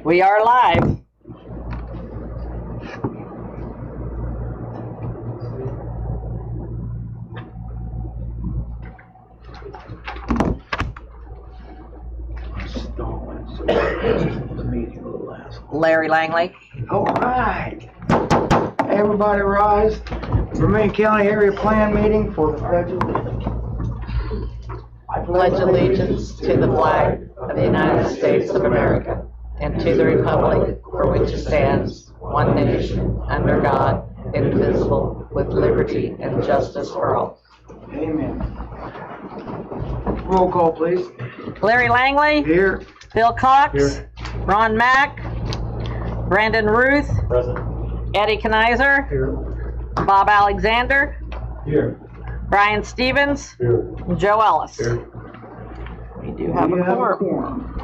We are live. Larry Langley. All right. Everybody rise. Vermillion County Area Plan meeting for the Pledge of Allegiance. I pledge allegiance to the flag of the United States of America and to the republic for which it stands, one nation, under God, indivisible, with liberty and justice for all. Amen. Roll call, please. Larry Langley. Here. Bill Cox. Here. Ron Mack. Brandon Ruth. Present. Eddie Kenizer. Here. Bob Alexander. Here. Brian Stevens. Here. And Joe Ellis. Here. We do have a quorum.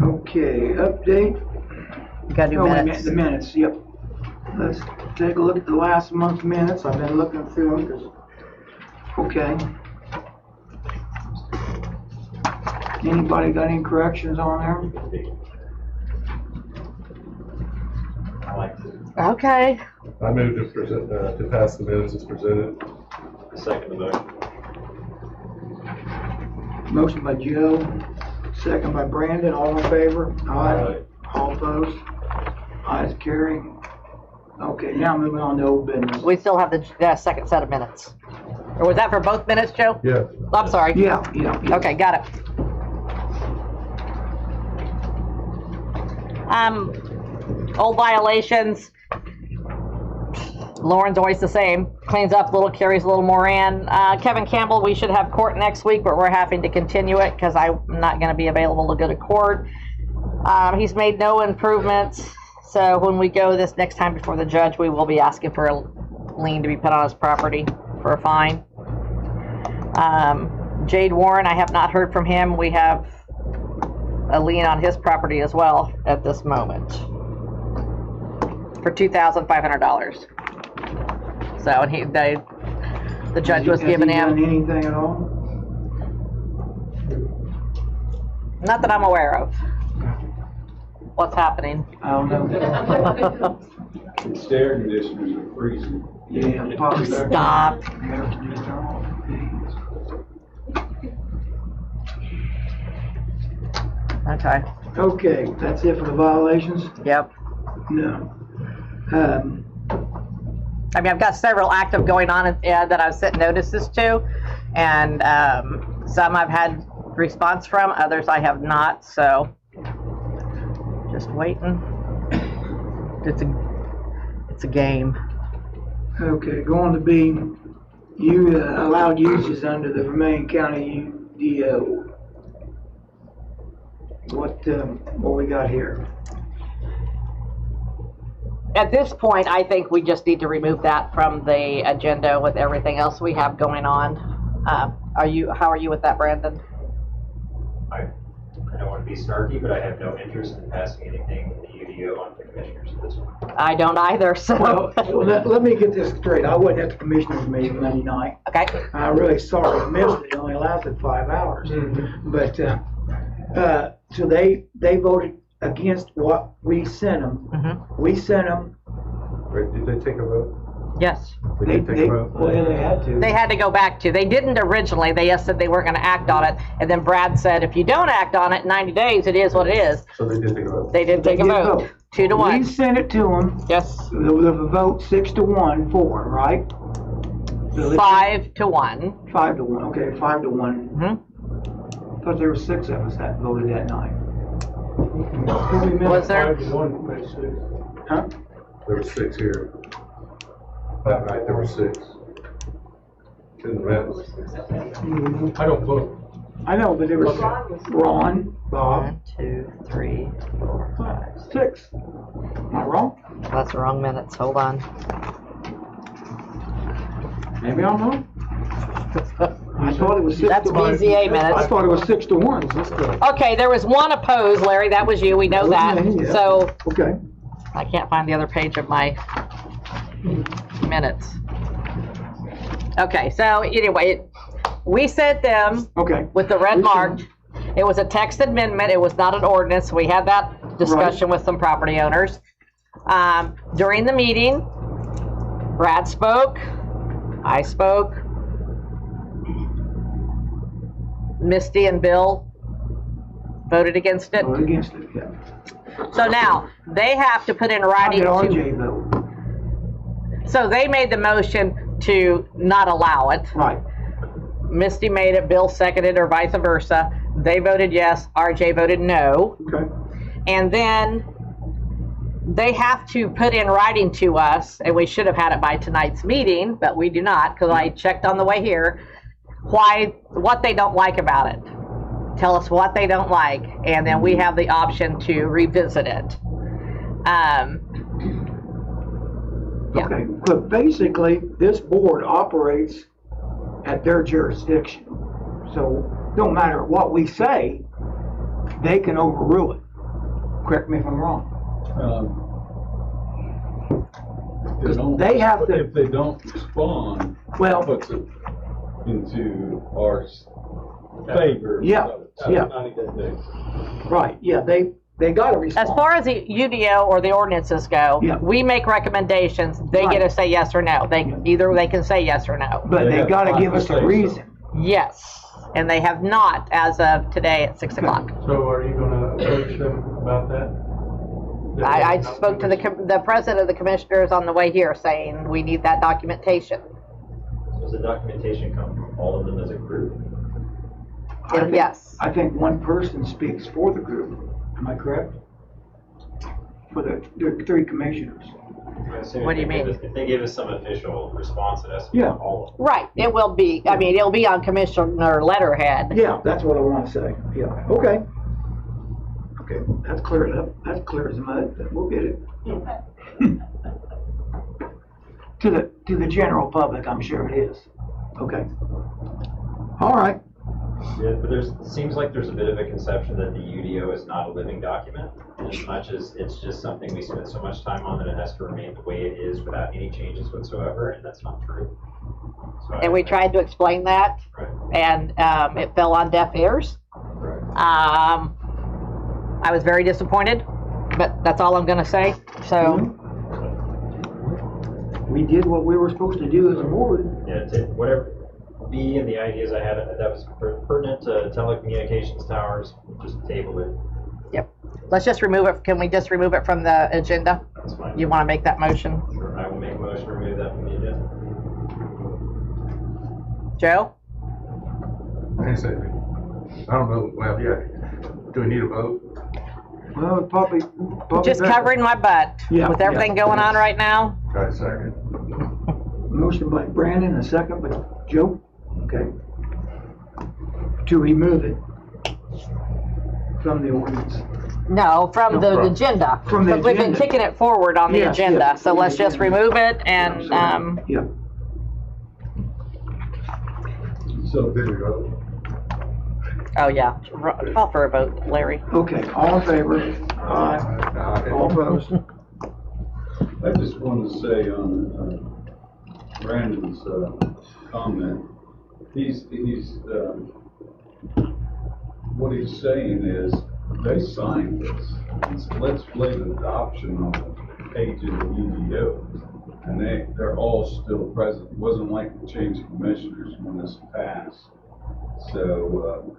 Okay, update. You gotta do Oh, minutes. the minutes, yep. Let's take a look at the last month's minutes. I've been looking through them because, okay. Anybody got any corrections on there? I like to. Okay. I move to present, to pass the minutes as presented. Second the motion. Motion by Joe, second by Brandon, all in favor? Aye. All opposed? Ayes carry. Okay, now moving on to old business. We still have the second set of minutes. Or was that for both minutes, Joe? Yeah. I'm sorry. Yeah. Okay, got it. Old violations. Lauren's always the same. Cleans up a little, carries a little more in. Kevin Campbell, we should have court next week, but we're having to continue it because I'm not going to be available to go to court. He's made no improvements. So when we go this next time before the judge, we will be asking for a lien to be put on his property for a fine. Jade Warren, I have not heard from him. We have a lien on his property as well at this moment for $2,500. So, and the judge was giving him. Has he done anything at all? Not that I'm aware of. What's happening? I don't know. Stair conditioners are freezing. Yeah, probably. Stop. Okay. Okay, that's it for the violations? Yep. No. I mean, I've got several active going on that I've sent notices to, and some I've had response from, others I have not, so just waiting. It's a game. Okay, going to be, you allowed uses under the Vermillion County UDO. What we got here? At this point, I think we just need to remove that from the agenda with everything else we have going on. How are you with that, Brandon? I don't want to be snarky, but I have no interest in passing anything in the UDO on the commissioners at this point. I don't either, so. Well, let me get this straight. I wasn't at the commissioners meeting Monday night. Okay. I'm really sorry I missed it. It only lasted 5 hours. But, so they voted against what we sent them. Mm-hmm. We sent them. Did they take a vote? Yes. They did take a vote? Well, they had to. They had to go back to. They didn't originally. They just said they weren't going to act on it. And then Brad said, if you don't act on it in 90 days, it is what it is. So they did take a vote? They did take a vote. 2-1. We sent it to them. Yes. With a vote 6-1 for, right? So 5-1. 5-1. Okay, 5-1. Mm-hmm. Thought there were 6 of us that voted that night. Was there? Huh? There were 6 here. That night, there were 6. In the minutes. I don't vote. I know, but there was Ron, Bob, 1, 2, 3, 4, 5. 6. Am I wrong? That's the wrong minutes. Hold on. Maybe I'm wrong. I thought it was 6 That's to 1. BZA minutes. I thought it was 6-1. That's good. Okay, there was 1 opposed, Larry. That was you. We know that. Okay, yeah. So Okay. I can't find the other page of my minutes. Okay, so anyway, we sent them Okay. with the red mark. It was a text amendment. It was not an ordinance. We had that discussion with some property owners. During the meeting, Brad spoke, I spoke, Misty and Bill voted against it. Vote against it, yeah. So now, they have to put in How writing did to, RJ vote? so they made the motion to not allow it. Right. Misty made it, Bill seconded, or vice versa. They voted yes, RJ voted no. Okay. And then they have to put in writing to us, and we should have had it by tonight's meeting, but we do not, because I checked on the way here, what they don't like about it. Tell us what they don't like, and then we have the option to revisit it. Yeah. Okay, but basically, this board operates at their jurisdiction. So, don't matter what we say, they can overrule it. Correct me if I'm wrong. They have to- If they don't respond, Well, puts it into our favor. Yeah, yeah. 90 days. right, yeah, they gotta respond. As far as the UDO or the ordinances go, Yeah. we make recommendations, they get to say yes or no. They can say yes or no. But They they have gotta time give to us say a so. reason. Yes, and they have not as of today at 6 o'clock. So are you gonna approach them about that? I spoke to the president of the commissioners on the way here saying we need that documentation. Does the documentation come from all of them as a group? I think- Yes. I think one person speaks for the group. Am I correct? For the three commissioners. I assume What do if you they gave mean? us- If they give us some official response, it has to be Yeah. from all of them. Right, it will be, I mean, it'll be on commissioner letterhead. Yeah, that's what I wanna say. Yeah, okay. Okay, that's cleared up. That's clear as mud. We'll get it. To the general public, I'm sure it is. Okay. All right. Yeah, but it seems like there's a bit of a conception that the UDO is not a living document, as much as it's just something we spend so much time on that it has to remain the way it is without any changes whatsoever, and that's not true. So And we tried to explain that, Right, and it fell on deaf ears. right. I was very disappointed, but that's all I'm gonna say, so. We did what we were supposed to do as a board. Yeah, whatever, B and the ideas I had, that was pertinent to telecommunications towers, just table it, Yep. Let's just remove it. Can we just remove it from the agenda? that's fine. You want to make that motion? Sure, I will make a motion to remove that from the agenda. Joe? I didn't say anything. I don't know, well, yeah, do we need a vote? Well, probably Just better. covering my butt Yeah, with everything yeah. going on right now. Try a second. Motion by Brandon, a second by Joe. Okay. To remove it from the ordinance. No, from the from- agenda. From the But we've been agenda. kicking it forward on the Yes, agenda, yes, so from the let's just agenda. remove it and, Yeah. So Did we vote? oh yeah, call for a vote, Larry. Okay, all in favor? Aye. All opposed? I just wanted to say on Brandon's comment, what he's saying is, they signed this, and so let's play the adoption on the page of the UDO, and they're all still present. It wasn't like the change of commissioners when this passed. So,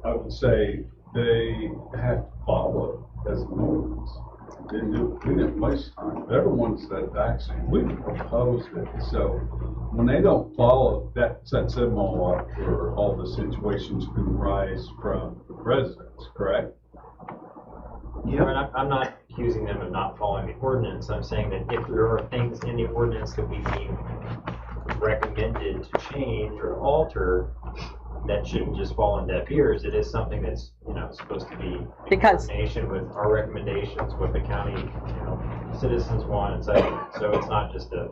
I would say they have to follow as an ordinance. We didn't waste time. Everyone said vaccine, we proposed it. So when they don't follow, that sets them all up for all the situations can rise from the residents, correct? Yep. And I'm not accusing them of not following the ordinance. I'm saying that if there are things in the ordinance that we deem recommended to change or alter, that shouldn't just fall on deaf ears. It is something that's, supposed to be in Because- coordination with our recommendations, what the county, citizens want, and so it's not just a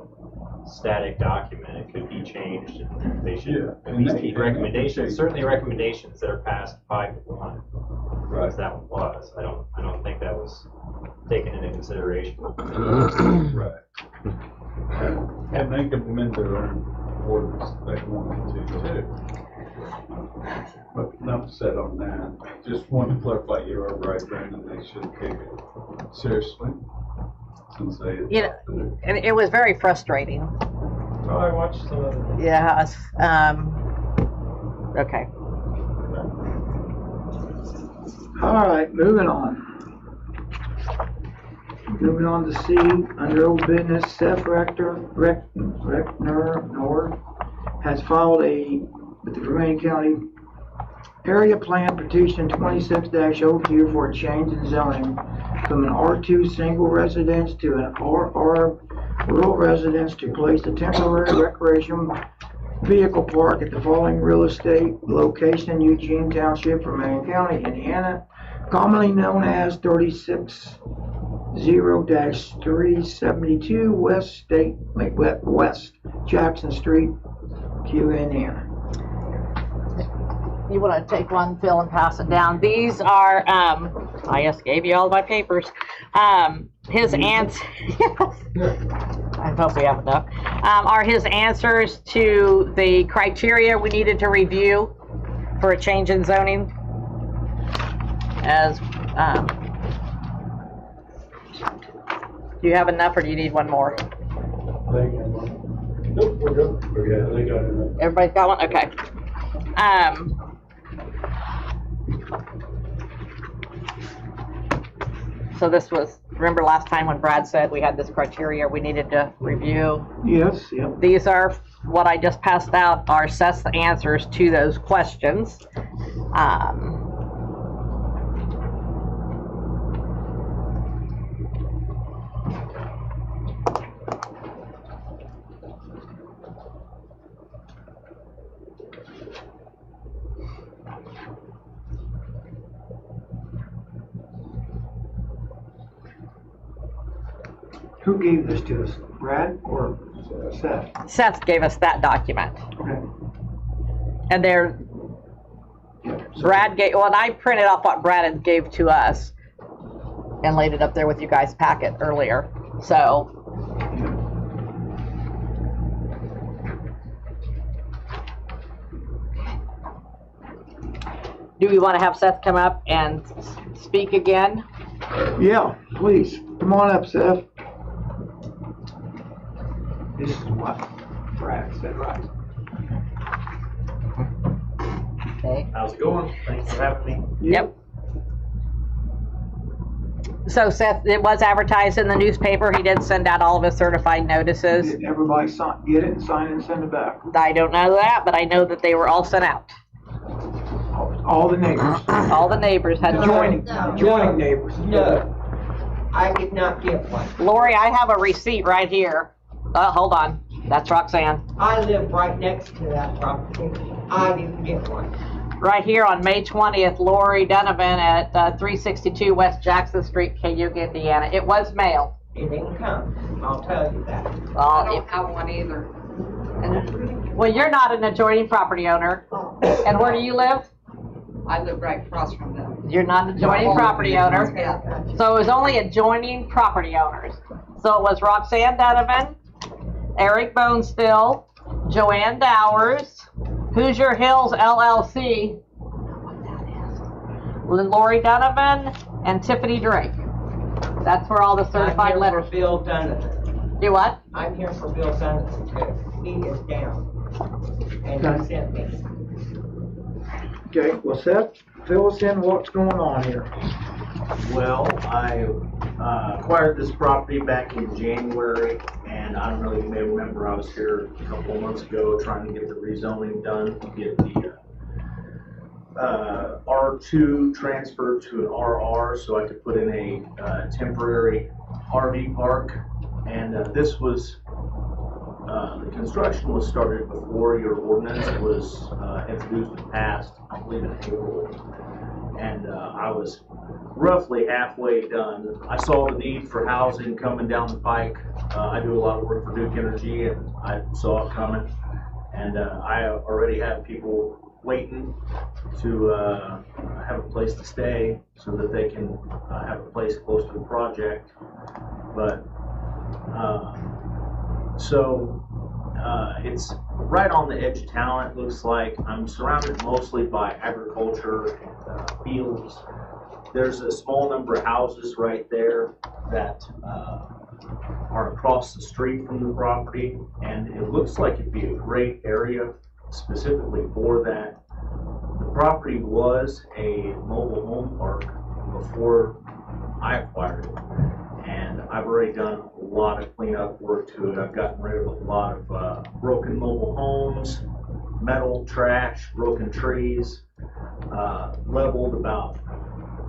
static document. It could be changed, and they should Yeah. at least And keep they recommendations, change. certainly recommendations that are passed 5-1. Right. As that one was. I don't think that was taken into consideration. Right. And they can amend their own ordinance if they want to too. But enough said on that. Just wanted to clarify, you're right, Brandon, they should take it seriously. Since they. You know, and it was very frustrating. Oh, I watched some of it. Yeah, okay. All right, moving on. Moving on to C, under old business, Seth Rector has filed with the Vermillion County Area Plan Petition 26-02 for a change in zoning from an R2 single residence to an RR rural residence to place a temporary recreation vehicle park at the following real estate location, Eugene Township, Vermillion County, Indiana, commonly known as 360-372 West Jackson Street, Q, Indiana. You want to take one, Phil, and pass it down? These are, I just gave you all my papers. His answers, I hope we have enough, are his answers to the criteria we needed to review for a change in zoning. As, do you have enough or do you need one more? Nope, we're good. Okay, they got it. Everybody's got one? Okay. So this was, remember last time when Brad said we had this criteria we needed to review? Yes, yep. These are, what I just passed out are Seth's answers to those questions. Who gave this to us? Brad or Seth? Seth gave us that document. Okay. And there, Yep. So- Brad gave, well, and I printed off what Brad had gave to us and laid it up there with you guys' packet earlier. So, do we want to have Seth come up and speak again? Yeah, please. Come on up, Seth. This is what Brad said, right? Okay. How's it going? Thanks for having me. Yep. So Seth, it was advertised in the newspaper. He did send out all of his certified notices. Did everybody get it and sign it and send it back? I don't know that, but I know that they were all sent out. All the neighbors. All the neighbors had Adjoining neighbors. No, I did not get one. Lori, I have a receipt right here. Hold on. That's Roxanne. I live right next to that property. I didn't get one. Right here on May 20th, Lori Donovan at 362 West Jackson Street, Cayuga, Indiana. It was mailed. It didn't come. I'll tell you that. Well, I don't have one either. well, you're not an adjoining property owner. And where do you live? I live right across from them. You're not an adjoining property owner. Yeah. So it was only adjoining property owners. So it was Roxanne Donovan, Eric Bonestill, Joanne Dowers, Hoosier Hills LLC, Lori Donovan, and Tiffany Drake. That's where all the certified I'm here letters. for Bill Donovan. Do what? I'm here for Bill Donovan too. He is down. And he sent me. Okay, well, Seth, fill us in what's going on here. Well, I acquired this property back in January, and I don't know if you may remember, I was here a couple of months ago trying to get the rezoning done to get the R2 transferred to an RR so I could put in a temporary RV park. And this was, the construction was started before your ordinance was introduced and passed, I believe in April. And I was roughly halfway done. I saw the need for housing coming down the pike. I do a lot of work for Duke Energy, and I saw it coming. And I already had people waiting to have a place to stay so that they can have a place close to the project. But it's right on the edge of town. It looks like I'm surrounded mostly by agriculture and fields. There's a small number of houses right there that are across the street from the property, and it looks like it'd be a great area specifically for that. The property was a mobile home park before I acquired it, and I've already done a lot of cleanup work to it. I've gotten rid of a lot of broken mobile homes, metal, trash, broken trees, leveled about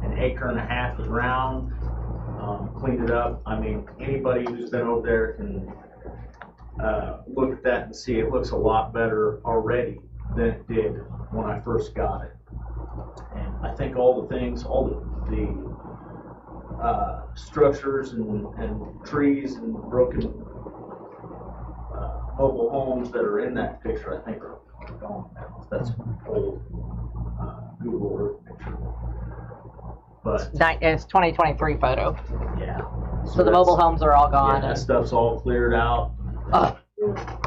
1.5 acres of ground, cleaned it up. I mean, anybody who's been over there can look at that and see it looks a lot better already than it did when I first got it. And I think all the structures and trees and broken mobile homes that are in that picture, I think are gone now. That's an old Google Earth picture. But It's 2023 photo. yeah. So the mobile homes are all gone. Yeah, that stuff's all cleared out.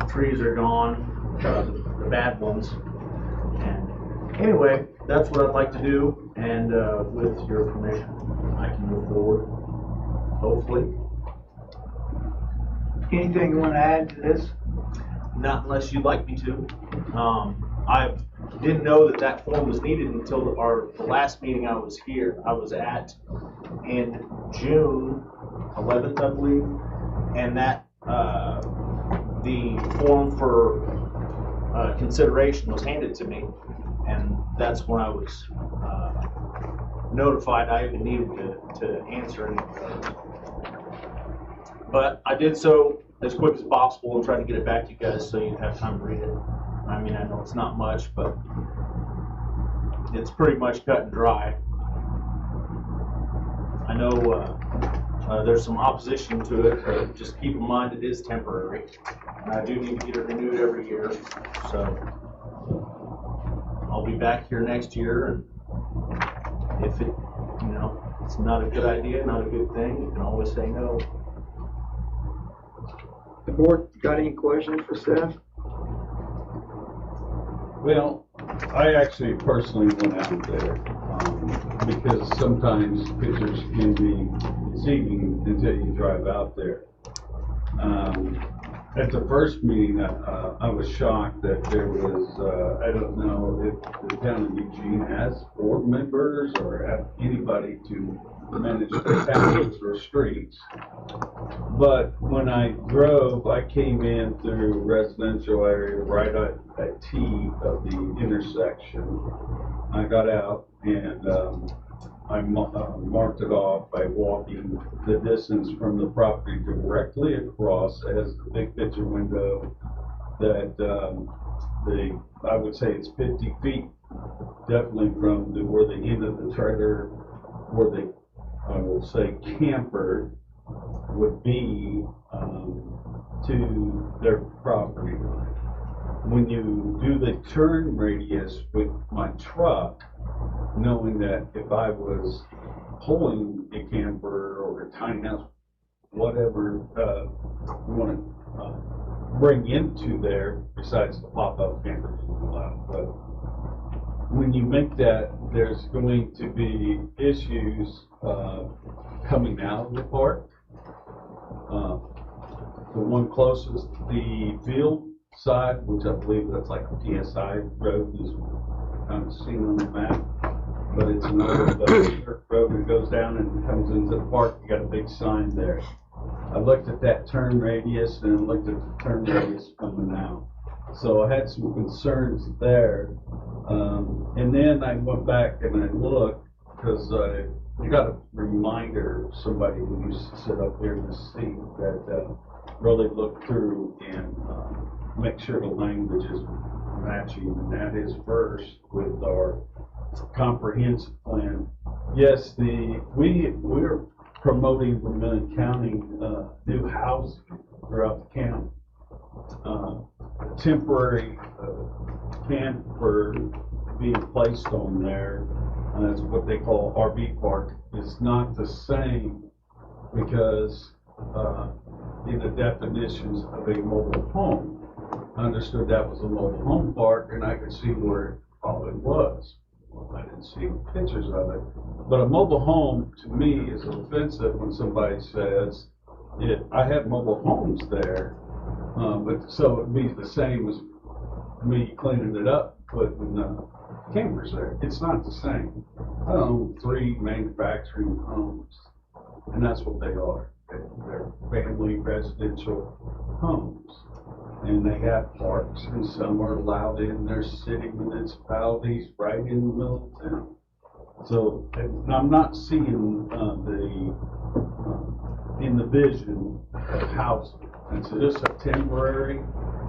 Trees are gone, the bad ones. And anyway, that's what I'd like to do. And with your permission, I can move forward. Hopefully. Anything you want to add to this? Not unless you'd like me to. I didn't know that form was needed until the last meeting I was at in June 11th, I believe, and that the form for consideration was handed to me, and that's when I was notified I even needed to answer any of those. But I did so as quick as possible and tried to get it back to you guys so you'd have time to read it. I mean, I know it's not much, but it's pretty much cut and dry. I know there's some opposition to it, but just keep in mind it is temporary. And I do need to get it renewed every year, so I'll be back here next year, and if it's not a good idea, not a good thing, you can always say no. The board got any questions for staff? Well, I actually personally went out there because sometimes pictures can be deceiving until you drive out there. At the first meeting, I was shocked that there was, I don't know if the town of Eugene has board members or have anybody to manage the towns or streets. But when I drove, I came in through a residential area right at T of the intersection. I got out and I marked it off by walking the distance from the property directly across as the big picture window that I would say it's 50 feet definitely from where the end of the trailer, where the I will say camper would be to their property line. When you do the turn radius with my truck, knowing that if I was pulling a camper or a tiny house, whatever you want to bring into there, besides the pop-up campers allowed, but when you make that, there's going to be issues coming out of the park. The one closest, the field side, which I believe that's like a PSI road, is kind of seen on the map, but it's another dirt road that goes down and comes into the park. You got a big sign there. I looked at that turn radius and looked at the turn radius coming out. So I had some concerns there. And then I went back and I looked because I got a reminder, somebody who used to sit up here in the seat, that really look through and make sure the language is matching, and that is first with our comprehensive plan. Yes, we're promoting Vermilion County new housing throughout the county. Temporary camper being placed on there, and that's what they call RV park, is not the same because in the definitions of a mobile home, I understood that was a mobile home park, and I could see where it probably was. I didn't see pictures of it, but a mobile home to me is offensive when somebody says, I have mobile homes there, but so it'd be the same as me cleaning it up, putting campers there. It's not the same. I own 3 manufacturing homes, and that's what they are. They're family residential homes, and they have parks, and some are allowed in their city municipalities right in the middle of town. So I'm not seeing in the vision of housing. It's just a temporary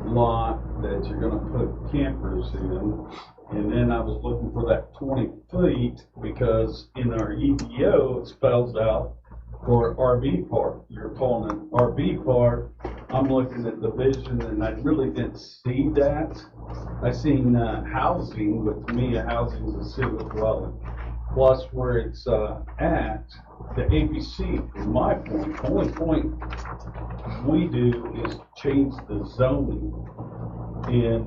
lot that you're gonna put campers in. And then I was looking for that 20 feet because in our EDO, it spells out for RV park. You're calling it RV park. I'm looking at the vision and I really didn't see that. I seen housing, but to me, a housing is a single dwelling. Plus where it's at, the APC, from my point, the only point we do is change the zoning and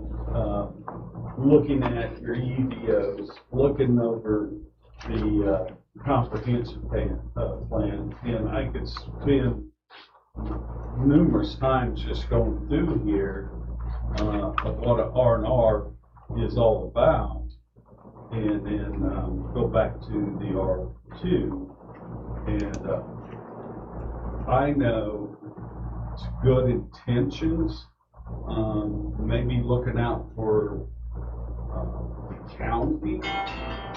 looking at your EDOs, looking over the comprehensive plan, and I could spend numerous times just going through here of what an R&R is all about, and then go back to the R2, and I know it's good intentions, maybe looking out for the county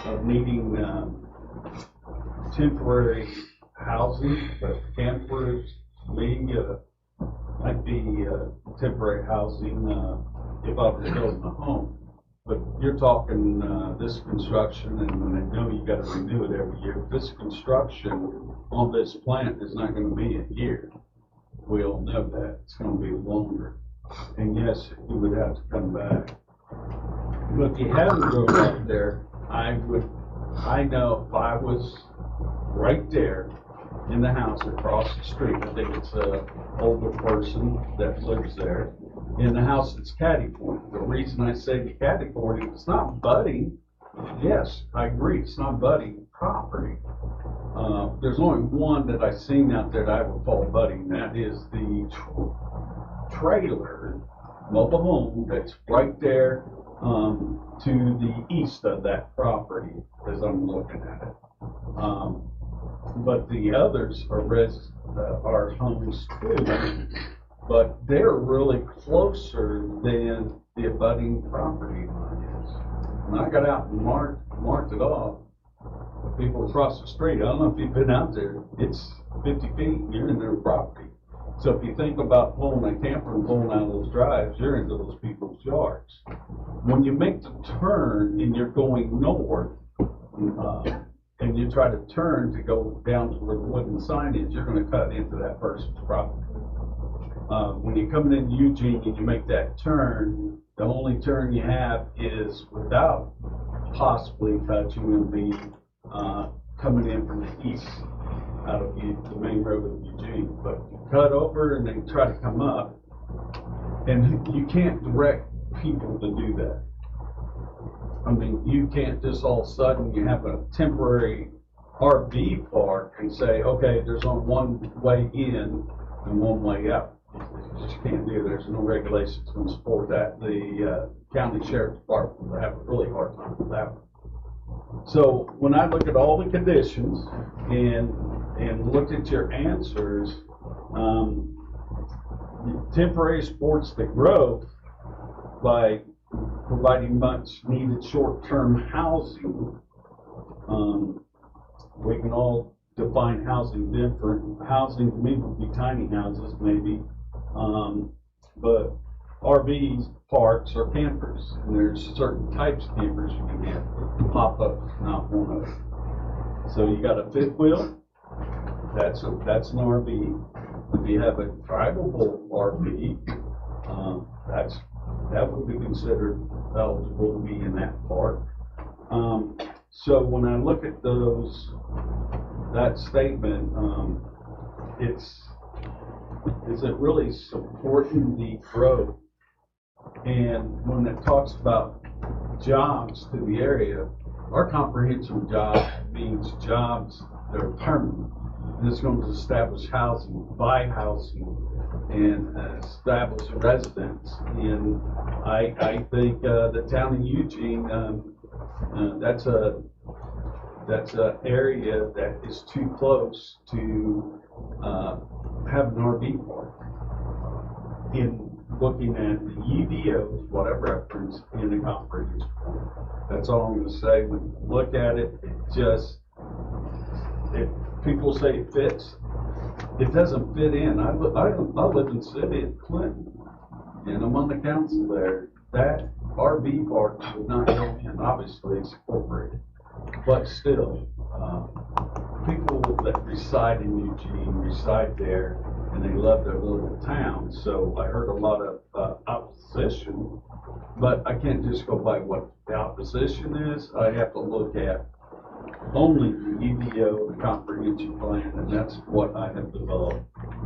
of needing temporary housing, but campers might be temporary housing if I was building a home. But you're talking this construction, and I know you got to renew it every year. This construction on this plant is not going to be a year. We all know that. It's going to be longer. And yes, you would have to come back. But if you haven't grown up there, I know if I was right there in the house across the street, I think it's an older person that lives there, in the house that's catty point. The reason I say the catty point, it's not budding. Yes, I agree, it's not budding property. There's only one that I've seen out there that I would call budding, that is the trailer mobile home that's right there to the east of that property as I'm looking at it. But the others are homes too, but they're really closer than the abutting property line is. When I got out and marked it off, the people across the street, I don't know if you've been out there, it's 50 feet and you're in their property. So if you think about pulling a camper and pulling out of those drives, you're into those people's yards. When you make the turn and you're going north, and you try to turn to go down to where the wooden sign is, you're going to cut into that person's property. When you're coming into Eugene and you make that turn, the only turn you have is without possibly touching will be coming in from the east out of the main road of Eugene. But you cut over and then try to come up, and you can't direct people to do that. I mean, you can't just all of a sudden you have a temporary RV park and say, okay, there's only one way in and one way out. You just can't do it. There's no regulations to support that. The county sheriff's department will have a really hard time with that one. So when I look at all the conditions and looked at your answers, temporary supports the growth by providing much needed short-term housing. We can all define housing different. Housing to me would be tiny houses maybe, but RVs, parks, are campers, and there's certain types of campers you can get. Pop-up is not one of them. So you got a fifth wheel, that's an RV. If you have a drivable RV, that would be considered eligible to be in that park. So when I look at that statement, is it really supporting the growth? And when it talks about jobs to the area, our comprehensive job means jobs that are permanent. And it's going to establish housing, buy housing, and establish residents. And I think the town of Eugene, that's an area that is too close to have an RV park. In looking at the UDOs, what I referenced in the comprehensive plan. That's all I'm going to say. When you look at it, if people say it fits, it doesn't fit in. I live in the city of Clinton, and I'm on the council there. That RV park would not go in. Obviously, it's incorporated, but still, people that reside in Eugene reside there, and they love their little town. So I heard a lot of opposition, but I can't just go by what the opposition is. I have to look at only the EDO, the comprehensive plan, and that's what I have developed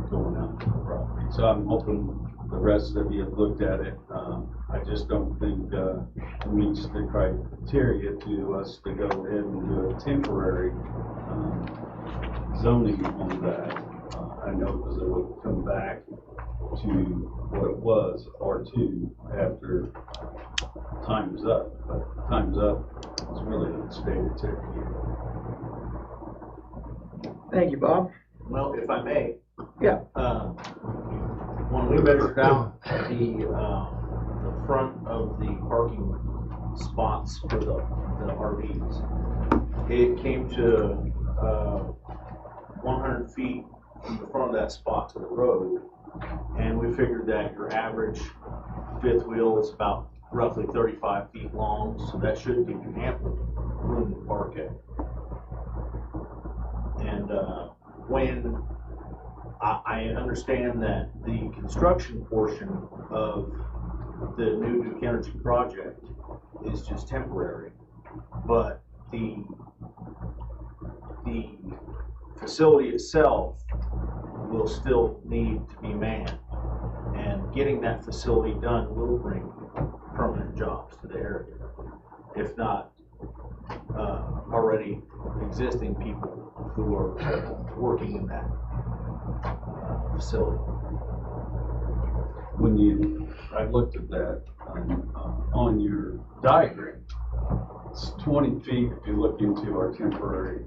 going out to the property. So I'm hoping the rest of you have looked at it. I just don't think it meets the criteria to us to go ahead and do a temporary zoning on that. I know because it would come back to what it was, R2, after time's up. But time's up is really not stated here. Thank you, Bob. Well, if I may. Yeah. When we measured out the front of the parking spots for the RVs, it came to 100 feet from the front of that spot to the road, and we figured that your average fifth wheel is about roughly 35 feet long, so that should give you ample room to park it. And when I understand that the construction portion of the new Duke Energy project is just temporary, but the facility itself will still need to be manned, and getting that facility done will bring permanent jobs to the area, if not already existing people who are working in that facility. I looked at that on your diagram. It's 20 feet if you look into our temporary,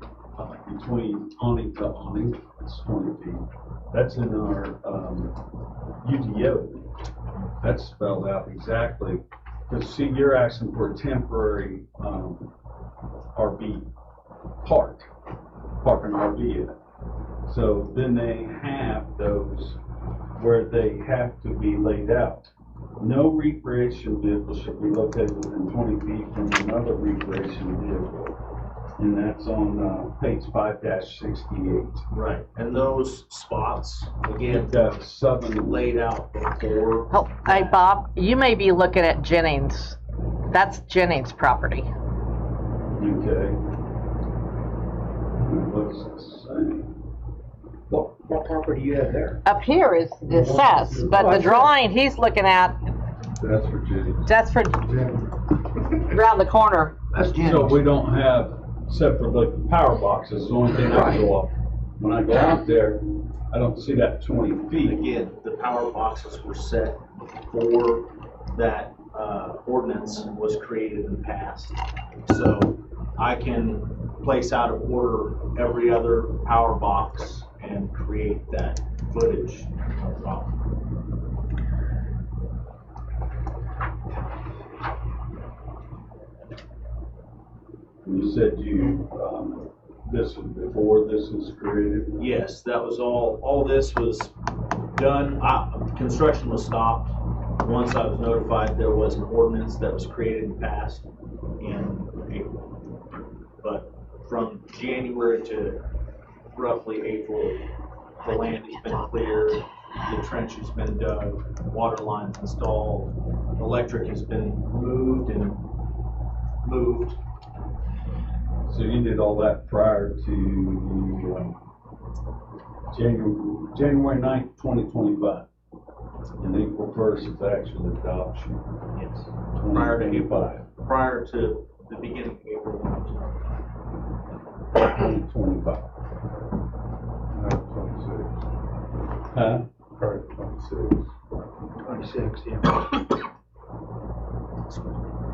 between awning to awning, it's 20 feet. That's in our UDO. That's spelled out exactly. Because see, you're asking for a temporary RV park an RV in it. So then they have those where they have to be laid out. No recreation vehicle should be located within 20 feet from another recreation vehicle. And that's on page 5-68. Right. And those spots, again, That southern laid out before. Oh, hey, Bob, you may be looking at Jennings. That's Jennings' property. Okay. What's the same? What property you have there? Up here is Seth's, but the drawing he's looking at, That's for Jenny. that's for around the corner. That's Jennings. So we don't have, except for the power boxes, the only thing I go off. When I go out there, I don't see that 20 feet. Again, the power boxes were set before that ordinance was created and passed. So I can place out of order every other power box and create that footage. No problem. You said this was before this was created? Yes, that was all this was done. Construction was stopped once I was notified there was an ordinance that was created and passed in April. But from January to roughly April, the land has been cleared, the trench has been dug, water lines installed, electric has been moved, So you did all that prior to January 9th, 2025. And April 1st is actually adoption. Yes. Prior to April. Prior to the beginning of April. 2025. Huh? Correct, 26. 26, yeah.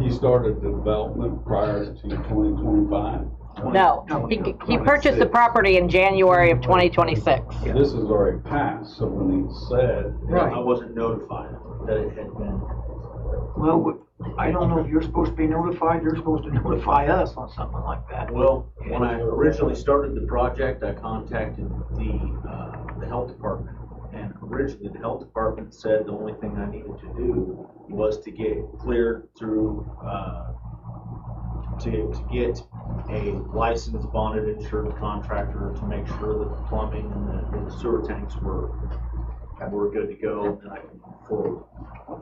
He started the development prior to 2025. No, he purchased the property in January of 2026. This is already passed, so when he said. Right. I wasn't notified that it had been. Well, I don't know if you're supposed to be notified, you're supposed to notify us on something like that. Well, when I originally started the project, I contacted the health department. And originally, the health department said the only thing I needed to do was to get cleared through, to get a licensed, bonded, insured contractor to make sure that the plumbing and the sewer tanks were good to go, and I could move forward.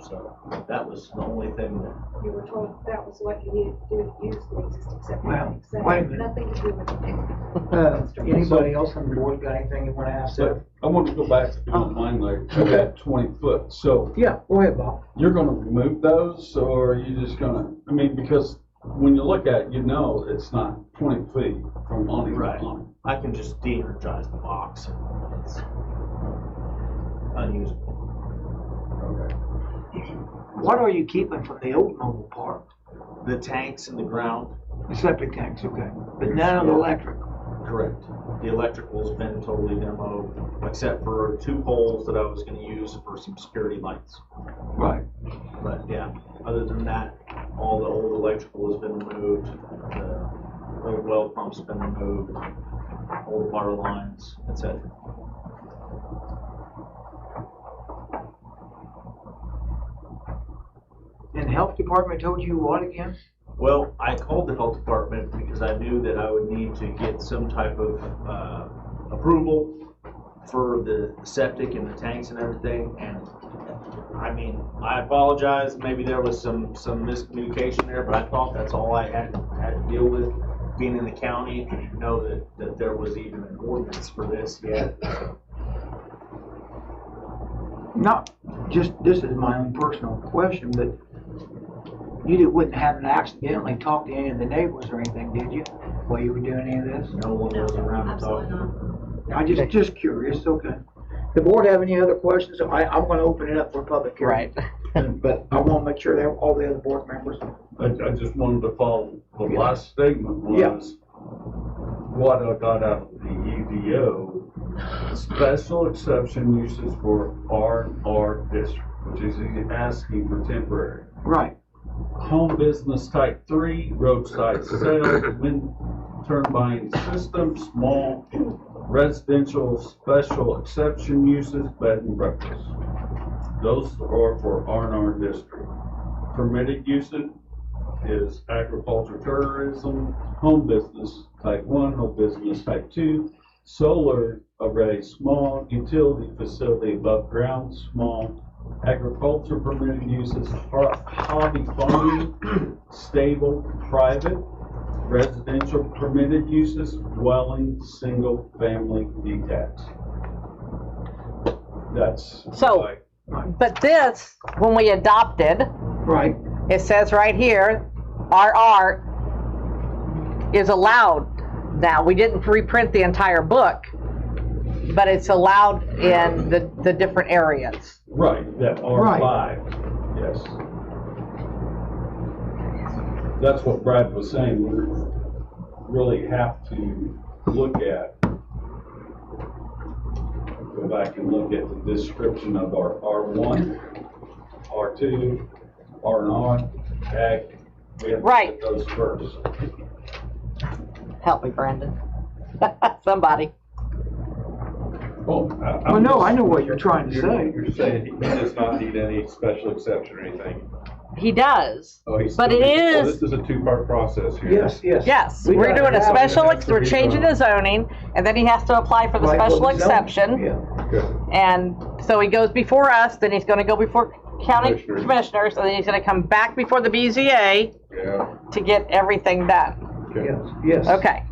So that was the only thing that. You were told that was what you needed to do to use the existing septic Well, tank. So wait a minute. nothing to do with it. Anybody else on the board got anything you wanna ask? So I want to go back, if you don't mind, like, to that 20 foot. So Yeah, go ahead, Bob. you're gonna remove those, or are you just gonna, I mean, because when you look at it, you know it's not 20 feet from awning to Right. awning. I can just de-energize the box, and it's unusable. Okay. What are you keeping from the old mobile park? The tanks in the ground, The septic tanks, okay, but none of the electric. correct. The electrical's been totally demoed, except for 2 poles that I was gonna use for some security lights. Right. But yeah, other than that, all the old electrical has been removed, the old well pump's been removed, old water lines, etc. And the health department told you what again? Well, I called the health department because I knew that I would need to get some type of approval for the septic and the tanks and everything. And I mean, I apologize. Maybe there was some miscommunication there, but I thought that's all I had to deal with. Being in the county, I didn't know that there was even an ordinance for this yet. Not, just, this is my own personal question, but you wouldn't have accidentally talked to any of the neighbors or anything, did you? While you were doing any of this? No one was around to talk to them. I just curious, okay. The board have any other questions? I'm gonna open it up for public hearing. Right. But I wanna make sure that all the other board members. I just wanted to follow, the last statement Yeah. was what I got out of the UDO, special exception uses for R&R district, which is asking for temporary. Right. Home business type 3, roadside sales, wind turbine system, small residential special exception uses, bed and breakfast. Those are for R&R district. Permitted uses is agriculture, tourism, home business type 1, home business type 2, solar array, small utility facility above ground, small agriculture permitted uses, hobby farming, stable, private, residential permitted uses, dwelling, single family detached. That's So- like, But this, when we adopted, Right. it says right here, RR is allowed now. We didn't reprint the entire book, but it's allowed in the different areas. right, that R5, yes. That's what Brad was saying, we really have to look at, go back and look at the description of our R1, R2, R&R, ag. We have to Right. get those first. Help me, Brandon. Somebody. Well, Well, no, I know what you're trying to say. You're saying he does not need any special exception or anything? He does. Oh, he's But still- it oh, is- This is a 2-part process here. Yes, yes. Yes, We we're gotta doing a have it. special, It has to we're be changing the zoning, and then he has to apply for the Right, well, special the zone- exception. Yeah. Good. And so he goes before us, then he's gonna go before county Commissioners. commissioners, and then he's gonna come back before the BZA Yeah. to get everything done. Yes. Okay.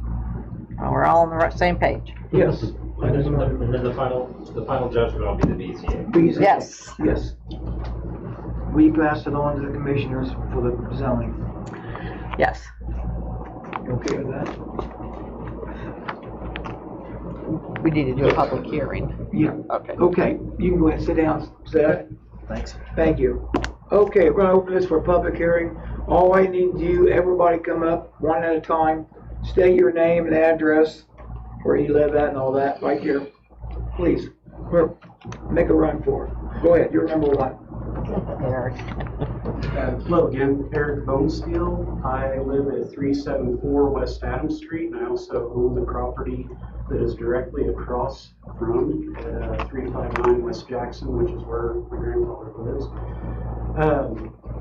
Well, we're all on the same page. Yes. And then the final judgment will be the BZA. BZA. Yes. Yes. We pass it on to the commissioners for the zoning. Yes. You okay with that? We need to do a public hearing. Yeah. Okay. Okay, you can go ahead and sit down, Seth. Thanks. Thank you. Okay, we're gonna open this for a public hearing. All I need to do, everybody come up one at a time, state your name and address, where you live at and all that, right here. Please, make a run for it. Go ahead, you're number one. Hello again, Eric Bonesteel. I live at 374 West Adams Street, and I also own the property that is directly across from 359 West Jackson, which is where my grandfather lives.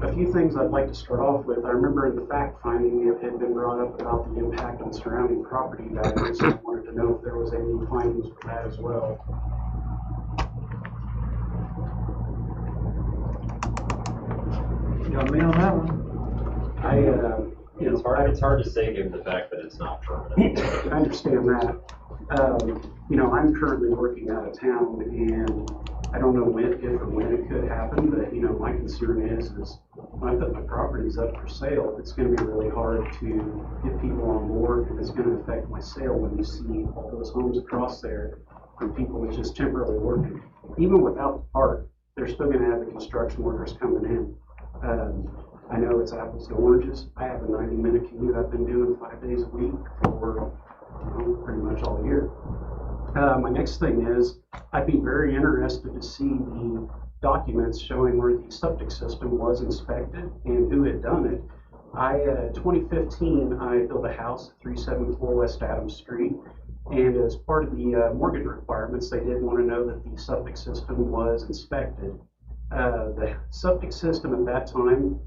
A few things I'd like to start off with. I remember in the fact finding it had been brought up about the impact on surrounding property values. I wanted to know if there was any findings for that as well. You got me on that one? It's hard to say given the fact that it's not permanent. I understand that. I'm currently working out of town, and I don't know if or when it could happen, but, my concern is when I put my properties up for sale, it's gonna be really hard to get people on board, and it's gonna affect my sale when you see all those homes across there from people that's just temporarily working. Even without the park, they're still gonna have the construction workers coming in. I know it's apples to oranges. I have a 90-minute commute I've been doing 5 days a week for pretty much all year. My next thing is, I'd be very interested to see the documents showing where the septic system was inspected and who had done it. 2015, I built a house at 374 West Adams Street, and as part of the mortgage requirements, they did want to know that the septic system was inspected. The septic system at that time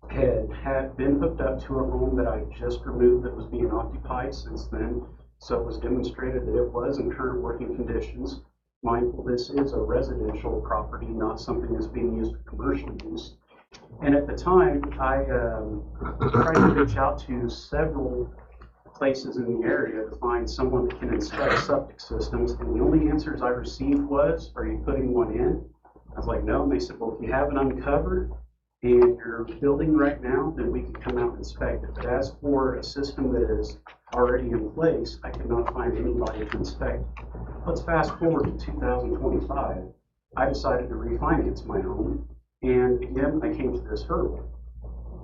had been hooked up to a home that I just removed that was being occupied since then. So it was demonstrated that it was in current working conditions. Mindful, this is a residential property, not something that's being used for commercial use. And at the time, I tried to reach out to several places in the area to find someone that can inspect septic systems. And the only answers I received was, "Are you putting one in?" I was like, "No." And they said, "Well, if you have it uncovered and you're building right now, then we can come out and inspect it. But as for a system that is already in place, I could not find anybody to inspect." Let's fast forward to 2025. I decided to refinance my home, and again, I came to this hurdle.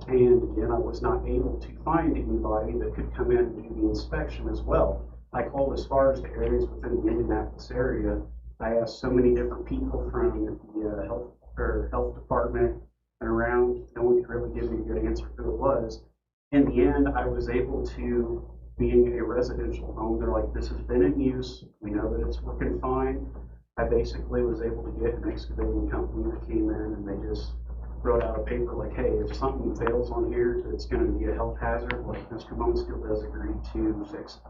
And again, I was not able to find anybody that could come in and do the inspection as well. I called as far as the areas within the Indianapolis area. I asked so many different people from the health department and around. No one could really give me a good answer who it was. In the end, I was able to, being a residential home, they're like, "This has been in use. We know that it's working fine." I basically was able to get an excavating company that came in, and they just wrote out a paper like, "Hey, if something fails on here, it's going to be a health hazard, like Mr. Bonesteel does agree to fix it."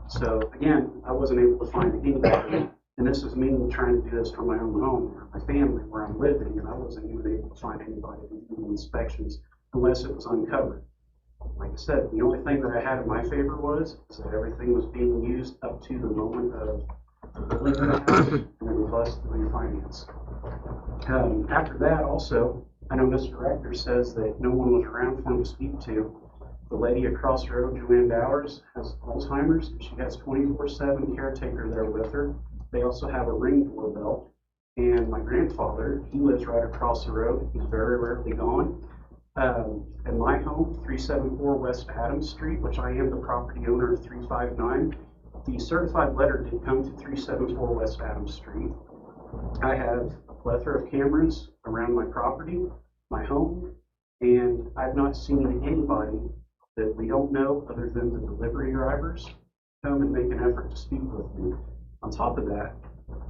So again, I wasn't able to find anybody, and this is me trying to do this for my own home, for my family, where I'm living, and I wasn't even able to find anybody to do the inspections unless it was uncovered. Like I said, the only thing that I had in my favor was that everything was being used up to the moment of the building of the house, and then plus the refinance. After that, also, I know Mr. Rector says that no one was around for him to speak to. The lady across the road, Joanne Bowers, has Alzheimer's, and she has 24/7 caretaker there with her. They also have a Ring doorbell. And my grandfather, he lives right across the road. He's very rarely gone. At my home, 374 West Adams Street, which I am the property owner of 359, the certified letter did come to 374 West Adams Street. I have a plethora of cameras around my property, my home, and I've not seen anybody that we don't know other than the delivery drivers come and make an effort to speak with me. On top of that,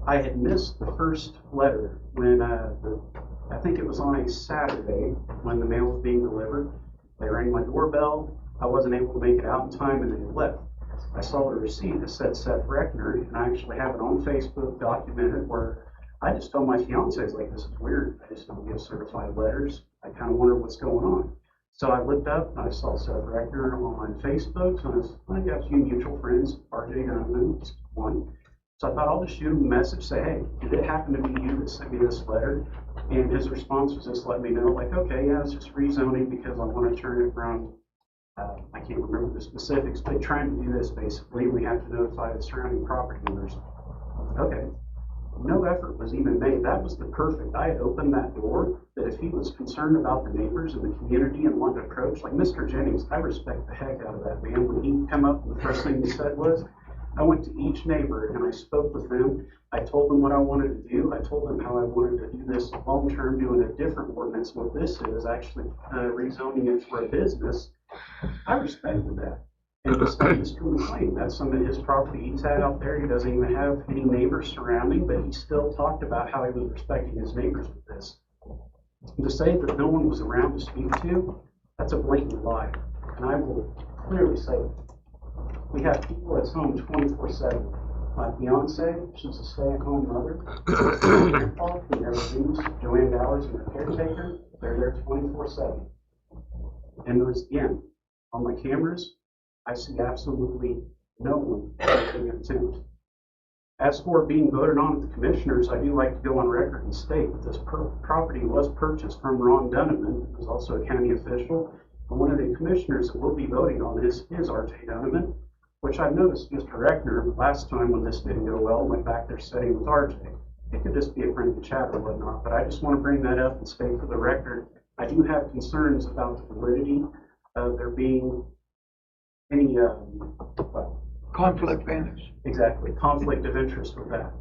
I had missed the first letter when I think it was on a Saturday when the mail was being delivered. They rang my doorbell. I wasn't able to make it out in time, and they left. I saw a receipt that said Seth Reckner, and I actually have it on Facebook documented where I just told my fiance, I was like, "This is weird. I just don't get certified letters. I kind of wonder what's going on." So I looked up, and I saw Seth Reckner on Facebook, so I got a few mutual friends, RJ Donovan, one. So I thought I'll just shoot him a message, say, hey, did it happen to be you that sent me this letter? And his response was just let me know, like, okay, yeah, it's just rezoning because I want to turn it from, I can't remember the specifics, but trying to do this basically, we have to notify the surrounding property owners. Okay. No effort was even made. That was the perfect. I had opened that door that if he was concerned about the neighbors and the community and wanted to approach, like Mr. Jennings, I respect the heck out of that man. When he came up and the first thing he said was, I went to each neighbor and I spoke with them. I told them what I wanted to do. I told them how I wanted to do this long-term, doing a different ordinance. What this is actually rezoning it for a business. I respected that. And despite his complaint, that's some of his property he's had out there. He doesn't even have any neighbors surrounding, but he still talked about how he was respecting his neighbors with this. And to say that no one was around to speak to, that's a blatant lie. And I will clearly say it. We have people that's home 24/7. My fiance, she's a stay-at-home mother. My grandpa, who never leaves, Joanne Dowers and her caretaker, they're there 24/7. And there's, again, on my cameras, I see absolutely no one taking an attempt. As for being voted on at the commissioners, I do like to go on record and state that this property was purchased from Ron Donovan, who's also a county official. And one of the commissioners that we'll be voting on is RJ Donovan, which I've noticed Mr. Reckner, last time when this didn't go well, went back there sitting with RJ. It could just be a friendly chat or whatnot, but I just want to bring that up and state for the record, I do have concerns about the validity of there being any, Conflict of interest. exactly, conflict of interest with that.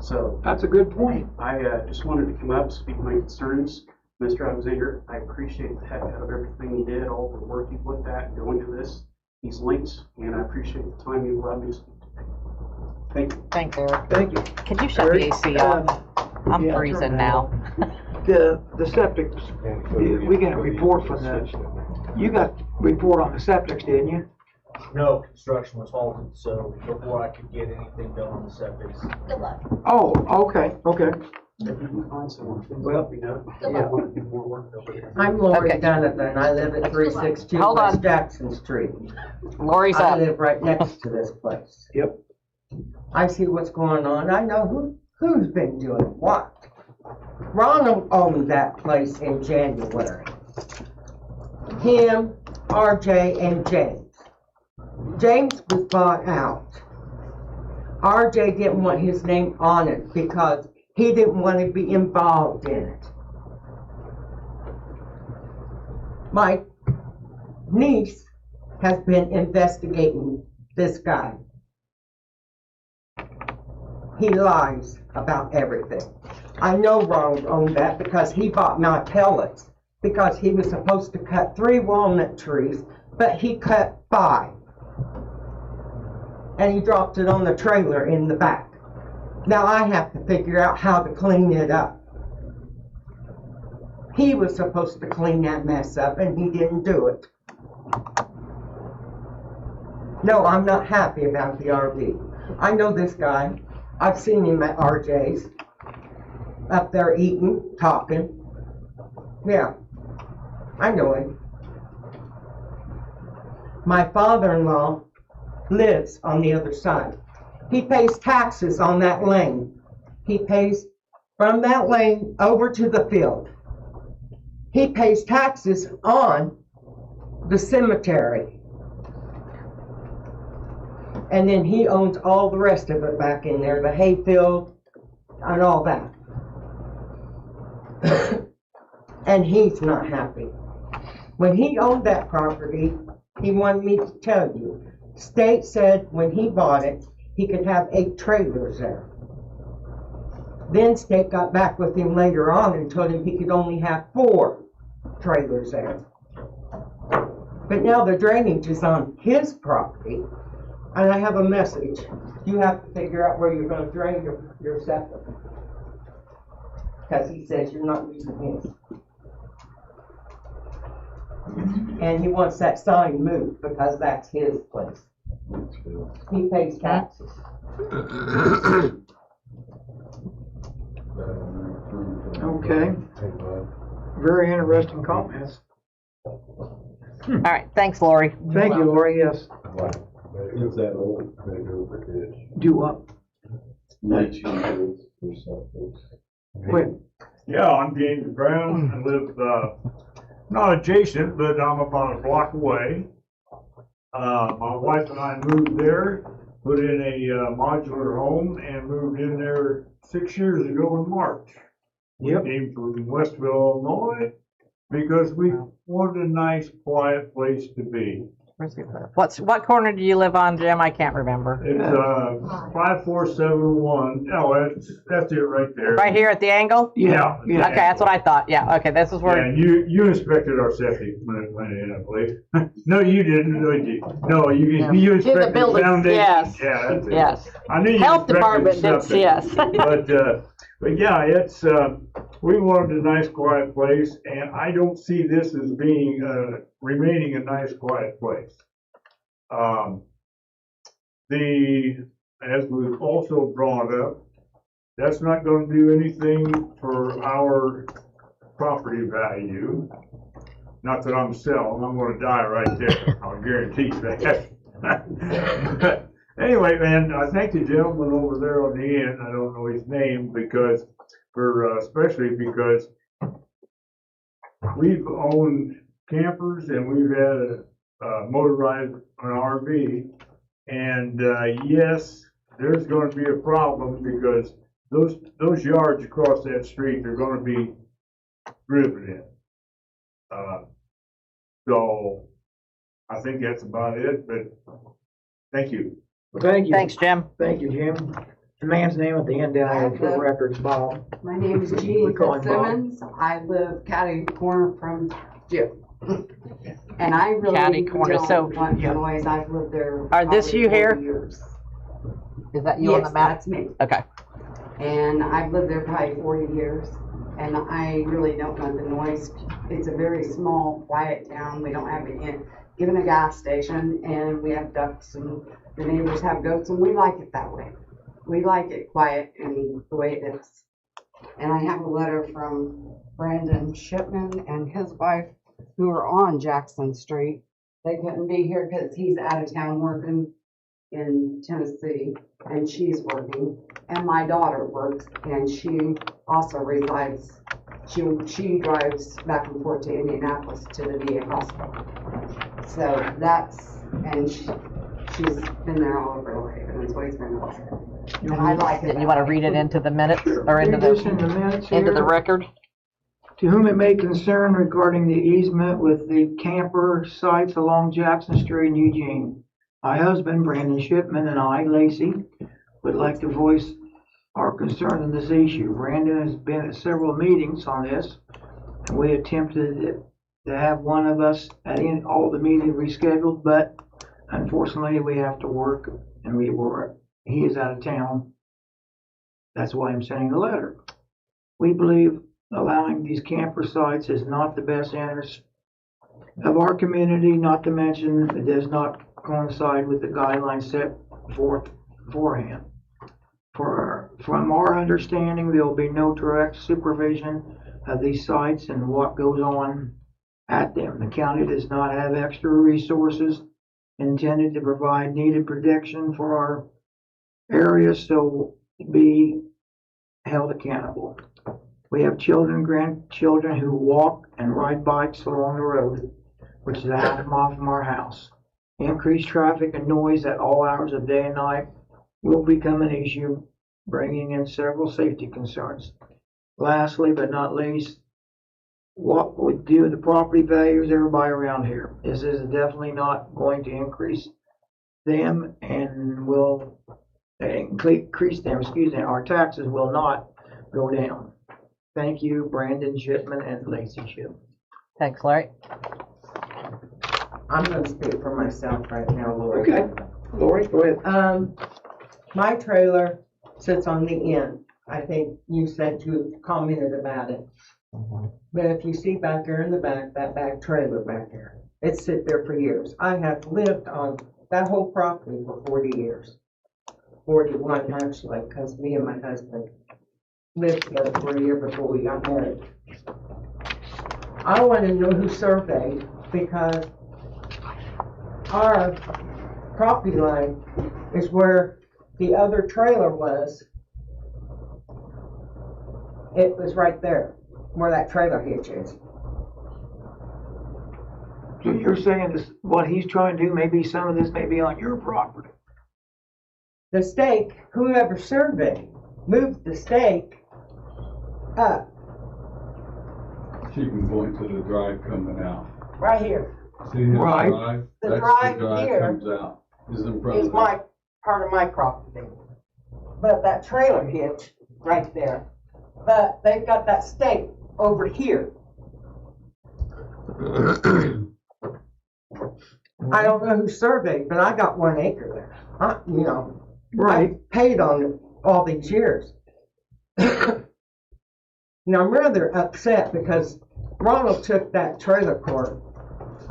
So That's a good point. I just wanted to come up, speak my concerns. Mr. Alexander, I appreciate the heck out of everything you did, all the work you've looked at, going to these links, and I appreciate the time you allowed me to speak today. Thank you. Thanks, Eric. Thank you. Could you shut the Eric, AC off? I'm yeah, freezing turn that now. The septics, we got a report from you got a report on the septics, didn't you? No, construction was halted, so before I could get anything done on the septics. Good luck. Oh, okay. If you can find someone, please Well, let me know. Good I luck. want to do more work over here. I'm Lori Okay. Donovan. I live at 362 Hold on. West Jackson Street. Lori's I up. live right next to this place. Yep. I see what's going on. I know who's been doing what. Ronald owned that place in January. Him, RJ, and James. James was bought out. RJ didn't want his name on it because he didn't want to be involved in it. My niece has been investigating this guy. He lies about everything. I know Ronald owned that because he bought my pellets because he was supposed to cut 3 walnut trees, but he cut 5. And he dropped it on the trailer in the back. Now I have to figure out how to clean it up. He was supposed to clean that mess up and he didn't do it. No, I'm not happy about the RV. I know this guy. I've seen him at RJ's. Up there eating, talking. Yeah, I know him. My father-in-law lives on the other side. He pays taxes on that lane. He pays from that lane over to the field. He pays taxes on the cemetery. And then he owns all the rest of it back in there, the hayfield and all that. And he's not happy. When he owned that property, he wanted me to tell you, state said when he bought it, he could have 8 trailers there. Then state got back with him later on and told him he could only have 4 trailers there. But now the drainage is on his property, and I have a message. You have to figure out where you're going to drain your septic. Because he says you're not using his. And he wants that sign moved because that's his place. He pays taxes. Okay. Very interesting comments. All right, thanks, Lori. Thank you, Lori, yes. Is that old? They go with the ditch. Do what? Night shields or something. Quick. Yeah, I'm James Brown. I live, not adjacent, but I'm about a block away. My wife and I moved there, put in a modular home and moved in there 6 years ago in March. Yep. Came from Westville, Illinois, because we wanted a nice, quiet place to be. What corner do you live on, Jim? I can't remember. It's 5471. Oh, that's it right there. Right here at the angle? Yeah. Yeah. Okay, that's what I thought. Yeah, okay, this is Yeah, where, and you inspected our septic when it went in, I believe. No, you didn't, did you? No, you inspected the buildings, foundation. yes. Yeah, that's it. yes. I knew you Health inspected department did, septic. yes. But yeah, it's, we wanted a nice, quiet place, and I don't see this as being, remaining a nice, quiet place. As was also brought up, that's not gonna do anything for our property value. Not that I'm selling, I'm gonna die right there, I'll guarantee that. But anyway, man, I thank the gentleman over there on the end, I don't know his name, because, especially because we've owned campers and we've had a motorized an RV, and yes, there's going to be a problem because those yards across that street are going to be driven in. So I think that's about it. But thank you. Well, thank you. Thanks, Jim. Thank you, Jim. The man's name at the end down there for the records, Bob. My name is We Jean call him Bob. Fitzsimmons. I live catty corner from Jim. And I really Catty corner, don't so- want the noise. I've lived there. Are this probably you here? 40 years. Is that you on the Yes, map? that's me. Okay. And I've lived there probably 40 years. And I really don't want the noise. It's a very small, quiet town. We don't have even a gas station, and we have ducks, and the neighbors have goats, and we like it that way. We like it quiet and the way it is. And I have a letter from Brandon Shipman and his wife, who are on Jackson Street. They couldn't be here because he's out of town working in Tennessee, and she's working. And my daughter works, and she also resides. She drives back and forth to Indianapolis to the VA hospital. So and she's been there all over her life, and it's always been like it. And I like it. You want to read it into the minutes or into Read this in the minutes into the here. record? To whom it may concern regarding the easement with the camper sites along Jackson Street in Eugene. My husband, Brandon Shipman, and I, Lacey, would like to voice our concern in this issue. Brandon has been at several meetings on this, and we attempted to have one of us at all the meetings rescheduled, but unfortunately we have to work, and he is out of town. That's why I'm sending the letter. We believe allowing these camper sites is not the best interest of our community, not to mention it does not coincide with the guidelines set forth beforehand. From our understanding, there will be no direct supervision of these sites and what goes on at them. The county does not have extra resources intended to provide needed protection for our area, so to be held accountable. We have children, grandchildren who walk and ride bikes along the road, which is a half mile from our house. Increased traffic and noise at all hours of day and night will become an issue, bringing in several safety concerns. Lastly, but not least, what would do with the property values of everybody around here? This is definitely not going to increase them and will increase them, our taxes will not go down. Thank you, Brandon Shipman and Lacey Shipman. Thanks, Larry. I'm gonna speak for myself right now, Lori. Okay, Lori, go ahead. My trailer sits on the end. I think you said you commented about it. But if you see back there in the back, that back trailer back there, it's sit there for years. I have lived on that whole property for 40 years. 41 actually, because me and my husband lived together for a year before we got married. I want to know who surveyed, because our property line is where the other trailer was. It was right there, where that trailer hitch is. So you're saying this, what he's trying to do, maybe some of this may be on your property? The stake, whoever surveyed, moved the stake up, She can point to the drive coming out. right here. See his Right. drive? The That's drive the drive here comes out. Is in front Is of my, part of my property. But that trailer hitch, right there. But they've got that stake over here. I don't know who surveyed, but I got 1 acre there. You know, Right. I paid on it all these years. Now, I'm rather upset because Ronald took that trailer court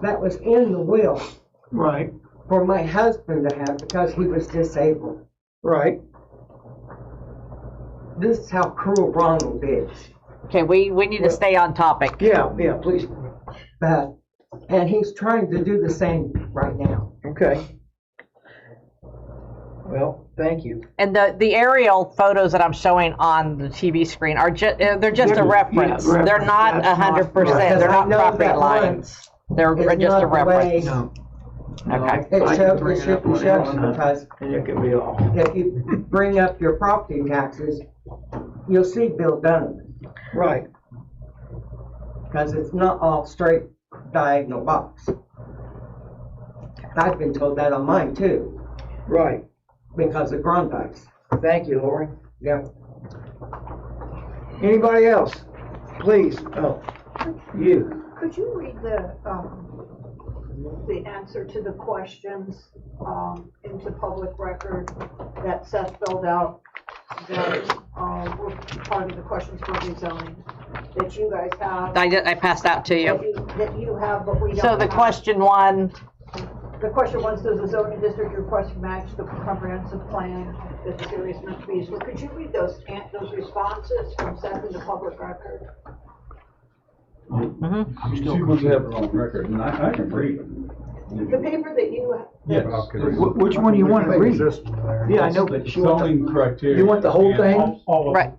that was in the will Right, for my husband to have because he was disabled. right. This is how cruel Ronald is. Okay, we need to stay on topic. Yeah, please. And he's trying to do the same right now. Okay. Well, thank you. And the aerial photos that I'm showing on the TV screen are they're just a Yeah, reference. yeah, They're not that's not- 100%. They're I not know property that lines. They're It's just a not the way- reference. No. Okay. It I can should bring be it up on shown that, because and it could be all. if you bring up your property taxes, you'll see Bill Donovan. Right. Because it's not all straight diagonal box. I've been told that on mine too, Right. because of Grondites. Thank you, Lori. Yep. Anybody else? Please. Oh, you. Could you read the answer to the questions, into public record that Seth filled out, that, were part of the questions for rezoning, that you guys have? I passed out to you. That you have, but we don't So the have. question one, The question was, does the zoning district request match the comprehensive plan that the area is meant to be used for? Could you read those responses from Seth in the public record? She wants to have it on record, and I can read them. The paper that you. Yes. Which one do you want to read? Yeah, I know, but she wants Zoning criteria. you want the whole thing? All of right,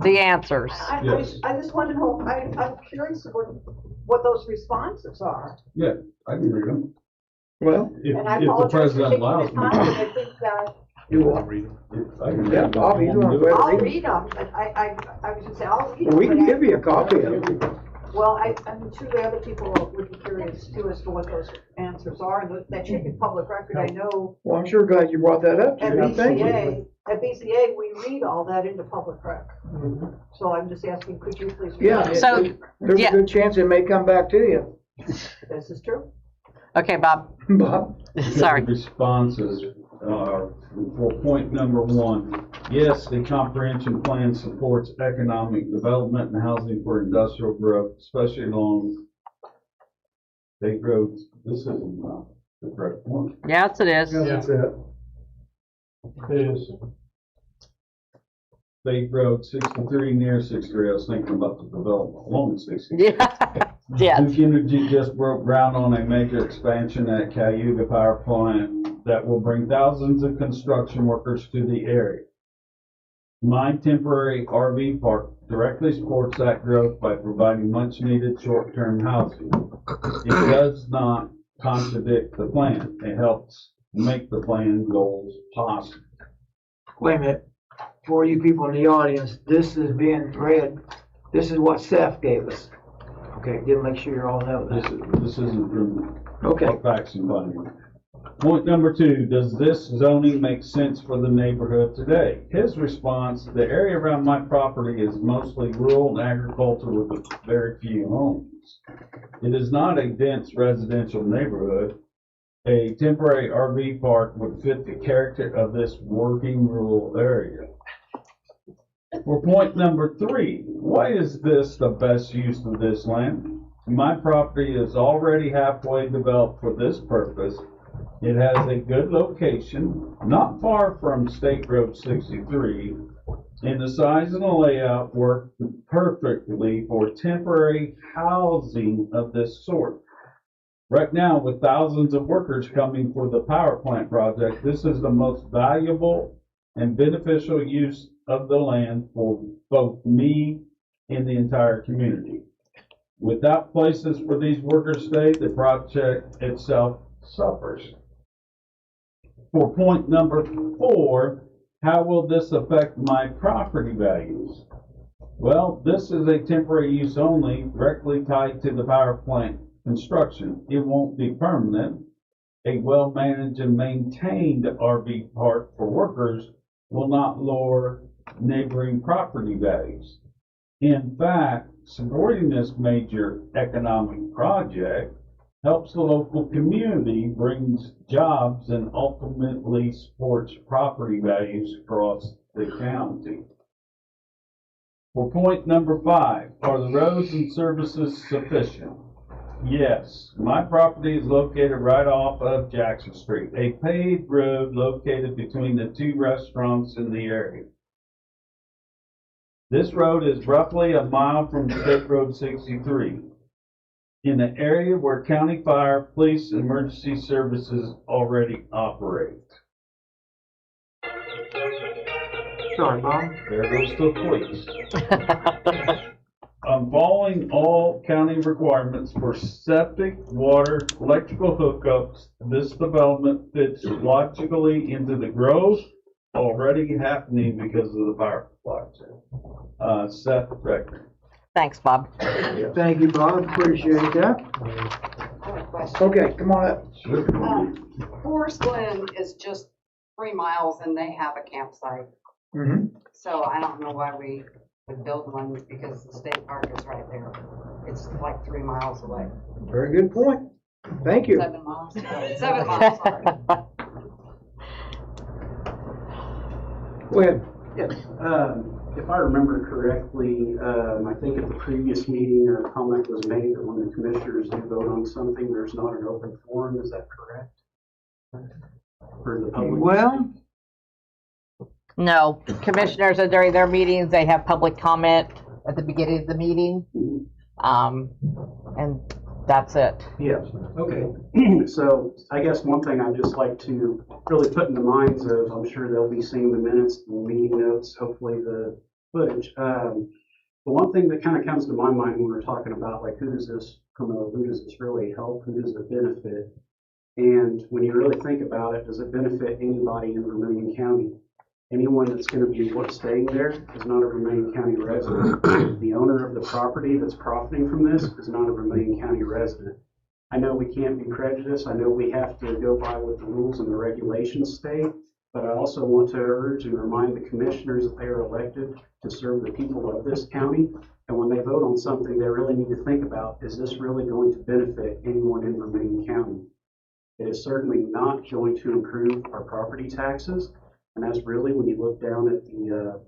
the answers. Yes. I just want to know, I'm curious what those responses are. Yeah, I can read them. Well, And I If the apologize for president taking allows the me. time, but I think that, you want? I can read Yeah, them. Bobby, you want to I'll read? read them, but I was gonna say, I'll read them. Well, we can but I- give you a copy of it. Well, I'm sure the other people would be curious too as to what those answers are, and that should be public record. I know Well, I'm sure glad you brought that up. at Judy. Thank you. at BZA, we read all that into public record. So I'm just asking, could you please? read Yeah, it? So, there's yeah. a good chance it may come back to you, This is true. Okay, Bob, Bob. sorry. Responses, for point number one, yes, the comprehension plan supports economic development and housing for industrial growth, especially along state roads. This isn't the correct one. Yes, it is. That's it. is. State Road 63 near 63, I was thinking about the development along 63. Yeah, yes. Duke Energy just broke ground on a major expansion at Cayuga Power Plant that will bring thousands of construction workers to the area. My temporary RV park directly supports that growth by providing much needed short-term housing. It does not contradict the plan. It helps make the plan goals possible. Wait a minute. For you people in the audience, this is being read. This is what Seth gave us. Okay, didn't make sure you all know that. This isn't from Okay. facts and findings. Point number two, does this zoning make sense for the neighborhood today? His response, the area around my property is mostly rural and agricultural with very few homes. It is not a dense residential neighborhood. A temporary RV park would fit the character of this working rural area. For point number three, why is this the best use of this land? My property is already halfway developed for this purpose. It has a good location, not far from State Road 63, and the size and the layout work perfectly for temporary housing of this sort. Right now, with thousands of workers coming for the power plant project, this is the most valuable and beneficial use of the land for both me and the entire community. Without places for these workers to stay, the project itself suffers. For point number 4, how will this affect my property values? Well, this is a temporary use only, directly tied to the power plant construction. It won't be permanent. A well-managed and maintained RV park for workers will not lower neighboring property values. In fact, supporting this major economic project helps the local community, brings jobs, and ultimately supports property values across the county. For point number 5, are the roads and services sufficient? Yes, my property is located right off of Jackson Street, a paved road located between the 2 restaurants in the area. This road is roughly a mile from State Road 63, in an area where county fire, police, and emergency services already operate. Sorry, Bob. There goes the police. I'm following all county requirements for septic, water, electrical hookups. This development fits logically into the growth already happening because of the power project. Seth Becker. Thanks, Bob. Thank you, Bob, appreciate that. I have a question. Okay, come on up. Forest Glen is just 3 miles and they have a campsite. Mm-hmm. So I don't know why we would build one because the state park is right there. It's like 3 miles away. Very good point. Thank you. 7 miles. 7 miles, sorry. Go ahead. Yes, if I remember correctly, I think at the previous meeting, a comment was made that when the commissioners do vote on something, there's not an open forum, is that correct? For the public? Well, No, commissioners are during their meetings, they have public comment at the beginning of the meeting. And that's it. yes. Okay, so I guess one thing I'd just like to really put in the minds of, I'm sure they'll be seeing the minutes, the meeting notes, hopefully the footage. The one thing that kind of comes to my mind when we're talking about like who does this promote, who does this really help, who does it benefit? And when you really think about it, does it benefit anybody in Vermilion County? Anyone that's going to be staying there is not a Vermilion County resident. The owner of the property that's profiting from this is not a Vermilion County resident. I know we can't be prejudiced. I know we have to go by what the rules and the regulations state, but I also want to urge and remind the commissioners that they are elected to serve the people of this county. And when they vote on something, they really need to think about, is this really going to benefit anyone in Vermilion County? It is certainly not going to improve our property taxes. And that's really, when you look down at the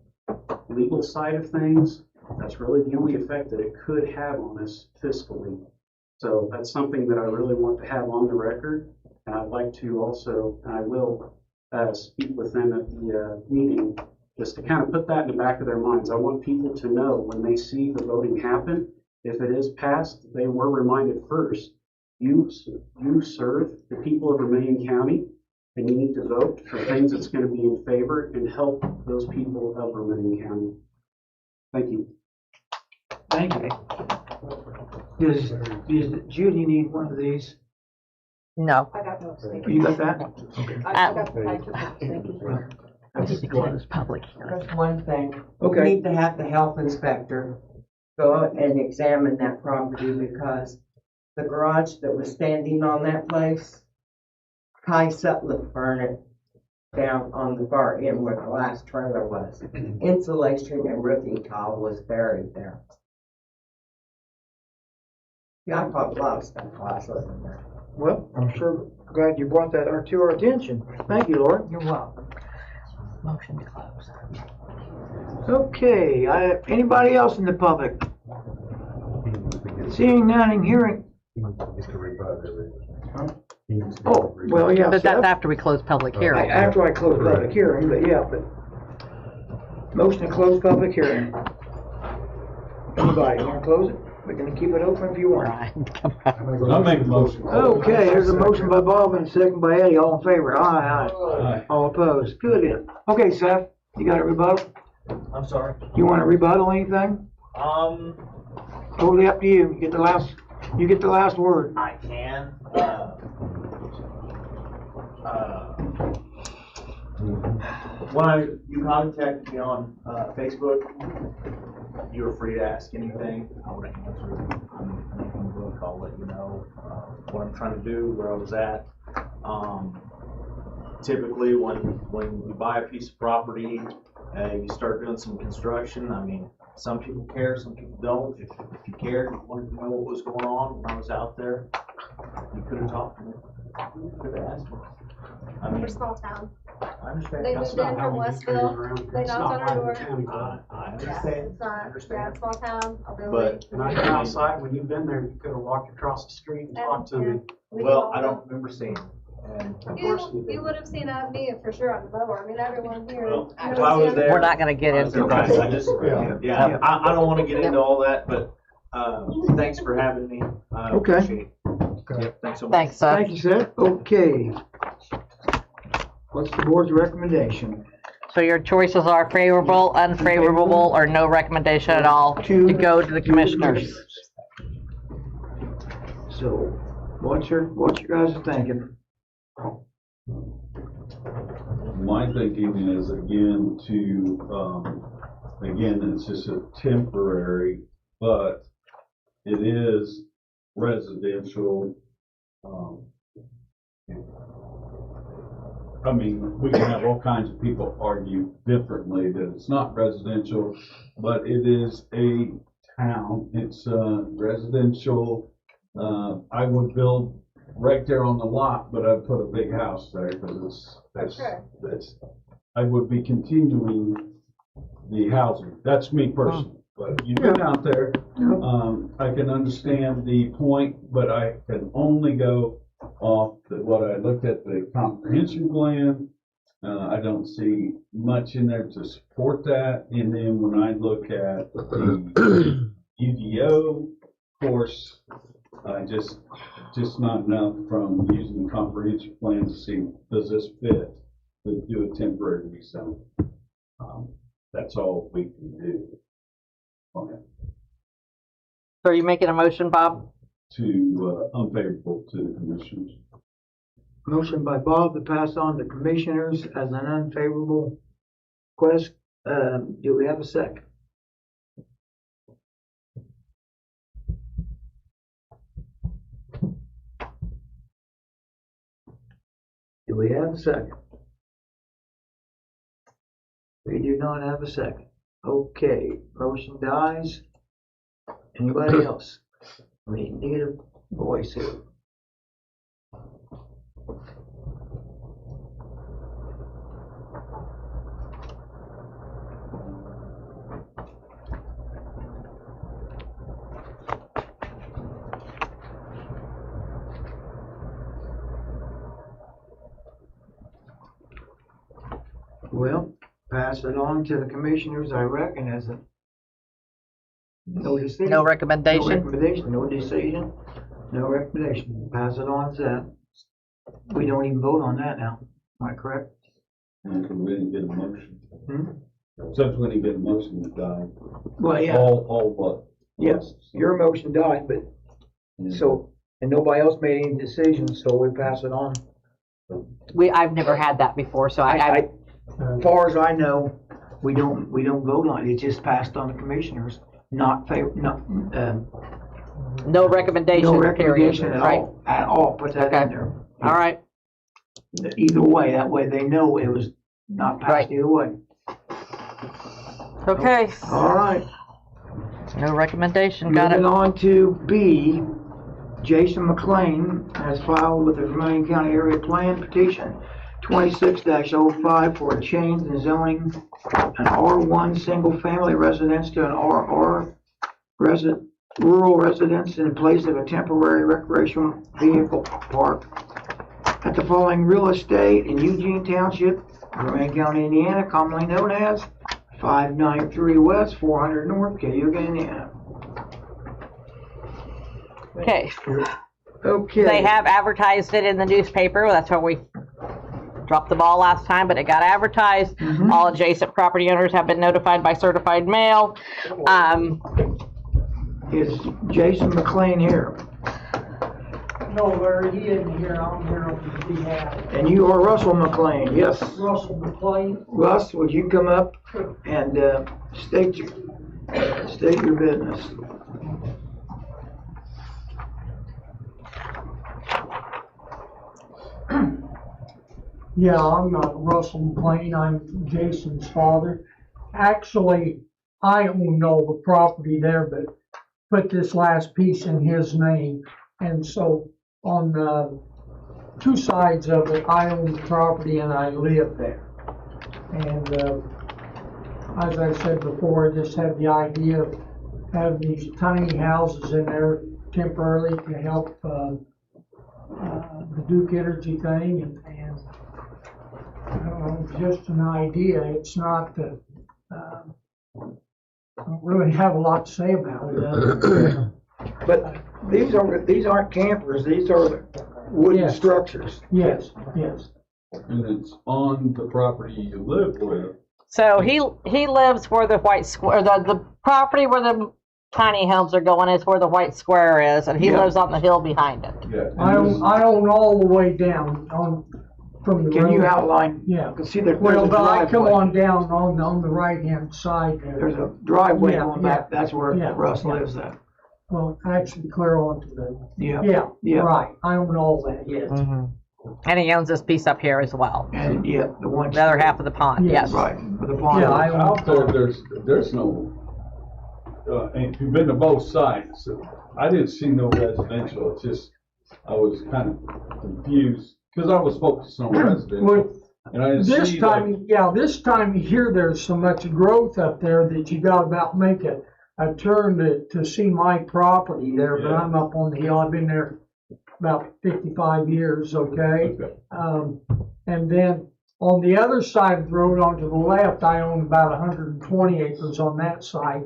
legal side of things, that's really the only effect that it could have on us fiscally. So that's something that I really want to have on the record. And I'd like to also, and I will speak with them at the meeting, just to kind of put that in the back of their minds. I want people to know when they see the voting happen, if it is passed, they were reminded first, you serve the people of Vermilion County, and you need to vote for things that's going to be in favor and help those people of Vermilion County. Thank you. Thank you. Does Judy need one of these? No. I got no, thank You you. got that? I took it, thank you. Just close public hearing. There's one thing. We Okay. need to have the health inspector go out and examine that property because the garage that was standing on that place, Kai Sutliff burned it down on the far end where the last trailer was. Insulation and roofing tile was buried there. Yeah, I caught a lot of stuff while I was living there. Well, I'm sure glad you brought that to our attention. Thank you, Laura. You're welcome. Motion to close. Okay, anybody else in the public? Seeing none and hearing. Oh, well, yeah. But that's Seth? after we close public hearing. After I close public hearing, but yeah, but motion to close public hearing. Anybody want to close it? We can keep it open if you want. I'll make a motion. Okay, there's a motion by Bob and a second by Eddie. All in favor? Aye, aye. Aye. All opposed? Good then. Okay, Seth, you got a rebuttal? I'm sorry. You want to rebuttal anything? Totally up to you. You get the last word. I can. When you contacted me on Facebook, you were free to ask anything. I would answer. I'm in the book. I'll let you know what I'm trying to do, where I was at. Typically, when you buy a piece of property, you start doing some construction. I mean, some people care, some people don't. If you cared, you wanted to know what was going on when I was out there, you could have talked to me. You could have asked me. I mean, We're a small town. I understand. They That's moved in not how from we do Westville. things They around. It's knocked not on like our the door. county code. I Yeah, understand. it's not, I yeah, understand. small town, a But- village. And I come outside, when you've been there, you could have walked across the street and talked to me. Well, I don't remember seeing it. And Of course you did. You would have seen me for sure on the mower. I mean, everyone here. Well, knows if I was him. there. We're not gonna get into Okay, this. I disagree. Yeah, I don't wanna get into all that, but, thanks for having me. I Okay. appreciate it. Thanks so much. Thanks, Seth. Thank you, Seth. Okay. What's the board's recommendation? So your choices are favorable, unfavorable, or no recommendation at all to go to the commissioners. So, what's your guys' thinking? My thinking is again again, it's just a temporary, but it is residential. I mean, we can have all kinds of people argue differently that it's not residential, but it is a town. It's residential. I would build right there on the lot, but I'd put a big house there because that's, I would be continuing the housing. That's me personally, but you've been out there. I can understand the point, but I can only go off what I looked at the comprehensive plan. I don't see much in there to support that. And then when I look at the UDO course, I just not enough from using the comprehensive plan to see, does this fit to do a temporary rezone? That's all we can do. Okay. So are you making a motion, Bob? To, unfavorable to the commissioners. Motion by Bob to pass on to commissioners as an unfavorable request. Do we have a second? Do we have a second? We do not have a second. Okay, motion dies. Anybody else? We need a voice here. Well, pass it on to the commissioners, I reckon, as a no decision. No recommendation? No recommendation, no decision, no recommendation. Pass it on to them. We don't even vote on that now. Am I correct? And we didn't get a motion. Hmm? Since we didn't get a motion, it died. Well, yeah. All but. Yes, your motion died, but, so, and nobody else made any decisions, so we pass it on. I've never had that before, so As far as I know, we don't vote on it. It's just passed on to commissioners, not no recommendation, no recommendation period, at right? all, at all. Put that in there. All right. Either way, that way they know it was not passed Right. either way. Okay. All right. No recommendation, got it. Moving on to B, Jason McLean has filed with the Vermillion County Area Plan Petition 26-05 for a change in zoning an R1 single-family residence to an RR rural residence in place of a temporary recreational vehicle park at the following real estate in Eugene Township, Vermillion County, Indiana, commonly known as 593 West, 400 North, Cayuga, Indiana. Okay, Okay. they have advertised it in the newspaper, that's where we dropped the ball last time, but it got advertised. All adjacent property owners have been notified by certified mail. Is Jason McLean here? No, Larry, he isn't here, I'm here on his behalf. And you are Russell McLean, yes. Russell McLean, Russ, would you come up and state your business? yeah, I'm Russell McLean, I'm Jason's father. Actually, I own all the property there, but put this last piece in his name. And so on two sides of it, I own the property and I live there. And as I said before, I just had the idea of having these tiny houses in there temporarily to help the Duke Energy thing, and just an idea. It's not, I don't really have a lot to say about it. But these aren't campers, these are wooden Yes. structures. Yes, yes. And it's on the property you live with. So he lives where the white square, the property where the tiny homes are going is where the white square is, and he Yeah. lives on the hill behind it. Yeah. I own all the way down from the road. Can you outline? Yeah. You can see there's Well, a but I come driveway. on down on the right-hand side there. There's a driveway Yeah, going back, that's where yeah, Russ yeah. lives at. Well, actually clear onto the, Yeah. yeah, right. I own all that, yes. And he owns this piece up here as well. And, yeah, the one. The other half of the pond, Yes. yes. Right, with the pond. Yeah, I own. Out there, there's no, and you've been to both sides. I didn't see no residential, it's just, I was kind of confused, because I was focused on residential. Well, And I didn't this see time, this time of year, there's so much growth up there that you got about make a turn to see my property there, but Yeah. I'm up on the hill. I've been there about 55 years, okay? And then on the other side of the road, onto the left, I own about 120 acres on that side.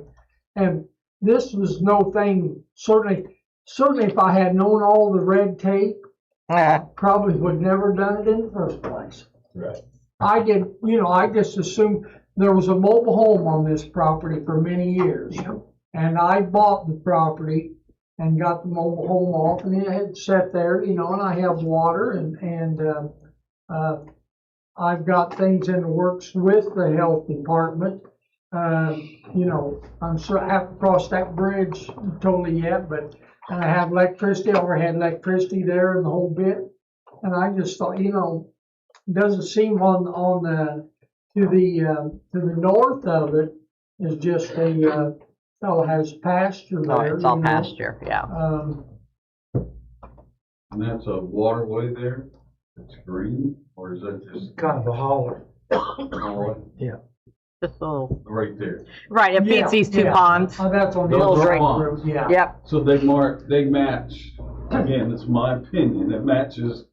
And this was no thing, certainly if I had known all the red tape, probably would never done it in the first place. Right. I just assumed there was a mobile home on this property for many years. And I bought the property and got the mobile home off, and it had sat there, and I have water, and I've got things in the works with the health department. I'm sure I haven't crossed that bridge totally yet, but and I have electricity, I already had electricity there and the whole bit. And I just thought, it doesn't seem on the to the north of it is just a fellow has pasture Oh, there. it's all pasture, yeah. And that's a waterway there? It's green, or is that just? Kind of a holler. Just a little. Right there. Right, it feeds these two ponds. Oh, that's on the Those other are side of the road, ponds. yeah. Yep. So they match, again, it's my opinion, it matches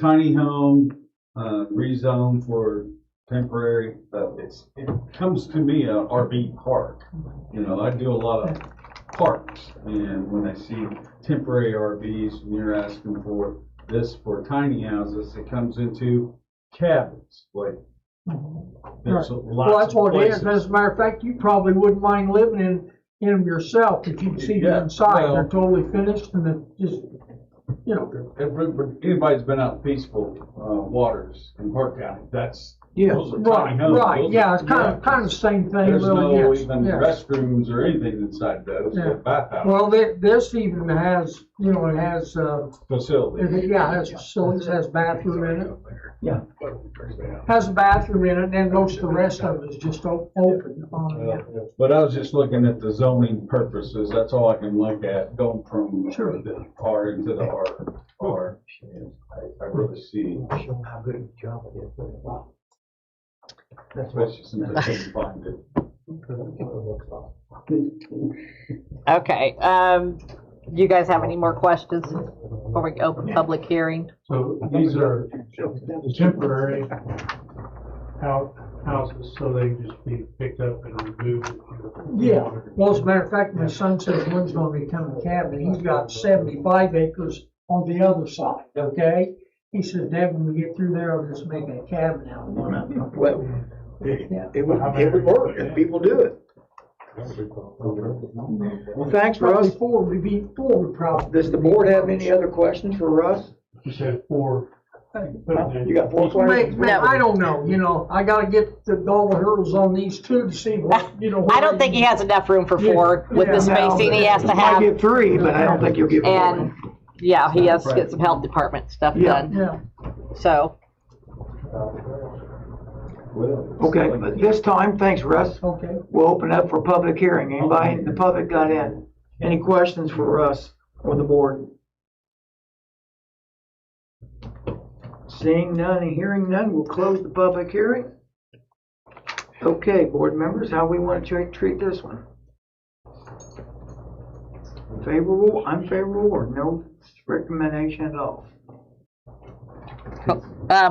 tiny home, rezone for temporary, it comes to me an RV park. I do a lot of parks, and when I see temporary RVs, and you're asking for this for tiny houses, it comes into cabins, like, there's Well, lots that's of what it is. places. As a matter of fact, you probably wouldn't mind living in them yourself if you can see Yeah, them inside. well- They're totally finished and it just, If anybody's been out Peaceful Waters in Park County, those are tiny homes. right, Those yeah, are- it's kind of the same thing, There's really, no yes, even yes. restrooms or anything inside those, Yeah. bathhouse Well, this even has, it has, facility. yeah, it has facilities, has bathroom in it. Yeah. Has a bathroom in it, and most of the rest of it is just open. But I was just looking at the zoning purposes, that's all I can look at, going from the R into the R. I really see, Show how good a job it is. especially since I couldn't find it. Okay, do you guys have any more questions before we open public hearing? So these are temporary out houses, so they can just be picked up and removed. if you- Yeah, well, as a matter of fact, my son says one's gonna become a cabin, he's got 75 acres on the other side, okay? He said, Dad, when we get through there, I'll just make a cabin out of it. Well, it would work, and people do it. Well, thanks, Probably Russ. four would be, four would probably. Does the board have any other questions for Russ? You said 4. You got 4 questions? I don't know, you know, I gotta get all the hurdles on these two to see what, you know. I don't think he has enough room for 4 with the Yeah. spacing he has to Might have. get 3, but I don't think you'll get 4. And, yeah, he has to get some health department stuff Yeah. done, Yeah, so. Okay, but this time, thanks, Russ. okay. We'll open up for public hearing. Anybody in the public got in? Any questions for Russ or the board? Seeing none and hearing none, we'll close the public hearing. Okay, board members, how we want to treat this one? Favorable, unfavorable, or no recommendation at all?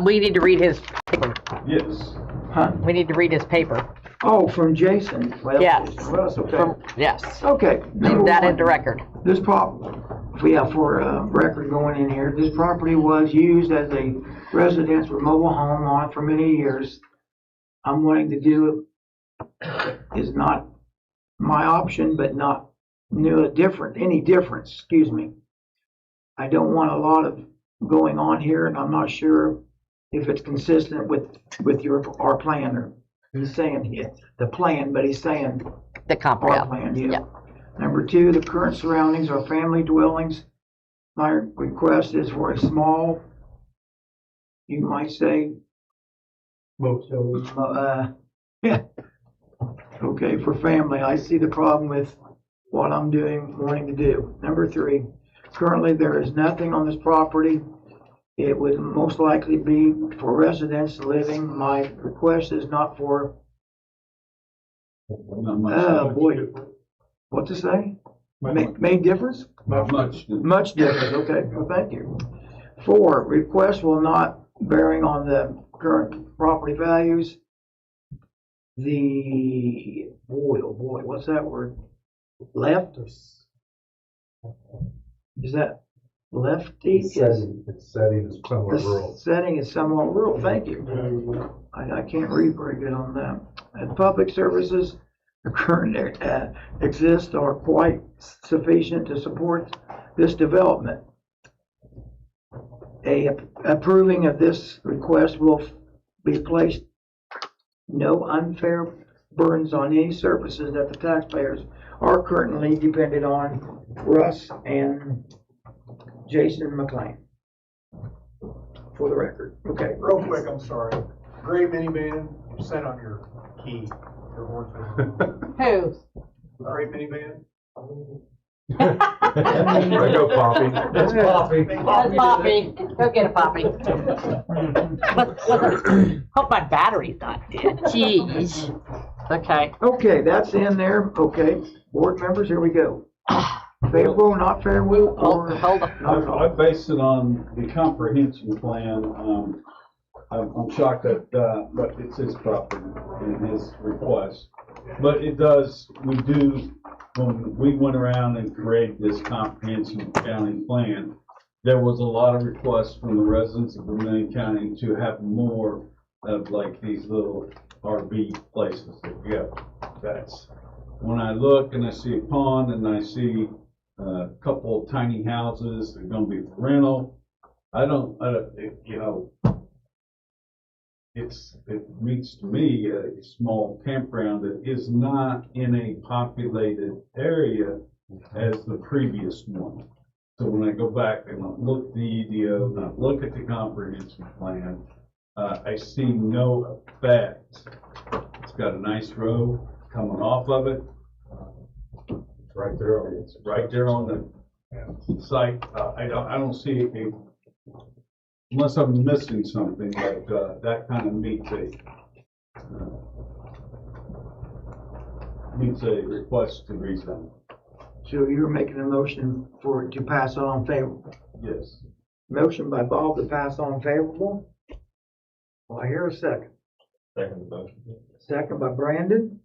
We need to read his paper. Yes. Huh? We need to read his paper. Oh, from Jason. Well, Yes. Russ, okay. Yes. Okay. Leave that into record. This for record going in here, this property was used as a residence with mobile home on it for many years. I'm wanting to do it is not my option, but not any difference, excuse me. I don't want a lot of going on here, and I'm not sure if it's consistent with our plan, or he's saying the plan, but he's saying The our comprehensive. plan, yeah. Yeah. Number 2, the current surroundings are family dwellings. My request is for a small, you might say, Motel. yeah. Okay, for family, I see the problem with what I'm wanting to do. Number 3, currently there is nothing on this property. It would most likely be for residents living. My request is not for, Not much. boy, what to say? Made difference? Not much. Much different, okay, well, thank you. 4, request will not bearing on the current property values. Oh boy, what's that word? Left? Is that lefty? It's setting is somewhat The rural. setting is somewhat rural, thank you. I can't read very good on that. And public services, the current exist are quite sufficient to support this development. Approving of this request will be placed no unfair burdens on any services that the taxpayers are currently dependent on. Russ and Jason McLean. For the record, okay. Real quick, I'm sorry. Gray minivan, you said on your key, your horn. Who? Gray minivan? There you go, Poppy. That's Poppy. That's Poppy. Go get a Poppy. Hope my battery's not dead. Jeez. Okay. Okay, that's in there, okay. Board members, here we go. Favorable, not favorable, or? Hold on. I base it on the comprehension plan. I'm shocked that, but it's his property and his request. But when we went around and created this comprehensive county plan, there was a lot of requests from the residents of Vermillion County to have more of like these little RV places that we have. That's, when I look and I see a pond and I see a couple of tiny houses that are gonna be for rental, it means to me a small campground that is not in a populated area as the previous one. So when I go back and I look at the EDO and I look at the comprehensive plan, I see no effect. It's got a nice road coming off of it. It's right there on the site. I don't see unless I'm missing something, like that kind of meets a request to rezone. So you're making a motion to pass on favorable? Yes. Motion by Bob to pass on favorable? Well, I hear a second. Second motion. Second by Brandon.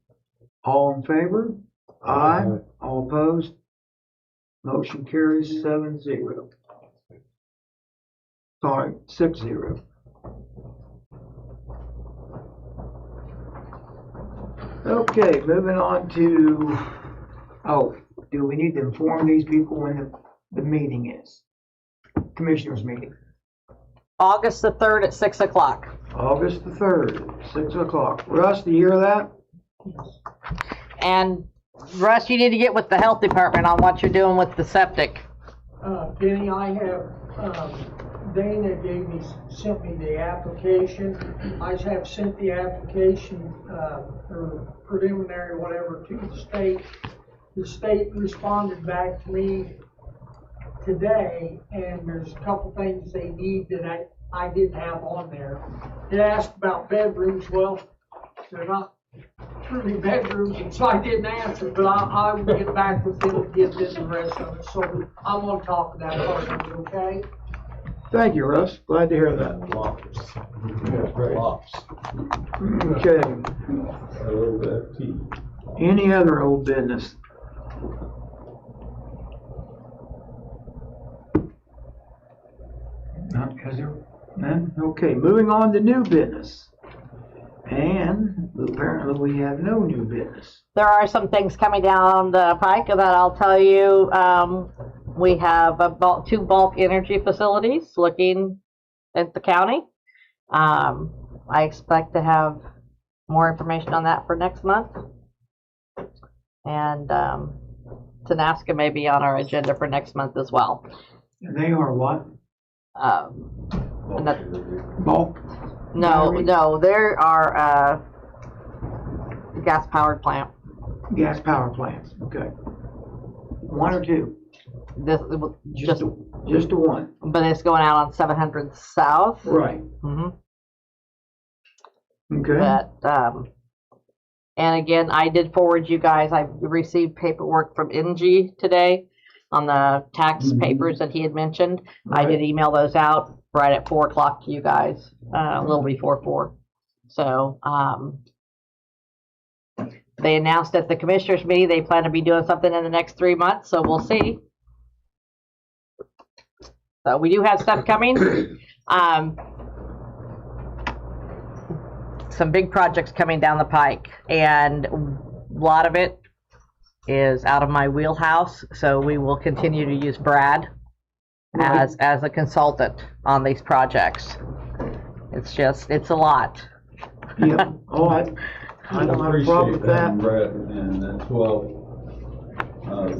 All in favor? Aye. All opposed? Motion carries 7-0. Sorry, 6-0. Okay, moving on to, do we need to inform these people when the meeting is? Commissioners meeting. August the 3rd at 6 o'clock. August the 3rd, 6 o'clock. Russ, do you hear that? And Russ, you need to get with the health department on what you're doing with the septic. Penny, I have, Dana sent me the application. I have sent the application, or preliminary, whatever, to the state. The state responded back to me today, and there's a couple things they need that I didn't have on there. It asked about bedrooms. Well, they're not truly bedrooms, and so I didn't answer, but I will get back with them and get this the rest of it. So I'm gonna talk to that person, okay? Thank you, Russ. Glad to hear that. Okay. Any other old business? None, is there? None? Okay, moving on to new business. And apparently we have no new business. There are some things coming down the pike that I'll tell you. We have two bulk energy facilities looking at the county. I expect to have more information on that for next month. And Tenaska may be on our agenda for next month as well. And they are what? Bulk? No, there are gas powered plant. Gas power plants, okay. One or two? Just the one. But it's going out on 700 South. Right. Mm-hmm. Okay. But, and again, I did forward you guys, I received paperwork from NG today on the tax papers that he had mentioned. Right. I did email those out right at 4 o'clock to you guys, a little before 4. So, they announced at the commissioners meeting they plan to be doing something in the next 3 months, so we'll see. So we do have stuff coming. Some big projects coming down the pike, and a lot of it is out of my wheelhouse, so we will continue to use Brad as a consultant on these projects. It's a lot. Yeah. Oh, I don't have a problem with that. Brad, and as well,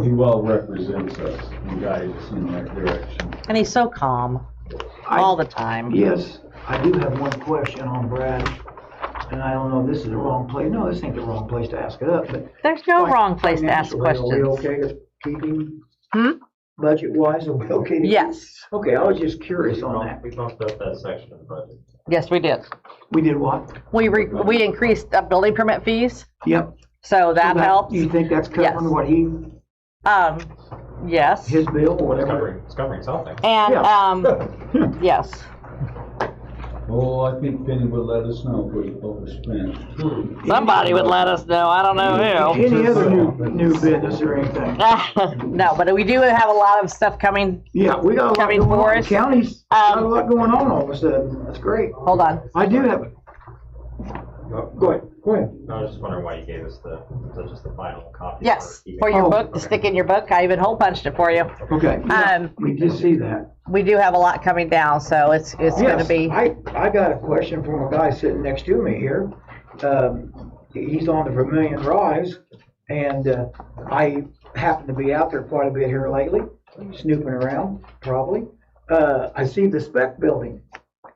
he well represents us and guides us in that direction. And he's so calm all the time. Yes, I do have one question on Brad, and I don't know if this is the wrong place. No, this ain't the wrong place to ask it up, but there's no wrong place to ask questions. Are we okay to keep him? Budget-wise, are we okay to? Yes. Okay, I was just curious on that. We bumped up that section of the budget. Yes, we did. We did what? We increased building permit fees. Yep. So that helps. You think that's covering what he? Yes. His bill or whatever. It's covering something. And yes. Oh, I think Penny would let us know if we overspent. Somebody would let us know. I don't know who. Any other new business or anything? No, but we do have a lot of stuff coming. Yeah, we got a lot coming going for on. us. The county's got a lot going on all of a sudden. That's great. Hold on. I do have it. Go ahead. Go ahead. I was just wondering why you gave us just the final copy. Yes, for your book, to stick in your book. I even hole punched it for you. Okay. Yeah, we did see that. We do have a lot coming down, so it's going to be. I got a question from a guy sitting next to me here. He's on the Vermilion Drives, and I happen to be out there quite a bit here lately, snooping around, probably. I see the spec building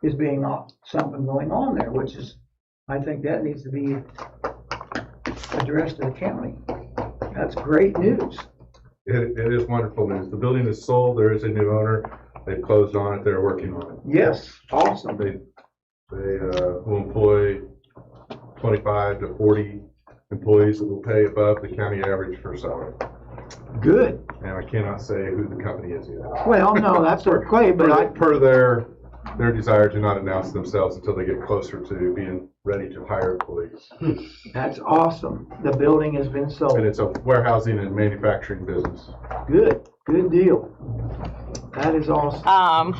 is being something going on there, which is, I think that needs to be addressed to the county. That's great news. It is wonderful news. The building is sold. There is a new owner. They've closed on it. They're working on it. Yes, awesome. They will employ 25 to 40 employees that will pay above the county average for salary. Good. And I cannot say who the company is yet. Well, no, that's okay, but per their their desire to not announce themselves until they get closer to being ready to hire employees. That's awesome. The building has been sold. And it's a warehousing and manufacturing business. Good deal. That is awesome.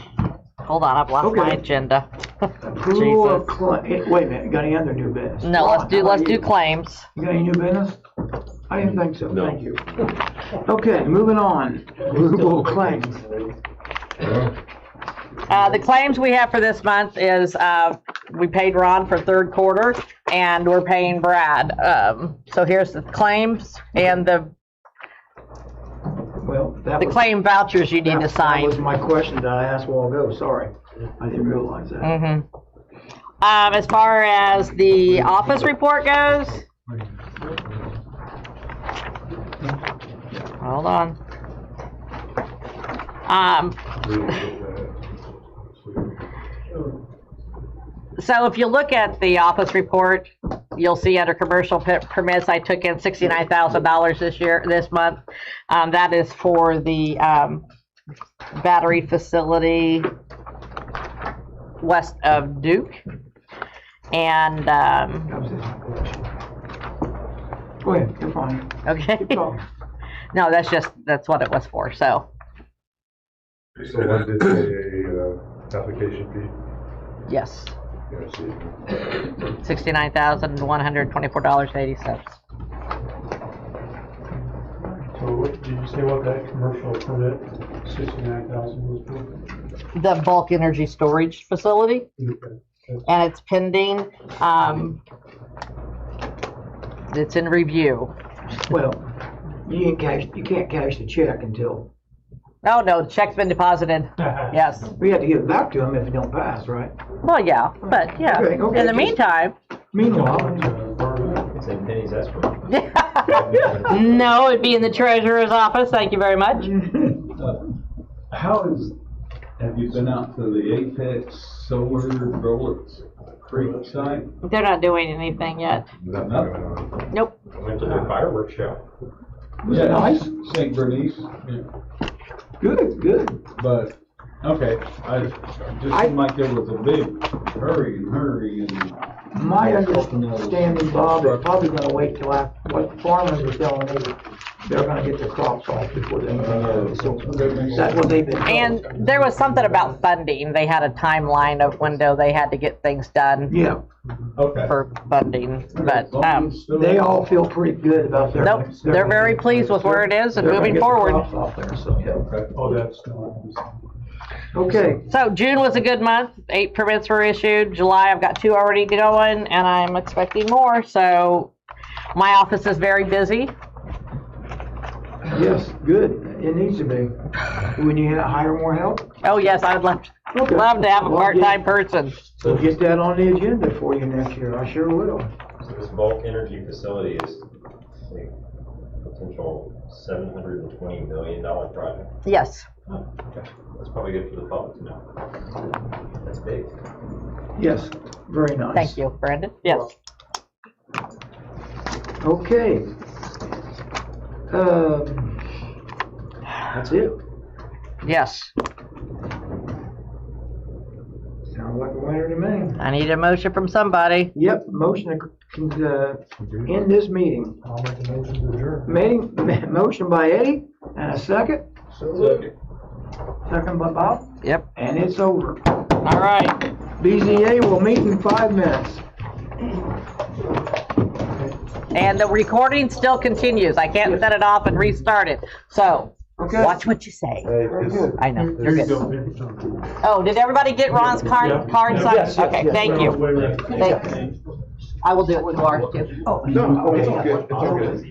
Hold on, I've lost my Okay. agenda. Approval of Jesus. wait a minute, got any other new business? No, let's do claims. You got any new business? I didn't think so, thank you. Okay, moving on. Approval of claims. The claims we have for this month is, we paid Ron for third quarter, and we're paying Brad. So here's the claims and the Well, that the was, claim vouchers you need to that sign. was my question that I asked a while ago, sorry. I didn't realize that. As far as the office report goes, hold on. So if you look at the office report, you'll see under commercial permits, I took in $69,000 this month. That is for the battery facility west of Duke. And, Go ahead, you're fine. okay. Keep talking. No, that's what it was for, so, So what did a application fee? yes. Yeah, I see. $69,124.80. So what, did you say what that commercial permit, 69,000 was for? The bulk energy storage facility, Okay. and it's pending, it's in review. Well, you can't cash the check until, Oh, no, the check's been deposited, yes. we have to give it back to them if it don't pass, right? Well, yeah, but, yeah, Okay, in the just- meantime, Meanwhile, It's in Penny's escrow. no, it'd be in the treasurer's office, thank you very much. Have you been out to the Apex Solar Rollers Creek site? They're not doing anything yet. Nothing going on. Nope. I went to their fireworks show. was it nice? St. Bernice, Good. but, okay, just seemed like there was a big hurry and. My understanding, Bob, they're probably gonna wait till after, what farmers are telling me, they're gonna get their crops off before they, so that's what they've been told. And there was something about funding, they had a timeline of window they had to get things done Yeah, Okay. for funding, but, they all feel pretty good about their. nope, they're very pleased with where it is and they're gonna moving get the forward. crops off there, so, yeah. Oh, that's not. Okay, So June was a good month, 8 permits were issued, July I've got 2 already going, and I'm expecting more, so my office is very busy. yes, good, it needs to be. When you hire more help, Oh yes, I'd love Okay. to have a Well, part-time person. so get that on the agenda for you next year, I sure will. So this bulk energy facility is a potential $720 million project. Yes, Okay. That's probably good for the public to know. That's big. Yes, very nice. thank you, Brandon, yes. Okay. That's it. Yes, Sounds like a winner to me. I need a motion from somebody. Yep, motion to end this meeting. I'll make a motion to adjourn. Motion by Eddie, and a second. Second by Bob, Yep, and it's over. all right. BZA will meet in 5 minutes. And the recording still continues. I can't set it off and restart it. So, Okay. watch what you say. I know, you're There you good. go. Oh, did everybody get Ron's card signed? Yes, yes, Okay, yes. thank you. Wait, wait. Thanks. I will do it with Laura too. Oh, No, it's all good, it's all good.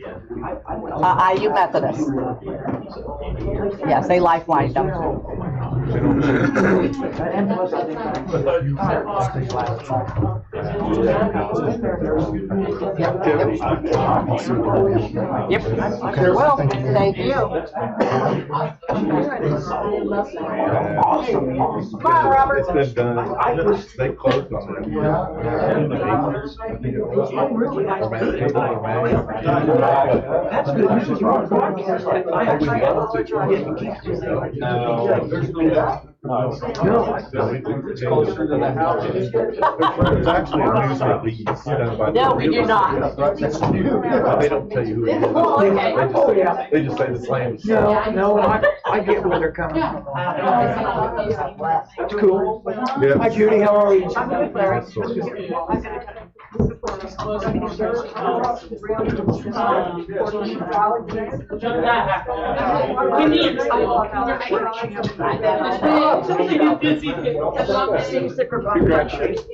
IU Methodist. Yes, they lifelined them. And plus, I think Yep, sure will. Thank you. Come on, Robert. It's been done, they closed on it. That's good. This is Ron. No, It's closer to the house. There's actually a news release done by. No, we do not. They don't tell you who it is. Oh, yeah. They just say the slam. No, I get where they're coming from. That's cool. Yeah. Hi Judy, how are you? Congratulations.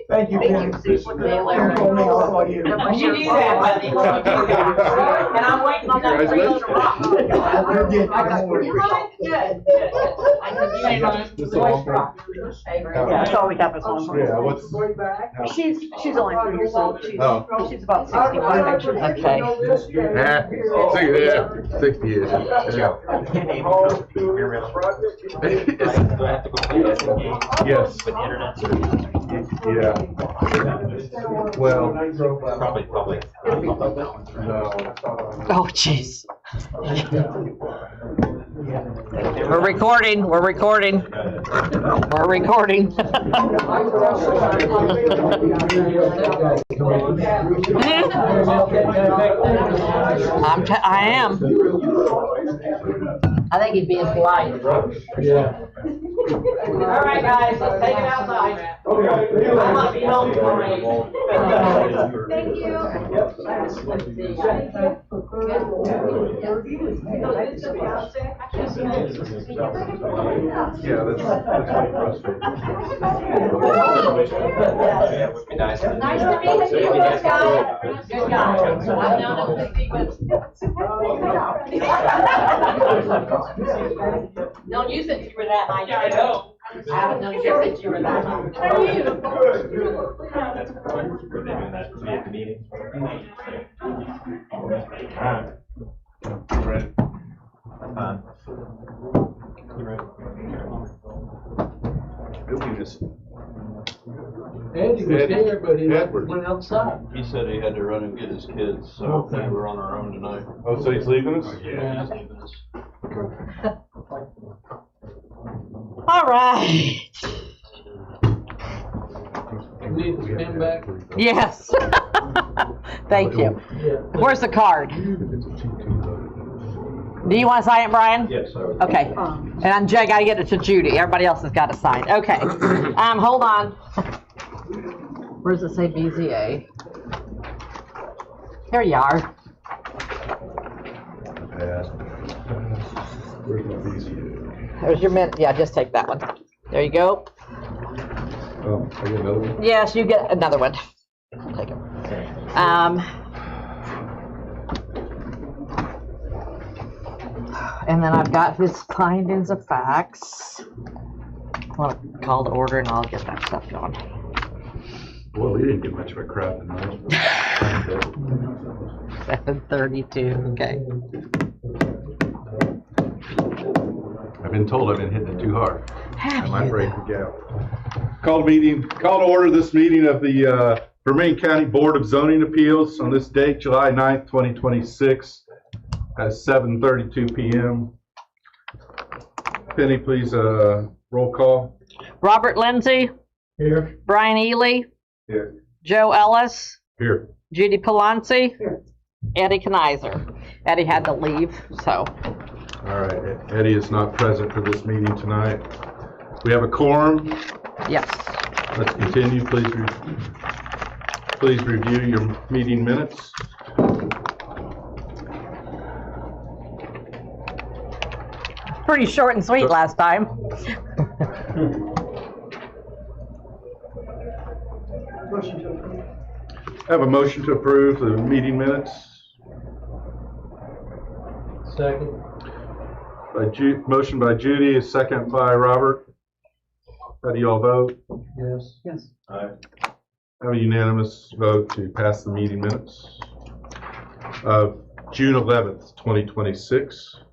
Thank you, Ken. Don't call me, I'll call you. You do that, buddy. And I'm waiting on that three on the rock. We're getting That's all we got this one. Yeah, what's? She's only 3 years old. She's about 65. Okay. Yeah, 60 years. Yeah. Yes. With internet service. Yeah. Well, Probably public. no. Oh, jeez. We're recording, we're recording. We're recording. I am. I think he's being polite. Yeah. All right, guys, let's take it outside. I must be home for me. Thank you. Yeah, that's quite frustrating. Yeah, it would be nice. Nice to meet you, good guy. Good guy. I've known him to speak with. No, you said you were that high. Yeah, I know. I haven't known you since you were that high. How are you? That's were they doing that via the meeting? Right. You ready? Andy was here, but he Edward. went outside. He said he had to run and get his kids, so we were on our own tonight. Oh, so he's leaving us? Yeah, he's leaving us. All right. Need to stand back. Yes. Thank you. Yeah. Where's the card? Do you want to sign it, Brian? Yes, I would. Okay. And Jay, gotta get it to Judy. Everybody else has got to sign. Okay. Hold on. Where does it say BZA? Here you are. Where's my BZA? There's your mint. Yeah, just take that one. There you go. Oh, I get another one? Yes, you get another one. Take it. And then I've got his findings of facts. I'll call the order and I'll get that stuff going. Well, we didn't get much of a crowd tonight. 7:32. Okay. I've been told I've been hitting it too hard. Have I might you, break though? the gap. Call to order this meeting of the Vermillion County Board of Zoning Appeals on this date, July 9th, 2026 at 7:32 p.m. Penny, please, roll call. Robert Lindsay, Here. Brian Ely, Here. Joe Ellis, Here. Judy Palanci, Eddie Knizer. Eddie had to leave, so. All right, Eddie is not present for this meeting tonight. We have a quorum. Yes. Let's continue. Please review your meeting minutes. Pretty short and sweet last time. I have a motion to approve the meeting minutes. Second. Motion by Judy, a second by Robert. How do you all vote? Yes. Yes. I have a unanimous vote to pass the meeting minutes of June 11th, 2026.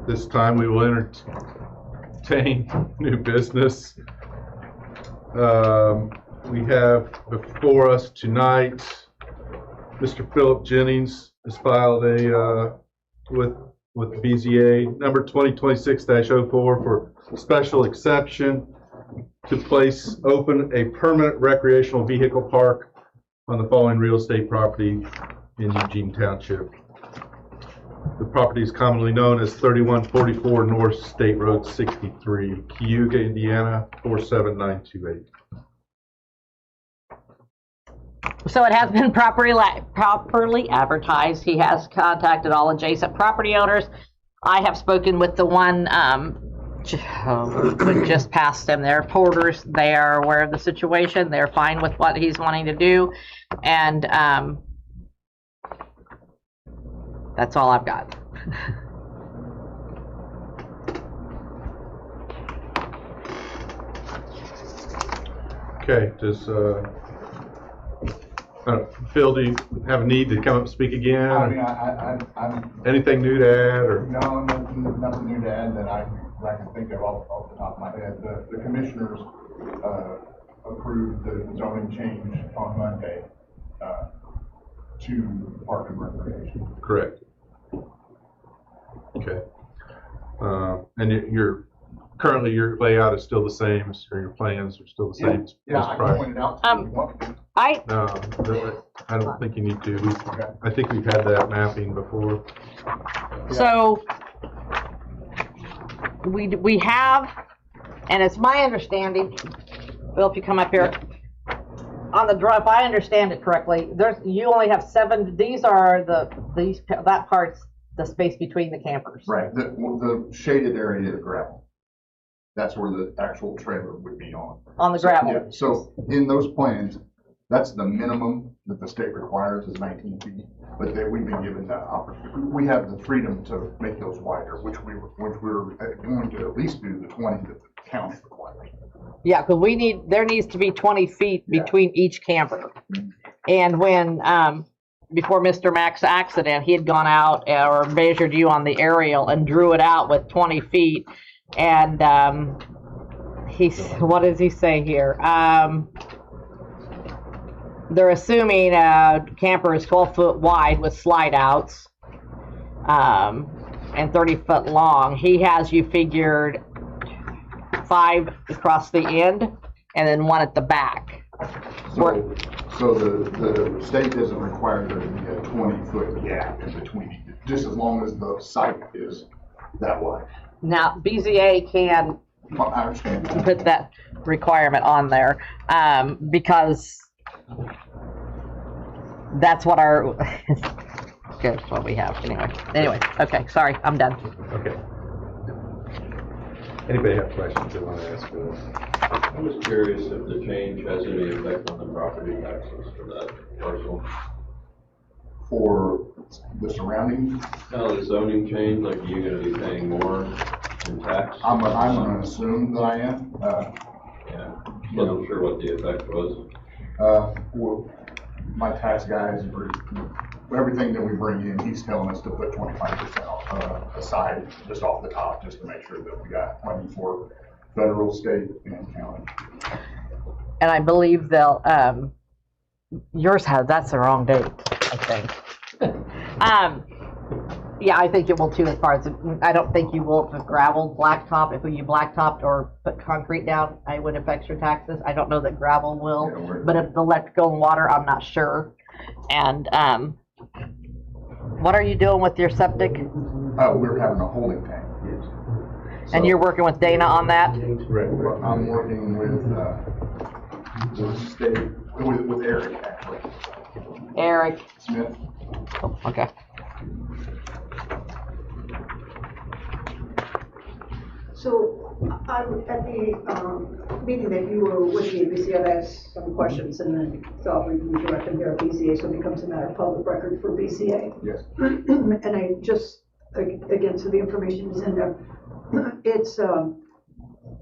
This time we will entertain new business. We have before us tonight, Mr. Philip Jennings has filed with with BZA number 2026-04 for special exception to place open a permanent recreational vehicle park on the following real estate property in Eugene Township. The property is commonly known as 3144 North State Road 63, Cayuga, Indiana 47928. So it has been properly advertised. He has contacted all adjacent property owners. I have spoken with the one just past him. Their porters, they are aware of the situation. They're fine with what he's wanting to do. And that's all I've got. Okay, does Phil, do you have a need to come up and speak again? I mean, I'm. Anything new to add, or? No, nothing new to add that I can think of off the top of my head. The commissioners approved the zoning change on Monday to Park and Recreation. Correct. Okay. And currently your layout is still the same, or your plans are still the same as I prior? pointed out. No, I don't think you need to. I think we've had that mapping before. So we have, and it's my understanding, Bill, if you come up here, on the draw, if I understand it correctly, you only have 7. These are that part's the space between the campers. Right. The shaded area is gravel. That's where the actual trailer would be on. On the gravel. Yeah, so in those plans, that's the minimum that the state requires is 19 feet. But we've been given that opportunity. We have the freedom to make those wider, which we were going to at least do the 20 that the county requires. Yeah, because there needs to be 20 feet between each camper. And when, before Mr. Mack's accident, he had gone out or measured you on the aerial and drew it out with 20 feet. And what does he say here? They're assuming a camper is 12 foot wide with slide outs and 30 foot long. He has you figured 5 across the end and then 1 at the back. So the state doesn't require there to be a 20-foot gap in between, just as long as the site is that wide. Now, BZA can I understand put that requirement on there because that's what good, what we have anyway. Okay, sorry, I'm done. Okay. Anybody have questions they want to ask for? I'm just curious if the change has any effect on the property taxes for that parcel. For the surrounding? No, the zoning change, like you're gonna be paying more in tax? I'm gonna assume that I am. Yeah, wasn't sure what the effect was. Well, my tax guys, everything that we bring in, he's telling us to put 25% aside, just off the top, just to make sure that we got money for federal, state, and county. And I believe they'll, that's the wrong date, I think. Yeah, I think it will too, as far as, I don't think you will with gravel, blacktop, if you blacktopped or put concrete down, I would affect your taxes. I don't know that gravel will, but if the electrical and water, I'm not sure. And, what are you doing with your septic? We're having a holding tank. Yes. And you're working with Dana on that? Right. I'm working with the state, with Eric, actually. Eric Smith. Oh, okay. So, at the meeting that you were with the APC, I've asked some questions, and then so I'll redirect them here at BZA, so it becomes a matter of public record for BZA. Yes. And I just, again, so the information is in there. It's,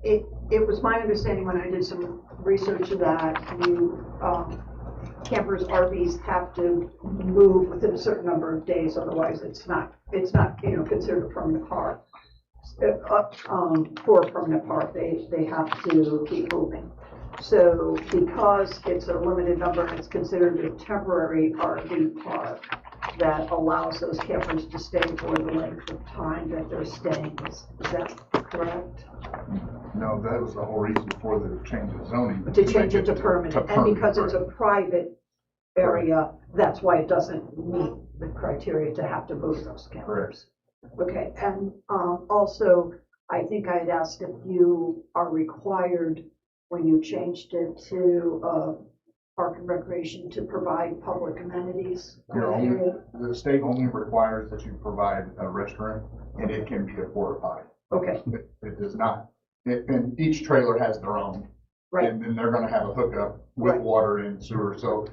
it was my understanding when I did some research that campers, RVs have to move within a certain number of days, otherwise it's not considered a permanent park. For a permanent park, they have to keep moving. So because it's a limited number and it's considered a temporary RV park, that allows those campers to stay for the length of time that they're staying. Is that correct? No, that was the whole reason for the change of zoning. To change it to permanent, and because it's a private area, that's why it doesn't meet the criteria to have to move those campers. Okay, and also, I think I had asked if you are required, when you changed it to Park and Recreation, to provide public amenities. The state only requires that you provide a restroom, and it can be a porta potty. Okay. It does not. And each trailer has their own. Right. And then they're gonna have a hookup with water and sewer, so,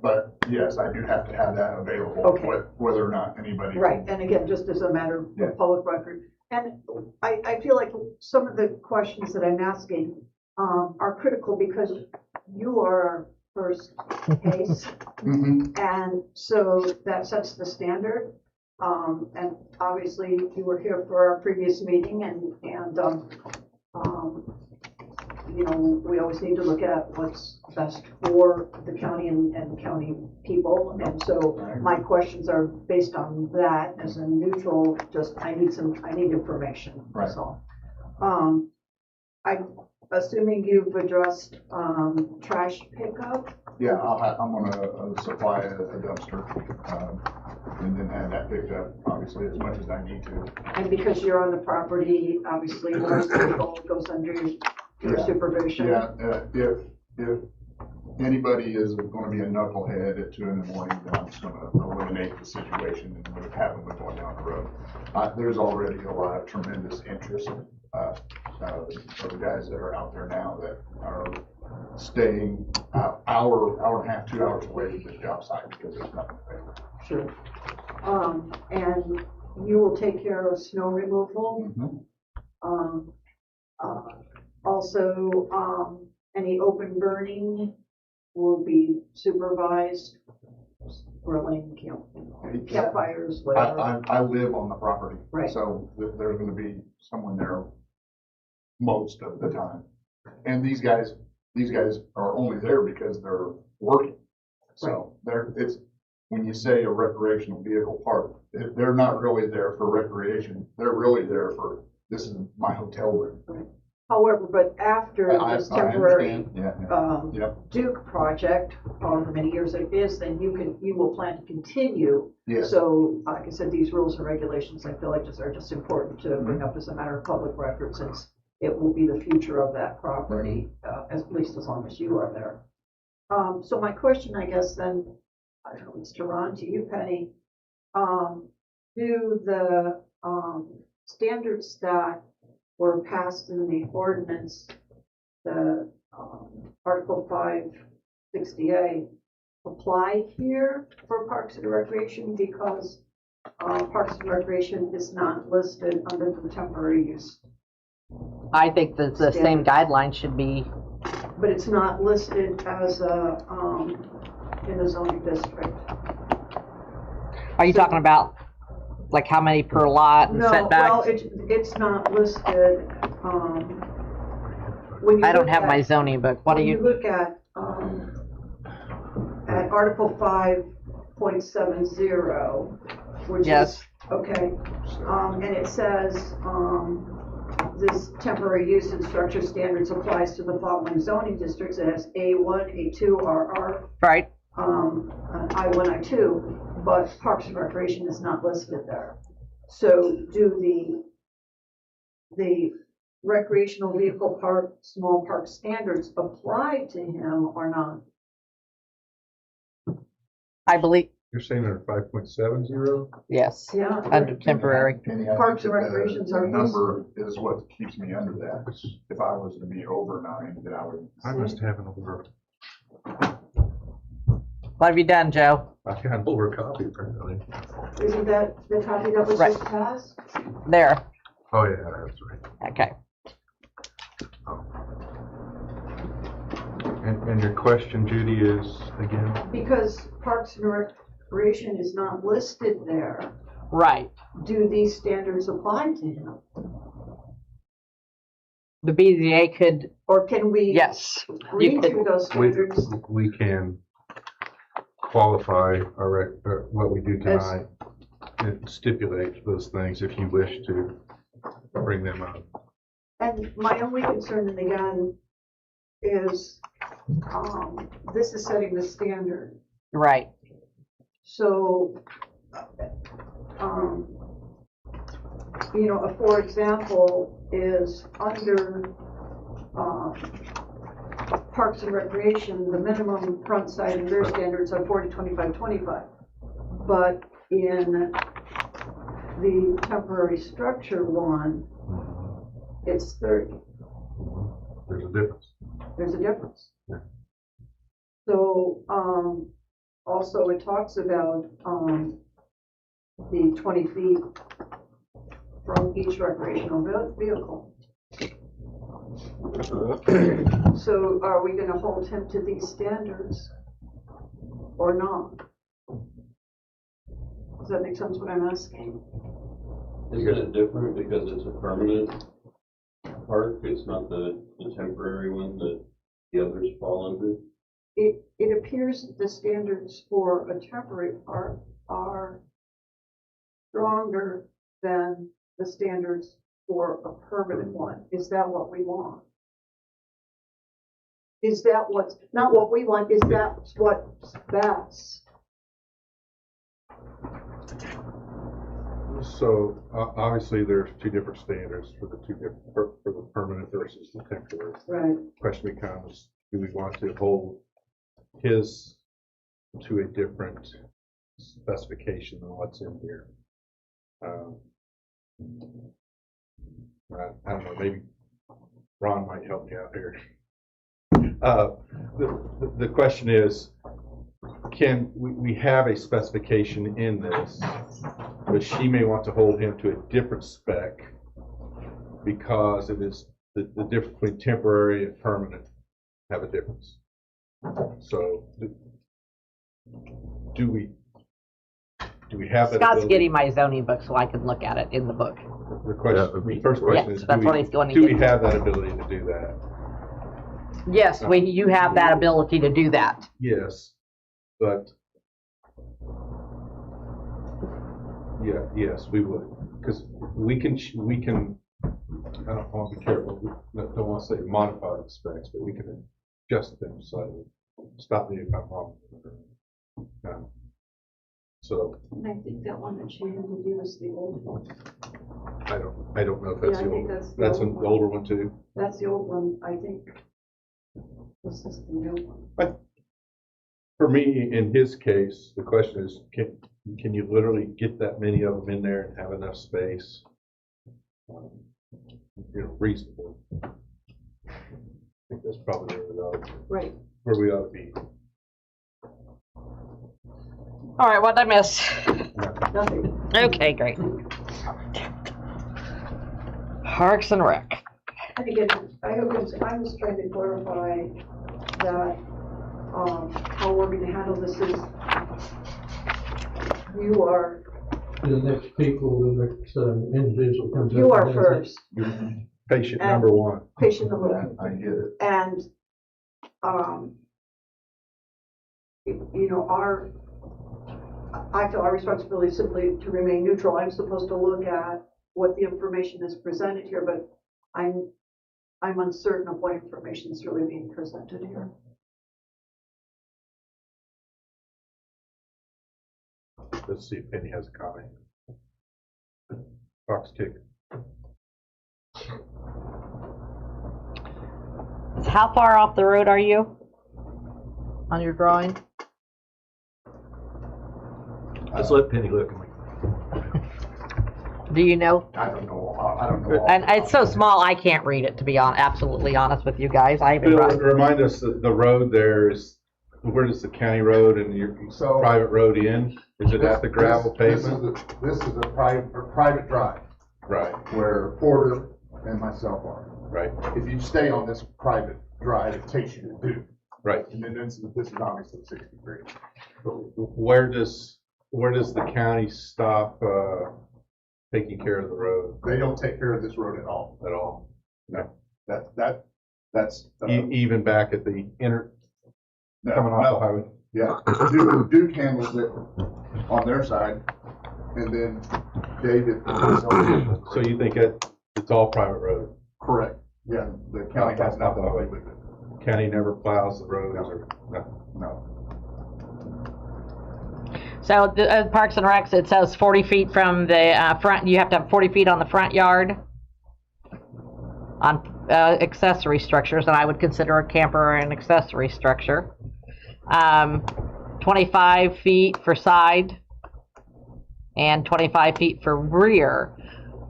but yes, I do have to have that available. Okay. Whether or not anybody. Right, and again, just as a matter of public record. And I feel like some of the questions that I'm asking are critical because you are our first case. And so that sets the standard. And obviously you were here for our previous meeting and you know, we always need to look at what's best for the county and county people. And so my questions are based on that as a neutral, just I need information, that's all. I'm assuming you've addressed trash pickup? Yeah, I'm gonna supply a dumpster, and then have that picked up, obviously, as much as I need to. And because you're on the property, obviously, noise control goes under your supervision? Yeah, if anybody is gonna be a knucklehead at 2 in the morning, then I'm just gonna eliminate the situation and have them going down the road. There's already a lot of tremendous interest, for the guys that are out there now that are staying hour and a half, 2 hours away from the job site because there's nothing available. Sure. And you will take care of snow removal? Also, any open burning will be supervised, grilling, campfires, whatever. I live on the property, Right. so there's gonna be someone there most of the time. And these guys are only there because they're working. So when you say a recreational vehicle park, they're not really there for recreation. They're really there for, this is my hotel room. Right. However, but after this temporary Duke project, however many years it is, then you will plan to continue. Yes. So, like I said, these rules and regulations, I feel like are just important to bring up as a matter of public record, since it will be the future of that property, at least as long as you are there. So my question, I guess, then, I don't know, it's to Ron, to you, Penny. Do the standards that were passed in the ordinance, the Article 560A, apply here for Parks and Recreation, because Parks and Recreation is not listed under the temporary use? I think that the same guidelines should be. But it's not listed as a, in the zoning district. Are you talking about like how many per lot and setbacks? No, well, it's not listed, when you I don't look have at- my zoning book. What do When you? you look at Article 5.70, which Yes. is, okay, and it says, this temporary use and structure standards applies to the following zoning districts. It has A1, A2, RR, Right. I1, I2, but Parks and Recreation is not listed there. So do the recreational vehicle park, small park standards apply to him or not? I believe. You're saying they're 5.70? Yes. Yeah. Under temporary. Penny, I Parks think and that Recreations the are number is what keeps me under that. If I was to be over 9, then I would. I must have an over. What have you done, Joe? I've got an over copy apparently. Isn't that the copy that was Right. just passed? There. Oh yeah, that's right. Okay. And your question, Judy, is again? Because Parks and Recreation is not listed there, Right. do these standards apply to him? The BZA could. Or can we? Yes. Read You could. through those standards? We can qualify what we do tonight and stipulate those things if you wish to bring them up. And my only concern, and again, is, this is setting the standard. Right. So, for example, is under, Parks and Recreation, the minimum front, side, and rear standards are 40, 25, 25. But in the temporary structure one, it's 30. There's a difference. There's a difference. Yeah. So, also it talks about, the 20 feet from each recreational vehicle. So are we gonna hold him to these standards or not? Does that make sense what I'm asking? Isn't it different because it's a permanent park? It's not the temporary one that the others fall under? It appears that the standards for a temporary park are stronger than the standards for a permanent one. Is that what we want? Is that what's, not what we want, is that what's best? So obviously there's two different standards for the permanent versus the temporary. Right. Question becomes, do we want to hold his to a different specification than what's in here? I don't know, maybe Ron might help me out here. The question is, can we have a specification in this, but she may want to hold him to a different spec because it is the difference between temporary and permanent have a difference. So do we have that? Scott's getting my zoning book so I can look at it in the book. The question, the first question is, that's what he's going to do we get to. have that ability to do that? Yes, you have that ability to do that. Yes, but yes, we would, because we can. I don't want to be careful. Don't want to say modify the specs, but we can adjust them slightly. Stop me if I'm wrong. So And I think that one that she had to do is the old one. I don't know if that's Yeah, the I think old. that's the An old one. older one too. That's the old one, I think. This is the new one. For me, in his case, the question is, can you literally get that many of them in there and have enough space? Reasonably. I think that's probably where we ought to be. All right, what did I miss? Nothing. Okay, great. Parks and Rec. And again, I was trying to clarify that, how we're gonna handle this is, you are, The next people, the next individual comes up. you are and does it. first. Patient And number one. Patient number one. I get it. And, I feel our responsibility is simply to remain neutral. I'm supposed to look at what the information is presented here, but I'm uncertain of what information is really being presented here. Let's see if Penny has a comment. Box tick. How far off the road are you on your drawing? Let's let Penny look at me. Do you know? I don't know. And it's so small, I can't read it, to be absolutely honest with you guys. I even Remind us that the road there is, where does the county road and your private road end? Is it at the gravel pavement? This is a private drive. Right. Where Porter and myself are. Right. If you stay on this private drive, it takes you to Duke. Right. And then this is obviously 63. Where does the county stop taking care of the road? They don't take care of this road at all. At all? No. That's Even back at the coming off the highway? Yeah, Duke handles it on their side, and then David. So you think it's all private road? Correct. Yeah, the county has nothing to do with it. County never plows the roads or, No. So the Parks and Recs, it says 40 feet from the front, you have to have 40 feet on the front yard on accessory structures, and I would consider a camper an accessory structure. 25 feet for side and 25 feet for rear,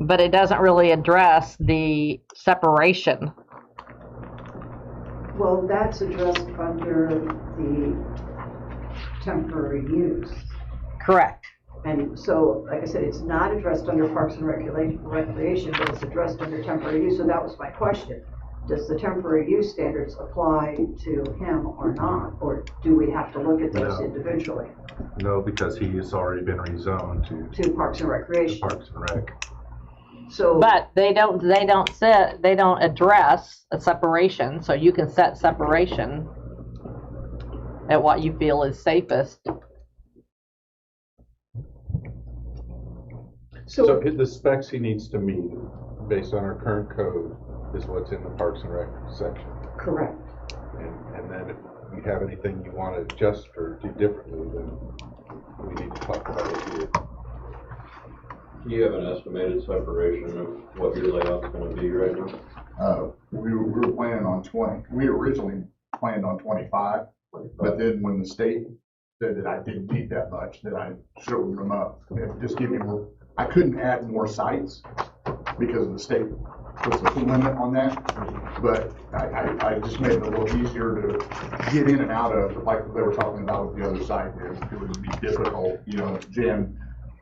but it doesn't really address the separation. Well, that's addressed under the temporary use. Correct. And so, like I said, it's not addressed under Parks and Recreation, but it's addressed under temporary use, so that was my question. Does the temporary use standards apply to him or not, or do we have to look at those No. individually? no, because he has already been rezoned To Parks and Recreation. Parks and Rec. So, But they don't address a separation, so you can set separation at what you feel is safest. So the specs he needs to meet, based on our current code, is what's in the Parks and Rec section. correct. And then if you have anything you want to adjust or do differently, then we need to talk about it here. Do you have an estimated separation of what your layout's gonna be right now? We were planning on 20. We originally planned on 25, but then when the state said that I didn't need that much, that I shortened them up. Just give me more. I couldn't add more sites because the state puts a limit on that. But I just made it a little easier to get in and out of, like they were talking about with the other site. It would be difficult, Jan.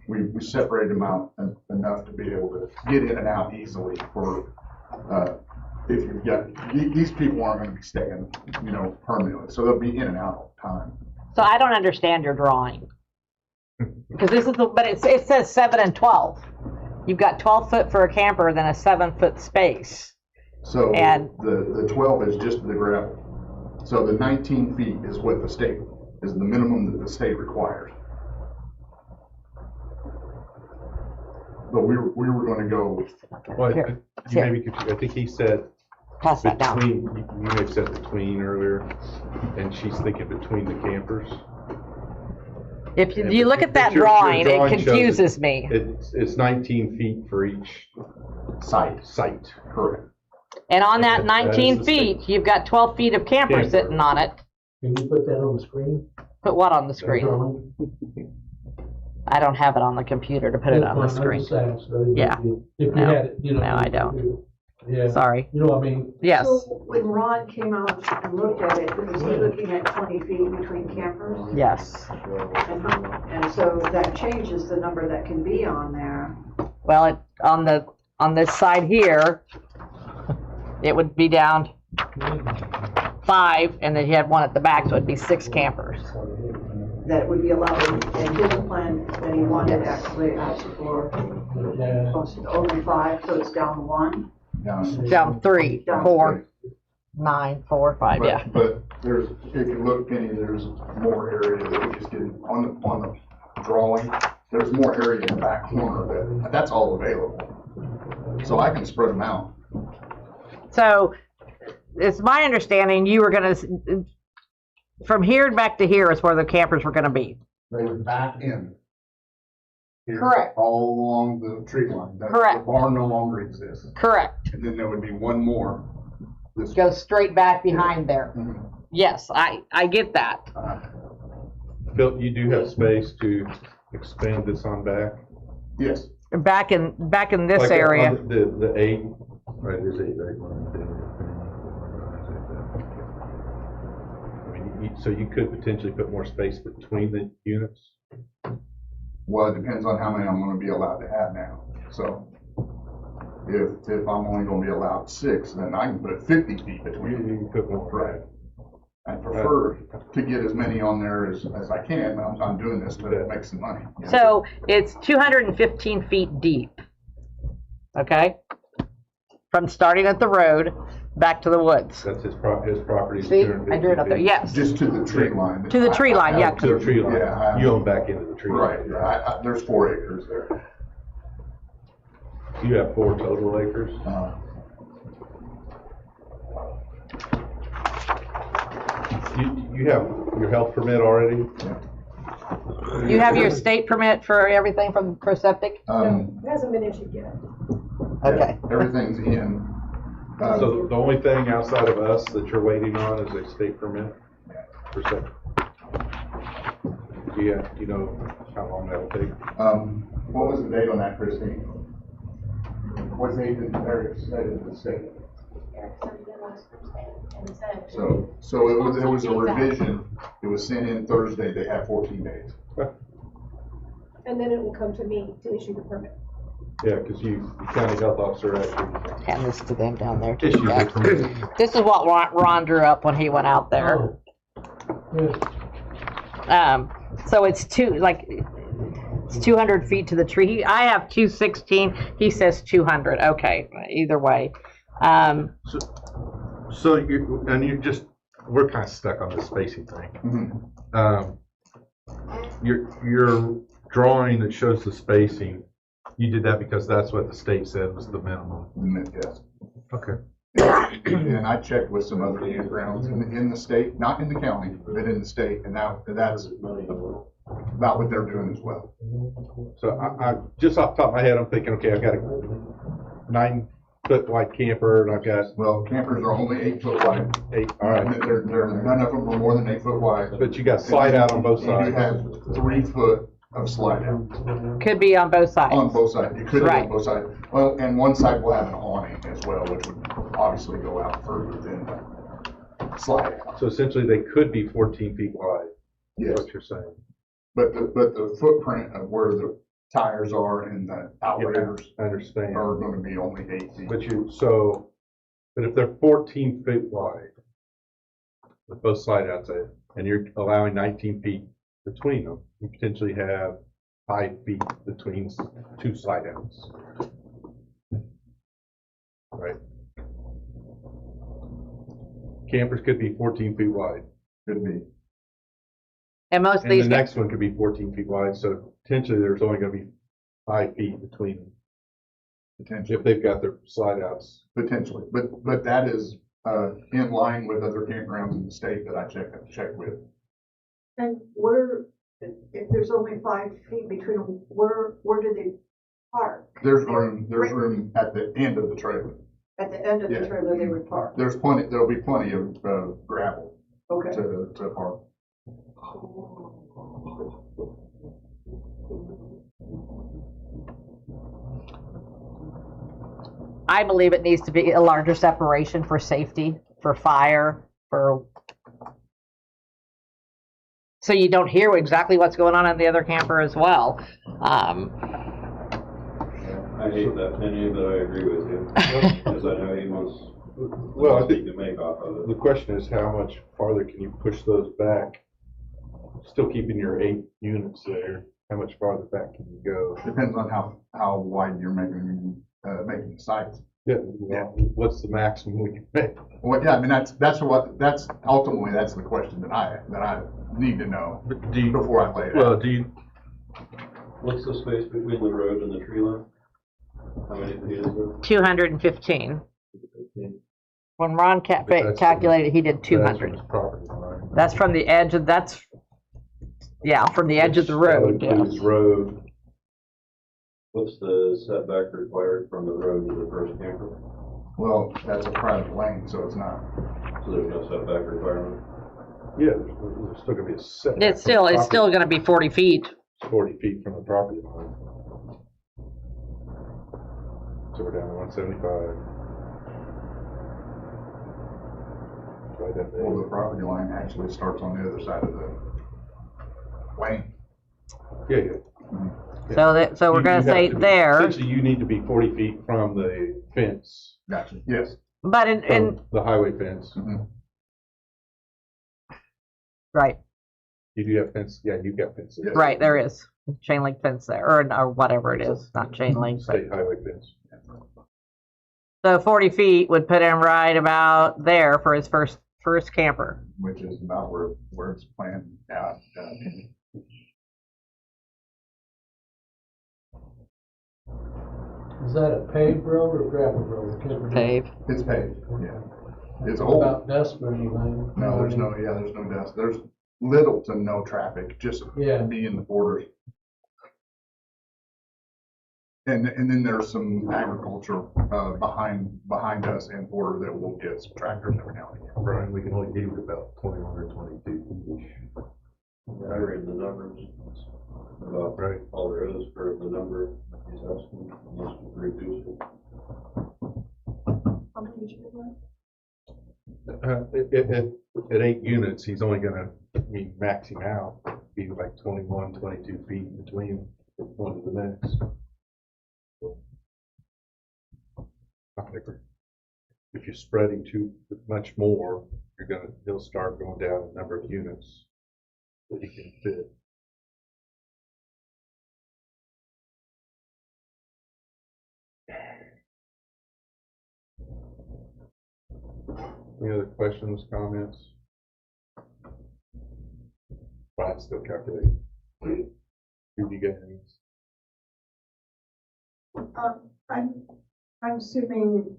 We separated them out enough to be able to get in and out easily for, if you've got, these people aren't gonna be staying, permanently, so they'll be in and out all the time. So I don't understand your drawing. Because this is but it says 7 and 12. You've got 12 foot for a camper, then a 7 foot space. So And the 12 is just the gravel. So the 19 feet is what the state, is the minimum that the state requires. But we were gonna go. Well, you maybe confused. I think he said pass that down. between, you may have said between earlier, and she's thinking between the campers. If you look at that Your drawing, drawing it shows confuses me. It's 19 feet for each site. Correct. And on that That is 19 the feet, you've got 12 feet of camper Camper. sitting on it. Can you put that on the screen? Put what on the That screen? drawing? I don't have it on the computer to put it on the That's fine, screen. I'm just asking, so Yeah. If you No. had it, No, I don't. Yeah. Sorry. You know what I mean? Yes. So when Ron came out and looked at it, was he looking at 20 feet between campers? Yes. And so that changes the number that can be on there. Well, on this side here, it would be down 5, and then you had one at the back, so it'd be 6 campers. That would be allowed in his plan that he wanted actually asked for only 5, so it's down 1. Down 3, Down 4, 9, 4, 5, yeah. But there's, if you look, Penny, there's more area that we just didn't, on the drawing, there's more area in the back corner that's all available. So I can spread them out. So it's my understanding you were gonna, from here back to here is where the campers were gonna be. They would back in. Here, Correct. all along the tree line. Correct. The barn no longer exists. Correct. And then there would be one more. This Go straight back behind there. Mhm. Yes, I get that. Bill, you do have space to expand this on back? Yes. Back in this Like area. on The 8, right, there's 8 right. I mean, so you could potentially put more space between the units? Well, it depends on how many I'm gonna be allowed to have now. So if I'm only gonna be allowed 6, then I can put 50 feet between. You can put more. Right. I prefer to get as many on there as I can. I'm doing this to make some money. So it's 215 feet deep. Okay? From starting at the road back to the woods. That's his property. is See, 250 I drew it up there, feet. yes. Just to the tree line. To the tree line, yeah. To the tree line. Yeah, You own back into the tree Right, line. yeah, there's 4 acres there. You have 4 total acres? You have your health permit already? You have your state permit for everything for septic? It hasn't been issued yet. Okay. Everything's in. So the only thing outside of us that you're waiting on is a state permit for septic? Do you know how long that'll take? What was the date on that, Christine? What date did Eric say to the state? So it was a revision. It was sent in Thursday. They have 14 days. And then it will come to me to issue the permit. Yeah, because you, the county health officer actually Hand this to them down there. issues the permit. This is what Ron drew up when he went out there. So it's 200 feet to the tree. I have 216. He says 200. Okay, either way. So we're kind of stuck on this spacing thing. Your drawing that shows the spacing, you did that because that's what the state said was the minimum. Yes. Okay. And I checked with some other campgrounds in the state, not in the county, but in the state, and that's about what they're doing as well. So I just off the top of my head, I'm thinking, okay, I've got a 9-foot wide camper, and I've got. Well, campers are only 8 foot wide. 8, all right. None of them are more than 8 foot wide. But you got slide out on both sides. You have 3 foot of slide out. Could be on both sides. On both sides. You could be Right. on both sides. Well, and one side will have an awning as well, which would obviously go out further than the slide out. So essentially, they could be 14 feet wide. Yes. Is what you're saying. But the footprint of where the tires are and the outriggers I understand. are going to be only 8 feet. But if they're 14 feet wide with both slide outs, and you're allowing 19 feet between them, you potentially have 5 feet between 2 slide outs. Right? Campers could be 14 feet wide. Could be. And most of And these. the next one could be 14 feet wide, so potentially there's only going to be 5 feet between them. Potentially. If they've got their slide outs. Potentially. But that is in line with other campgrounds in the state that I checked with. And if there's only 5 feet between them, where do they park? There's room at the end of the trailer. At the end of the trailer, they would park. There'll be plenty of gravel to park. I believe it needs to be a larger separation for safety, for fire, so you don't hear exactly what's going on in the other camper as well. I hate that Penny, but I agree with you, because I know he wants, Well, I think to make off of it. the question is how much farther can you push those back? Still keeping your 8 units there. How much farther back can you go? Depends on how wide you're making the sites. Yeah. What's the maximum we can make? Well, yeah, I mean that's ultimately the question that I need to know before I lay it out. What's the space between the road and the tree line? How many feet is it? 215. When Ron calculated, he did 200. That's from the edge of from the edge of the road. Includes road. What's the setback required from the road to the first camper? Well, that's a private lane, so it's not. So there's no setback requirement? Yeah, there's still gonna be a setback. It's still going to be 40 feet. It's 40 feet from the property line. So we're down to 175. Well, the property line actually starts on the other side of the lane. Yeah. So we're going to say there. Essentially, you need to be 40 feet from the fence. Gotcha. Yes. But in the highway fence. Mm-hmm. Right. You do have fence. Yeah, you've got fences. Yes. Right, there is chain link fence there, or whatever it is, not chain link. State highway fence. So 40 feet would put him right about there for his first camper. which is about where it's planned out. Is that a paved road or gravel road? Paved. It's paved, yeah. It's What old. about dust or anything? No, there's no dust. There's little to no traffic, just me and the borders. And then there's some agriculture, behind us and border that will get some tractors every now and again. Brian, we can only give you about 21 or 22. I read the numbers about all there is for the number he's asking, just to reduce it. How many did you get? At 8 units, he's only gonna, max him out, be like 21, 22 feet between one to the next. If you're spreading too much more, he'll start going down the number of units that he can fit. Any other questions, comments? Brian's still calculating. Do you get any? I'm assuming,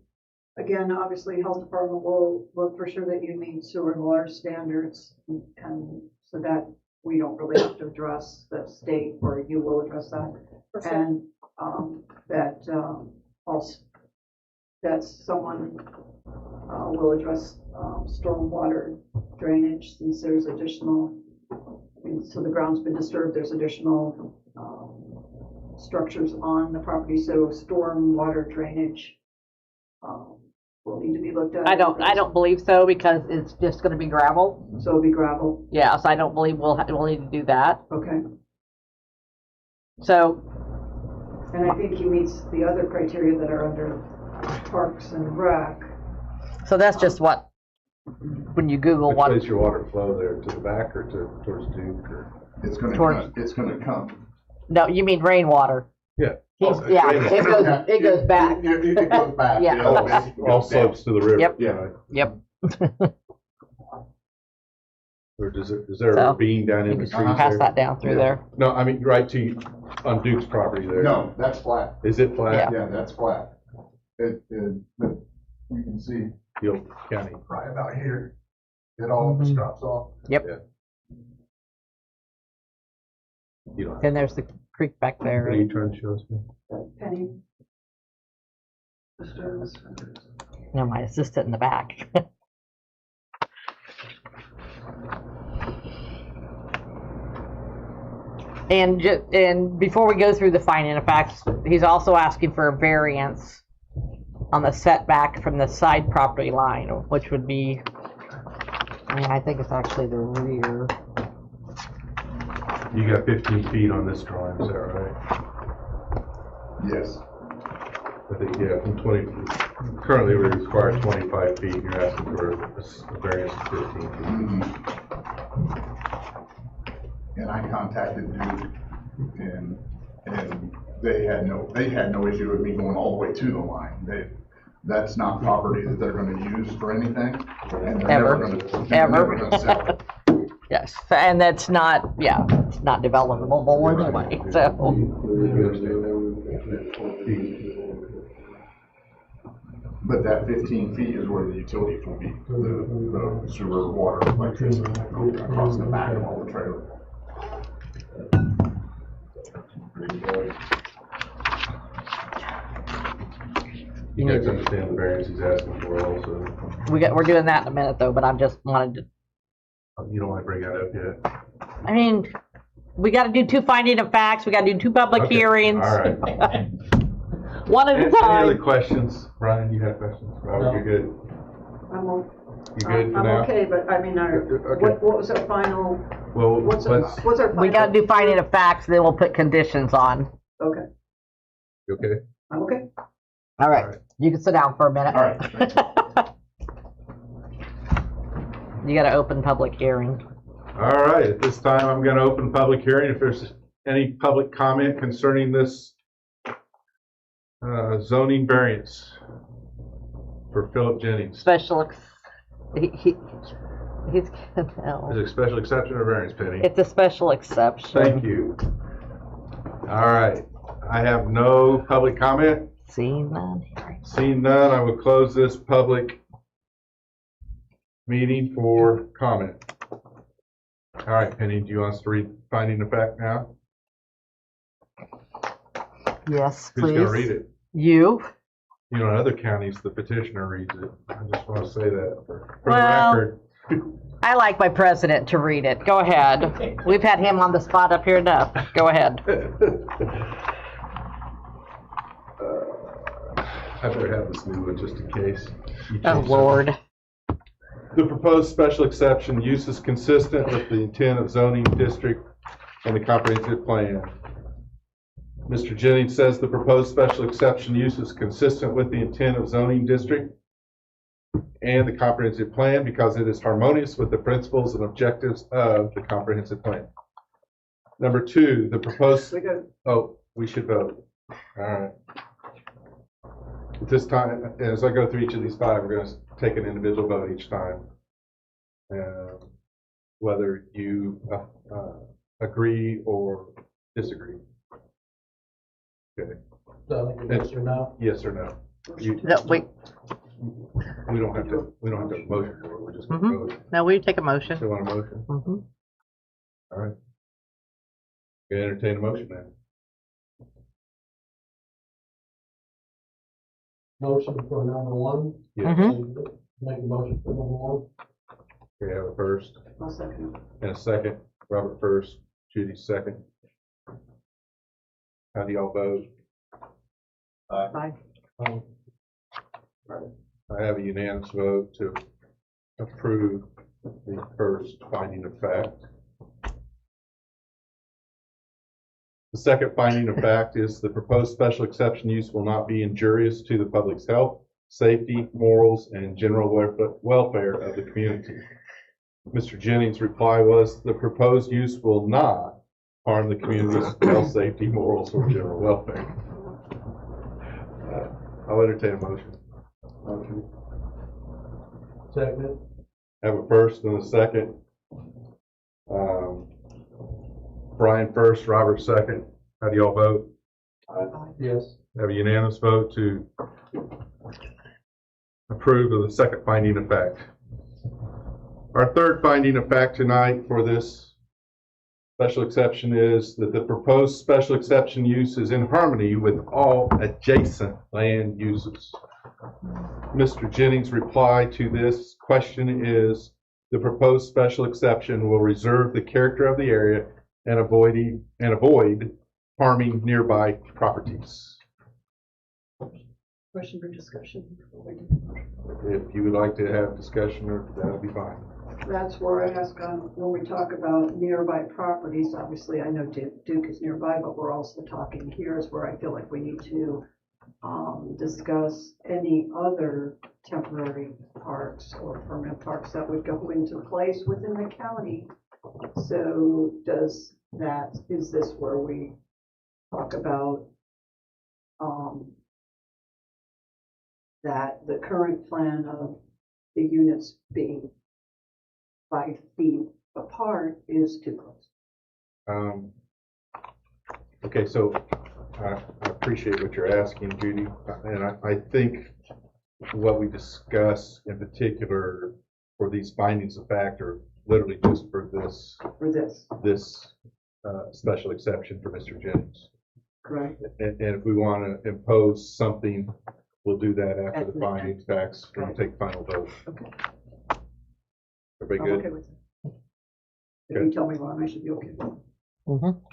again, obviously, health department will look for sure that you meet sewer and water standards, and so that we don't really have to address the state, or you will address that. And that also, that someone will address stormwater drainage, since there's additional, so the ground's been disturbed, there's additional structures on the property, so stormwater drainage will need to be looked at. I don't believe so, because it's just going to be gravel. So it'll be gravel. Yeah, so I don't believe we'll need to do that. Okay. So. And I think he meets the other criteria that are under Parks and Rec. So that's just what, when you Google Which what. way's your water flow there, to the back or towards Duke, or? It's gonna come. No, you mean rainwater. Yeah. Yeah, it goes back. It goes back. Yeah. All slopes to the river. Yep. Yeah. Yep. Or is there a ravine down in You between can there? pass that down through there. No, I mean, right on Duke's property there. No, that's flat. Is it flat? Yeah, that's flat. But you can see Hill County. right about here, it all just drops off. Yep. Yeah. And there's the creek back there. What are you trying to show us? Penny. No, my assistant in the back. And before we go through the finding of facts, he's also asking for a variance on the setback from the side property line, which would be, I think it's actually the rear. You got 15 feet on this drawing, is that right? Yes. I think, yeah, from 20, currently we require 25 feet, you're asking for a variance of 15 feet. Mm-hmm. And I contacted Duke, and they had no issue with me going all the way to the line. That's not property that they're gonna use for anything, and they're never gonna sell it. Yes, and that's not, it's not developable anyway, so. But that 15 feet is where the utilities will be, the sewer, water, electricity, across the back of all the trailer. You guys understand the variance he's asking for also? We're doing that in a minute though, but I just wanted to. You don't want to bring that up yet? I mean, we gotta do 2 finding of facts, we gotta do 2 public hearings. All right. One at a Any time. other questions? Brian, you have questions? Robert, you're good? You good for I'm now? okay, but I mean, Okay. what was our final, Well, what's our final? We gotta do finding of facts, then we'll put conditions on. Okay, You okay? I'm okay. All right, you can sit down for a minute. All right. You gotta open public hearing. All right, at this time, I'm going to open public hearing. If there's any public comment concerning this zoning variance. for Philip Jennings. He's no. Is it a special exception or variance, Penny? It's a special exception. Thank you. All right, I have no public comment. Seeing none. Seeing none, I will close this public meeting for comment. All right, Penny, do you want us to read finding of fact now? Yes, Who's please. going to read it? You. You know, in other counties, the petitioner reads it. I just want to say that for Well, the record. I like my president to read it. Go ahead. We've had him on the spot up here enough. Go ahead. I better have this new one just in case. Oh, Lord. The proposed special exception use is consistent with the intent of zoning district and the comprehensive plan. Mr. Jennings says the proposed special exception use is consistent with the intent of zoning district and the comprehensive plan because it is harmonious with the principles and objectives of the comprehensive plan. Number two, the proposed, oh, we should vote. All right. At this time, as I go through each of these five, we're going to take an individual vote each time. Whether you agree or disagree. Okay. So, yes or no? Yes or no? No, wait. We don't have to motion for it. We're just going to vote. No, we take a motion. You want a motion? All right. You entertain a motion then. Motion for number one? Yes. Make a motion for number one? Okay, I have a first. I'll second. And a second. Robert first, Judy second. How do y'all vote? Aye. I have a unanimous vote to approve the first finding of fact. The second finding of fact is the proposed special exception use will not be injurious to the public's health, safety, morals, and general welfare of the community. Mr. Jennings' reply was the proposed use will not harm the community's health, safety, morals, or general welfare. I'll entertain a motion. Second. Have a first and a second. Brian first, Robert second. How do y'all vote? Yes. Have a unanimous vote to approve of the second finding of fact. Our third finding of fact tonight for this special exception is that the proposed special exception use is in harmony with all adjacent land uses. Mr. Jennings' reply to this question is the proposed special exception will reserve the character of the area and avoid harming nearby properties. Question for discussion before we do. If you would like to have discussion, that would be fine. That's where I ask when we talk about nearby properties, obviously I know Duke is nearby, but we're also talking here is where I feel like we need to discuss any other temporary parks or permanent parks that would go into place within the county. So is this where we talk about that the current plan of the units being 5 feet apart is too close? Okay, so I appreciate what you're asking, Judy, and I think what we discuss in particular for these findings of fact are literally just for this special exception for Mr. Jennings. Correct. And if we want to impose something, we'll do that after the findings of facts. We'll take final vote. Okay. Everybody I'm good? okay with it. If you tell me wrong, I should be okay with it.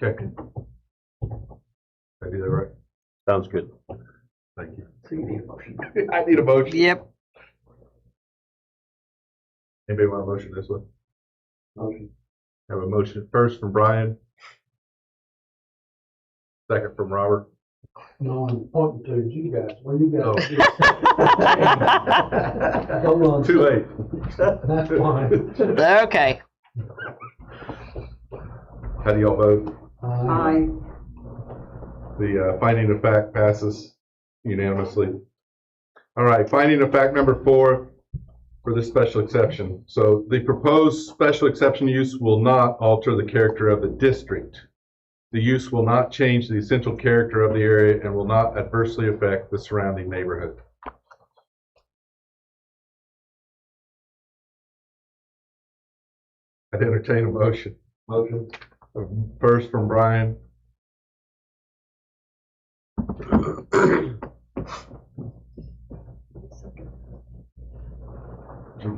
Okay. Did I do that right? Sounds good. Thank you. So you need a motion. I need a motion. Yep. Anybody want a motion this one? Motion. Have a motion first from Brian. Second from Robert. No, I'm pointing to you guys. Where you guys? Oh. Hold on. Too late. That's fine. Okay. How do y'all vote? Aye. The finding of fact passes unanimously. All right, finding of fact number 4 for this special exception. So the proposed special exception use will not alter the character of the district. The use will not change the essential character of the area and will not adversely affect the surrounding neighborhood. I'd entertain a motion. Motion. First from Brian.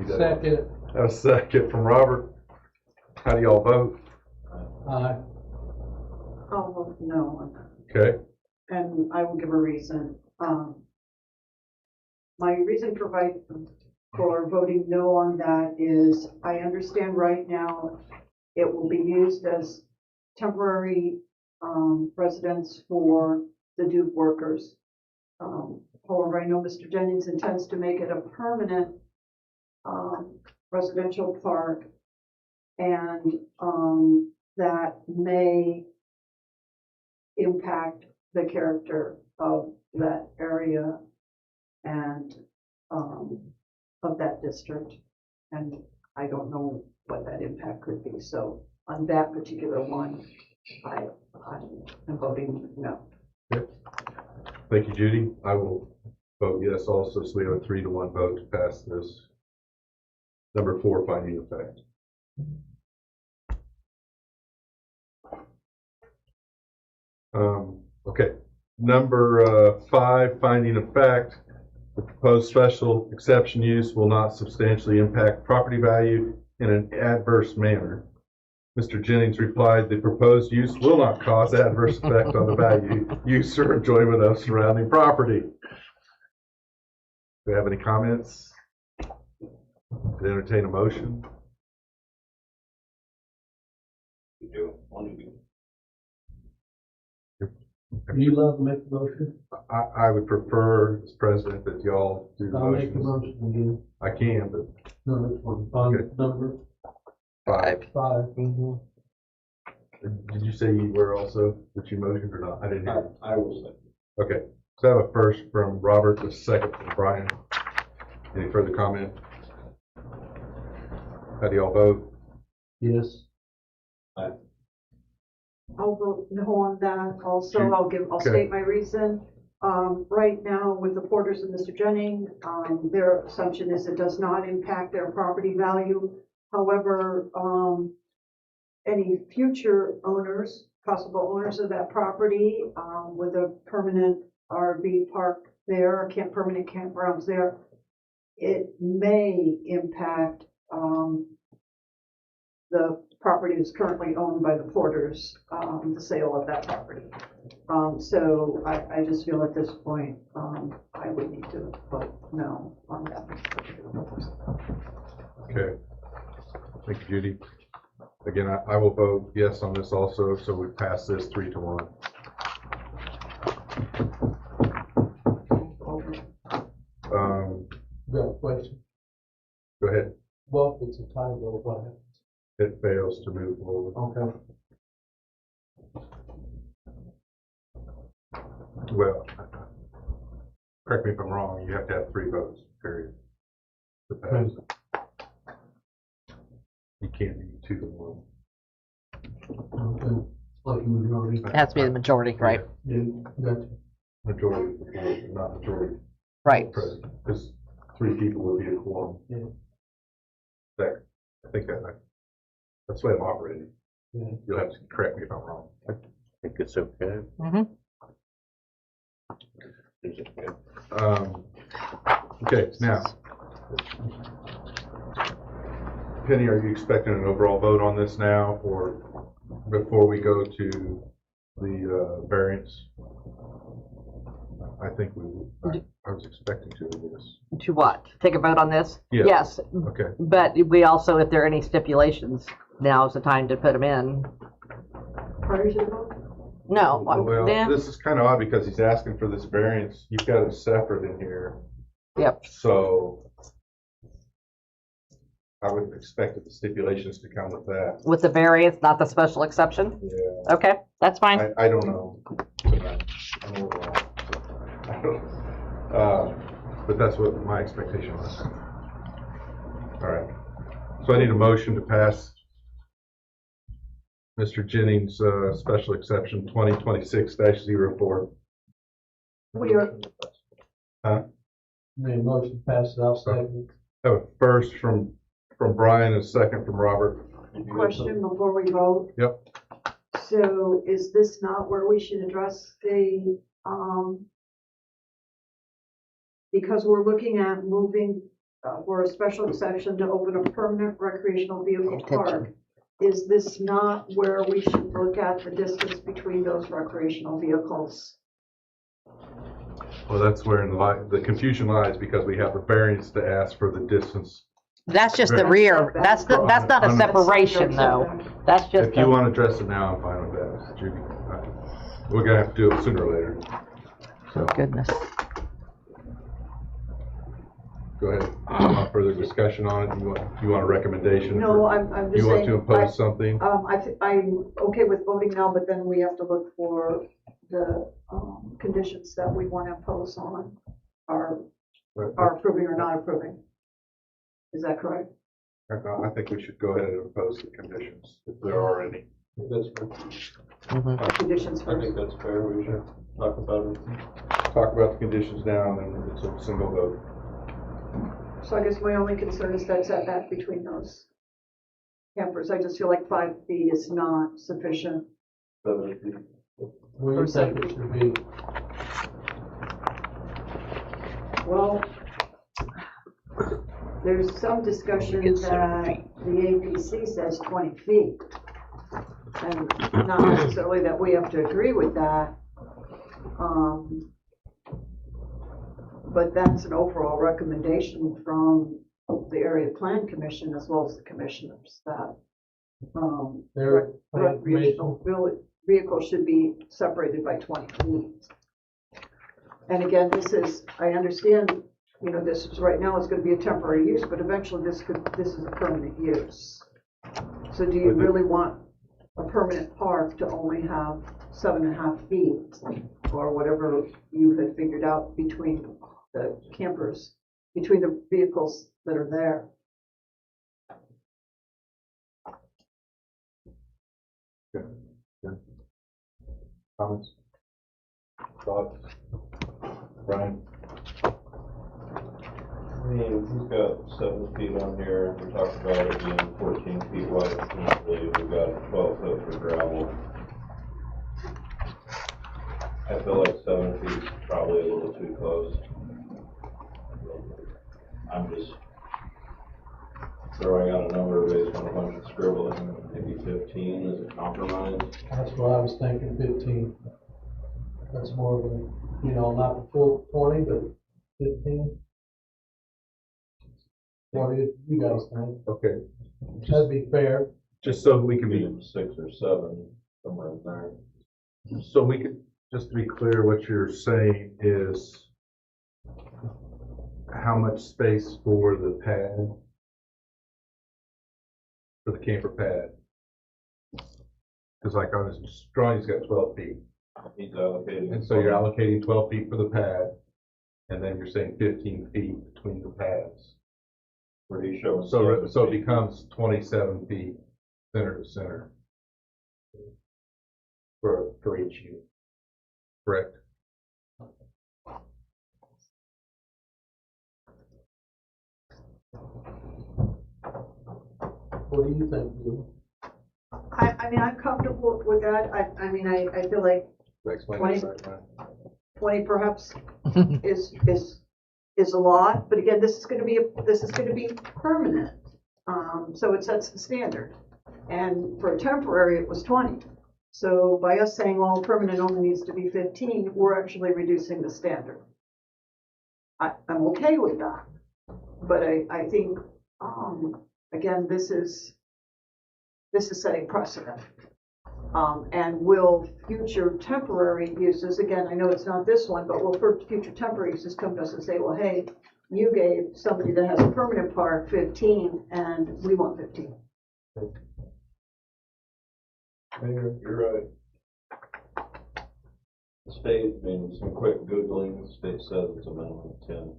Second. A second from Robert. How do y'all vote? Aye. I'll vote no on that, Okay. and I will give a reason. My reason for voting no on that is I understand right now it will be used as temporary residence for the Duke workers. However, I know Mr. Jennings intends to make it a permanent residential park, and that may impact the character of that area and of that district. And I don't know what that impact could be. So on that particular one, I'm voting no. Okay. Thank you, Judy. I will vote yes also, so we have a 3-to-1 vote to pass this. Number 4, finding of fact. Okay. Number 5, finding of fact. The proposed special exception use will not substantially impact property value in an adverse manner. Mr. Jennings replied, the proposed use will not cause adverse effect on the value, use, or enjoyment of surrounding property. Do we have any comments? To entertain a motion? You do want to do. You love to make the motion? I would prefer, as president, that y'all do the I'll make the motions. motion again. I can, but No, that's one. On Okay. number 5. 5. Mhm. Did you say you were also, that you motioned or not? I didn't hear. I will say. Okay, so I have a first from Robert, a second from Brian. Any further comment? How do y'all vote? Yes. I'll vote no on that. Also, I'll Okay. state my reason. Right now with the Porters and Mr. Jennings, their assumption is it does not impact their property value. However, any future owners, possible owners of that property, with a permanent RV park there, permanent campgrounds there, it may impact, the property is currently owned by the Porters, the sale of that property. So I just feel at this point, I would need to vote no on that. Okay. Thank you, Judy. Again, I will vote yes on this also, so we pass this 3-to-1. Got a question? Go ahead. Well, if it's a tie vote, what happens? It fails to move forward. Okay. Well, correct me if I'm wrong, you have to have 3 votes, period, to pass it. You can't be 2-to-1. Okay. Like a majority. It has to be the majority, right? Yeah, gotcha. Majority of the board, not majority. Right. President, because 3 people would be a quorum. Yeah. I think that's the way I'm operating. Yeah. You'll have to correct me if I'm wrong. I think it's okay. Mm-hmm. It's okay. Okay, now, Penny, are you expecting an overall vote on this now, or before we go to the variance? I think I was expecting to do this. To what? Take a vote on this? Yeah. Yes. Okay. But we also, if there are any stipulations, now is the time to put them in. Prior to the vote? No. Well, yeah. this is kind of odd because he's asking for this variance. You've got it separate in here. Yep. So I would have expected the stipulations to come with that. With the variance, not the special exception? Yeah. Okay, that's fine. I don't know. I don't know. but that's what my expectation was. All right. So I need a motion to pass Mr. Jennings' special exception 2026-04. We are, Made a motion to pass it, I'll second. Have a first from Brian and a second from Robert. question before we vote. Yep. So is this not where we should address the, because we're looking at moving, for a special exception to open a permanent recreational vehicle park. Is this not where we should look at the distance between those recreational vehicles? Well, that's where the confusion lies, because we have a variance to ask for the distance. That's just the rear. That's not a separation though. That's just. If you want to address it now, I'm fine with that, Judy. We're gonna have to do it sooner or later. So. Goodness. Go ahead. You want further discussion on it? You want a recommendation? No, I'm just You want saying, to impose something? I'm okay with voting now, but then we have to look for the, conditions that we want to impose on our approving or not approving. Is that correct? I think we should go ahead and impose the conditions, if there are any. That's fair. Conditions I first. think that's fair, we should talk about it. Talk about the conditions now, and then it's a single vote. So I guess my only concern is that setback between those campers. I just feel like 5 feet is not sufficient. Where do you think it should be? Well, there's some discussion that the APC says 20 feet. And not necessarily that we have to agree with that. But that's an overall recommendation from the Area Plan Commission as well as the commissioners that recreational vehicles should be separated by 20 feet. And again, this is, I understand, you know, this is right now it's going to be a temporary use, but eventually this is a permanent use. So do you really want a permanent park to only have 7.5 feet or whatever you had figured out between the campers, between the vehicles that are there? Good. Comments? Thoughts? Brian? I mean, he's got 7 feet on here, we talked about it being 14 feet wide, essentially, we've got 12 foot for gravel. I feel like 7 feet is probably a little too close. I'm just throwing out a number based on a bunch of scribbling, maybe 15 as a compromise. That's what I was thinking, 15. That's more of a, you know, not the full 20, but 15. What do you guys think? Okay. That'd be fair. Just so we can be, 6 or 7, somewhere in there. so we could, just to be clear, what you're saying is how much space for the pad, for the camper pad? Because like on his drawing, he's got 12 feet. He's allocating. And so you're allocating 12 feet for the pad, and then you're saying 15 feet between the pads. Where he's showing. So it 7 feet. becomes 27 feet center to center for each unit. Correct? What do you think, Lou? I mean, I'm comfortable with that. I mean, I feel like Explain 20 that, Brian. 20 perhaps is a lot, but again, this is going to be permanent. So it sets the standard. And for a temporary, it was 20. So by us saying, well, permanent only needs to be 15, we're actually reducing the standard. I'm okay with that. But I think, again, this is setting precedent. And will future temporary uses, again, I know it's not this one, but will future temporary uses come to us and say, well, hey, you gave somebody that has a permanent park 15 and we want 15. You're right. The state, I mean, some quick Googling, the state says it's a minimum of 10.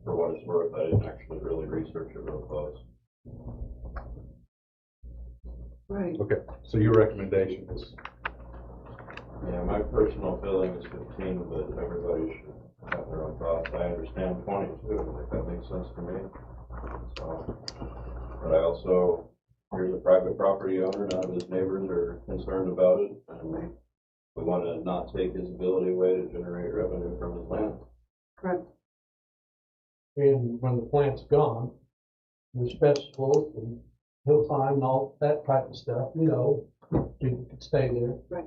For what it's worth, I didn't actually really research it real close. Right. Okay, so your recommendation is, Yeah, my personal feeling is 15, but everybody should have their own thoughts. I understand 22, if that makes sense to me. So, but I also, here's a private property owner, none of his neighbors are concerned about it, and we want to not take his ability away to generate revenue from his land. Correct. And when the plant's gone, there's vegetables and hilltime and all that type of stuff, you know, people could stay there. Right.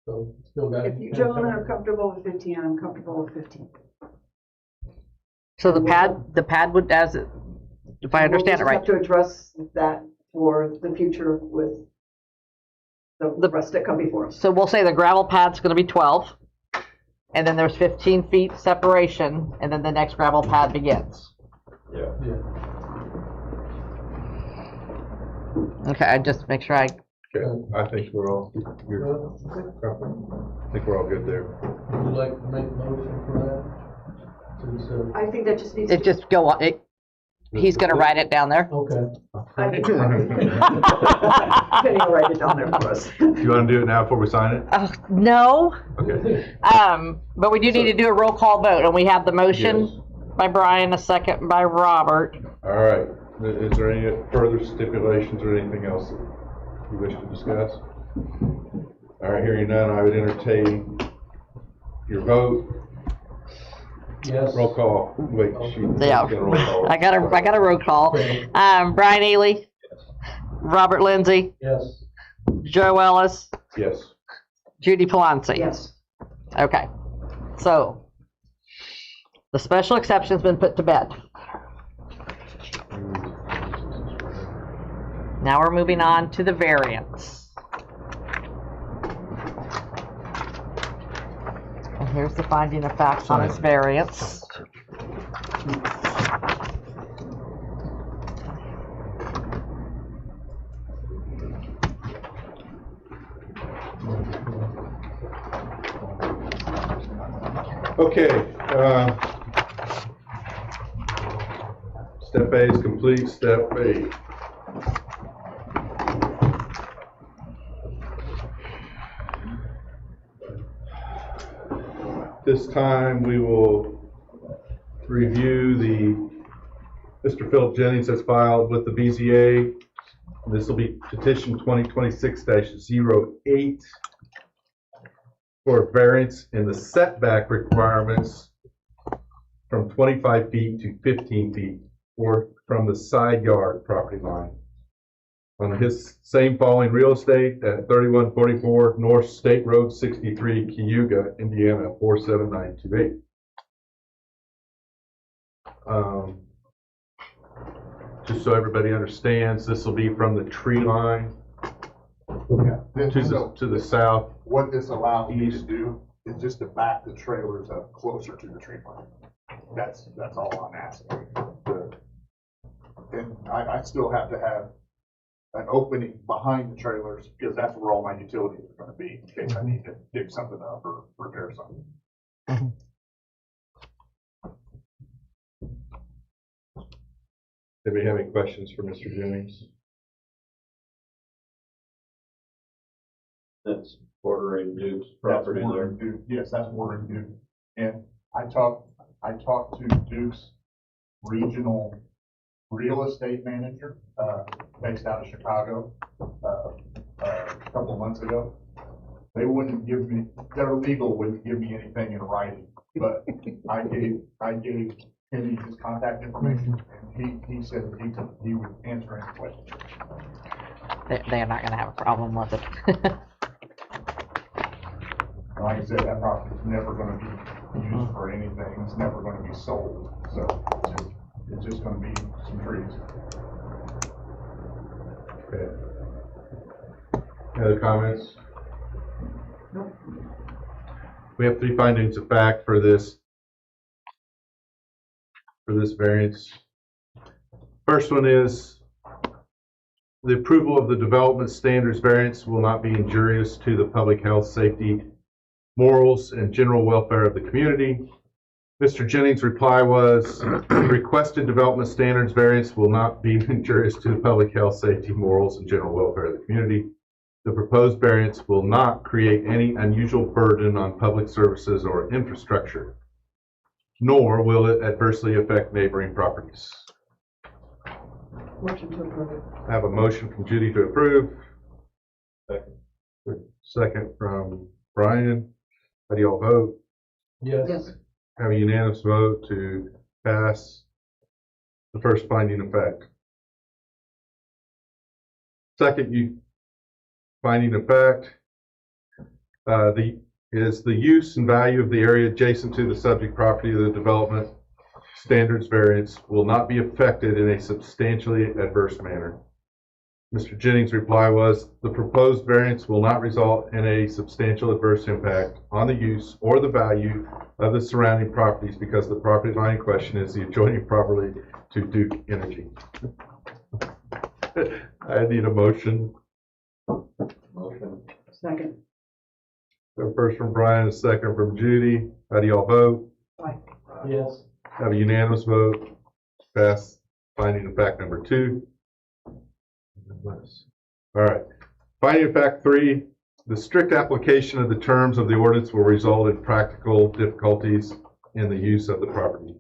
So still got. If you gentlemen are comfortable with 15, I'm comfortable with 15. So the pad would, as it, if I understand it We'll right, just have to address that for the future with the rest that come before us. so we'll say the gravel pad's gonna be 12, and then there's 15 feet separation, and then the next gravel pad begins. Yeah. Okay, I just make sure I, okay, I think we're all, I think we're all good there. Would you like to make a motion for that? Since, I think that just needs it just go on, he's gonna write it down there. okay. Penny will write it down there for us. Do you want to do it now before we sign it? No, Okay. but we do need to do a roll call vote, and we have the motion Yes. by Brian, a second by Robert. All right. Is there any further stipulations or anything else you wish to discuss? All right, hearing none, I would entertain your vote. Yes. Roll call. Wait, Yeah, I got a roll call. Brian Ely. Robert Lindsay. Yes. Joe Ellis. Yes. Judy Palance. Yes. Okay, so the special exception's been put to bed. Now we're moving on to the variance. And here's the finding of facts on his variance. Okay. Step A is complete. Step A. This time we will review Mr. Philip Jennings has filed with the BZA. This will be petition 2026-08 for variance in the setback requirements from 25 feet to 15 feet or from the side yard property line on his same following real estate at 3144 North State Road 63, Cayuga, Indiana 47928. Just so everybody understands, this will be from the tree line to the south. What this allows me to do is just to back the trailers up closer to the tree line. That's all I'm asking. And I still have to have an opening behind the trailers because that's where all my utilities are going to be in case I need to dig something up or repair something. Anybody have any questions for Mr. Jennings? That's bordering Duke's property That's there. bordering Duke. Yes, that's bordering Duke. And I talked to Duke's regional real estate manager, based out of Chicago, a couple of months ago. They wouldn't give me, their legal wouldn't give me anything in writing, but I gave Kenny his contact information, and he said that he would answer any questions. They're not gonna have a problem with it. Like I said, that property is never gonna be used for anything, it's never gonna be sold, so it's just gonna be some trees. Okay. Any other comments? Nope. We have 3 findings of fact for this variance. First one is the approval of the development standards variance will not be injurious to the public health, safety, morals, and general welfare of the community. Mr. Jennings' reply was, requested development standards variance will not be injurious to the public health, safety, morals, and general welfare of the community. The proposed variance will not create any unusual burden on public services or infrastructure, nor will it adversely affect neighboring properties. Motion to approve. I have a motion from Judy to approve. Second. Second from Brian. How do y'all vote? Yes. Have a unanimous vote to pass the first finding of fact. Second finding of fact is the use and value of the area adjacent to the subject property of the development standards variance will not be affected in a substantially adverse manner. Mr. Jennings' reply was, the proposed variance will not result in a substantial adverse impact on the use or the value of the surrounding properties because the property line in question is the adjoining property to Duke Energy. I need a motion. Motion. Second. So first from Brian, a second from Judy. How do y'all vote? Aye. Yes. Have a unanimous vote. Pass finding of fact number 2. All right. Finding of fact 3, the strict application of the terms of the ordinance will result in practical difficulties in the use of the property.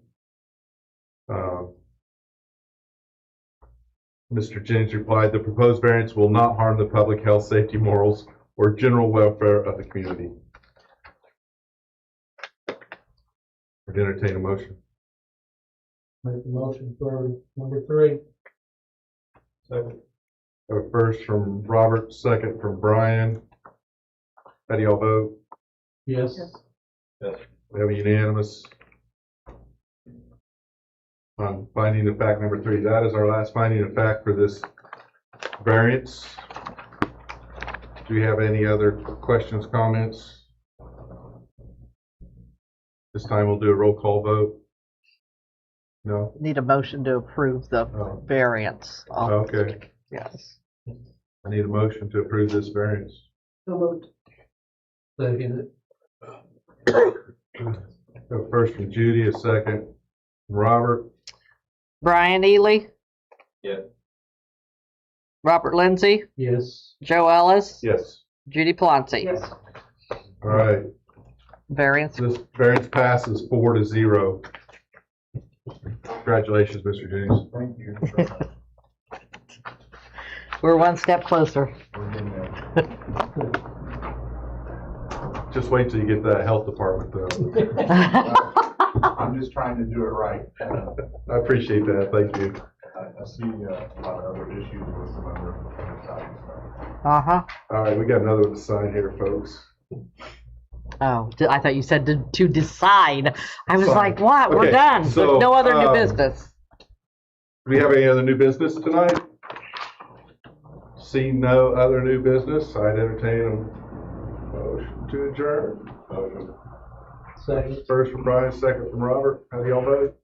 Mr. Jennings replied, the proposed variance will not harm the public health, safety, morals, or general welfare of the community. I'd entertain a motion. Make the motion for number 3. Second. Have a first from Robert, second from Brian. How do y'all vote? Yes. Yes. We have a unanimous on finding of fact number 3. That is our last finding of fact for this variance. Do we have any other questions, comments? This time we'll do a roll call vote. No? Need a motion to approve the variance. Okay. Yes. I need a motion to approve this variance. So moved. Second. A first from Judy, a second from Robert. Brian Ely, Yes. Robert Lindsay, Yes. Joe Ellis, Yes. Judy Palazzi. Yes. All right. Variance. This variance passes 4-0. Congratulations, Mr. Jennings. Thank you. We're one step closer. Just wait till you get to that health department, though. I'm just trying to do it right. I appreciate that. Thank you. I see a lot of other issues with some other sides. Uh-huh. All right, we got another one to sign here, folks. Oh, I thought you said to decide. I was Fine. like, what? We're Okay, done. so, There's no other new business. Do we have any other new business tonight? See no other new business, I'd entertain a motion to adjourn. Motion. Second. First from Brian, second from Robert. How do y'all vote?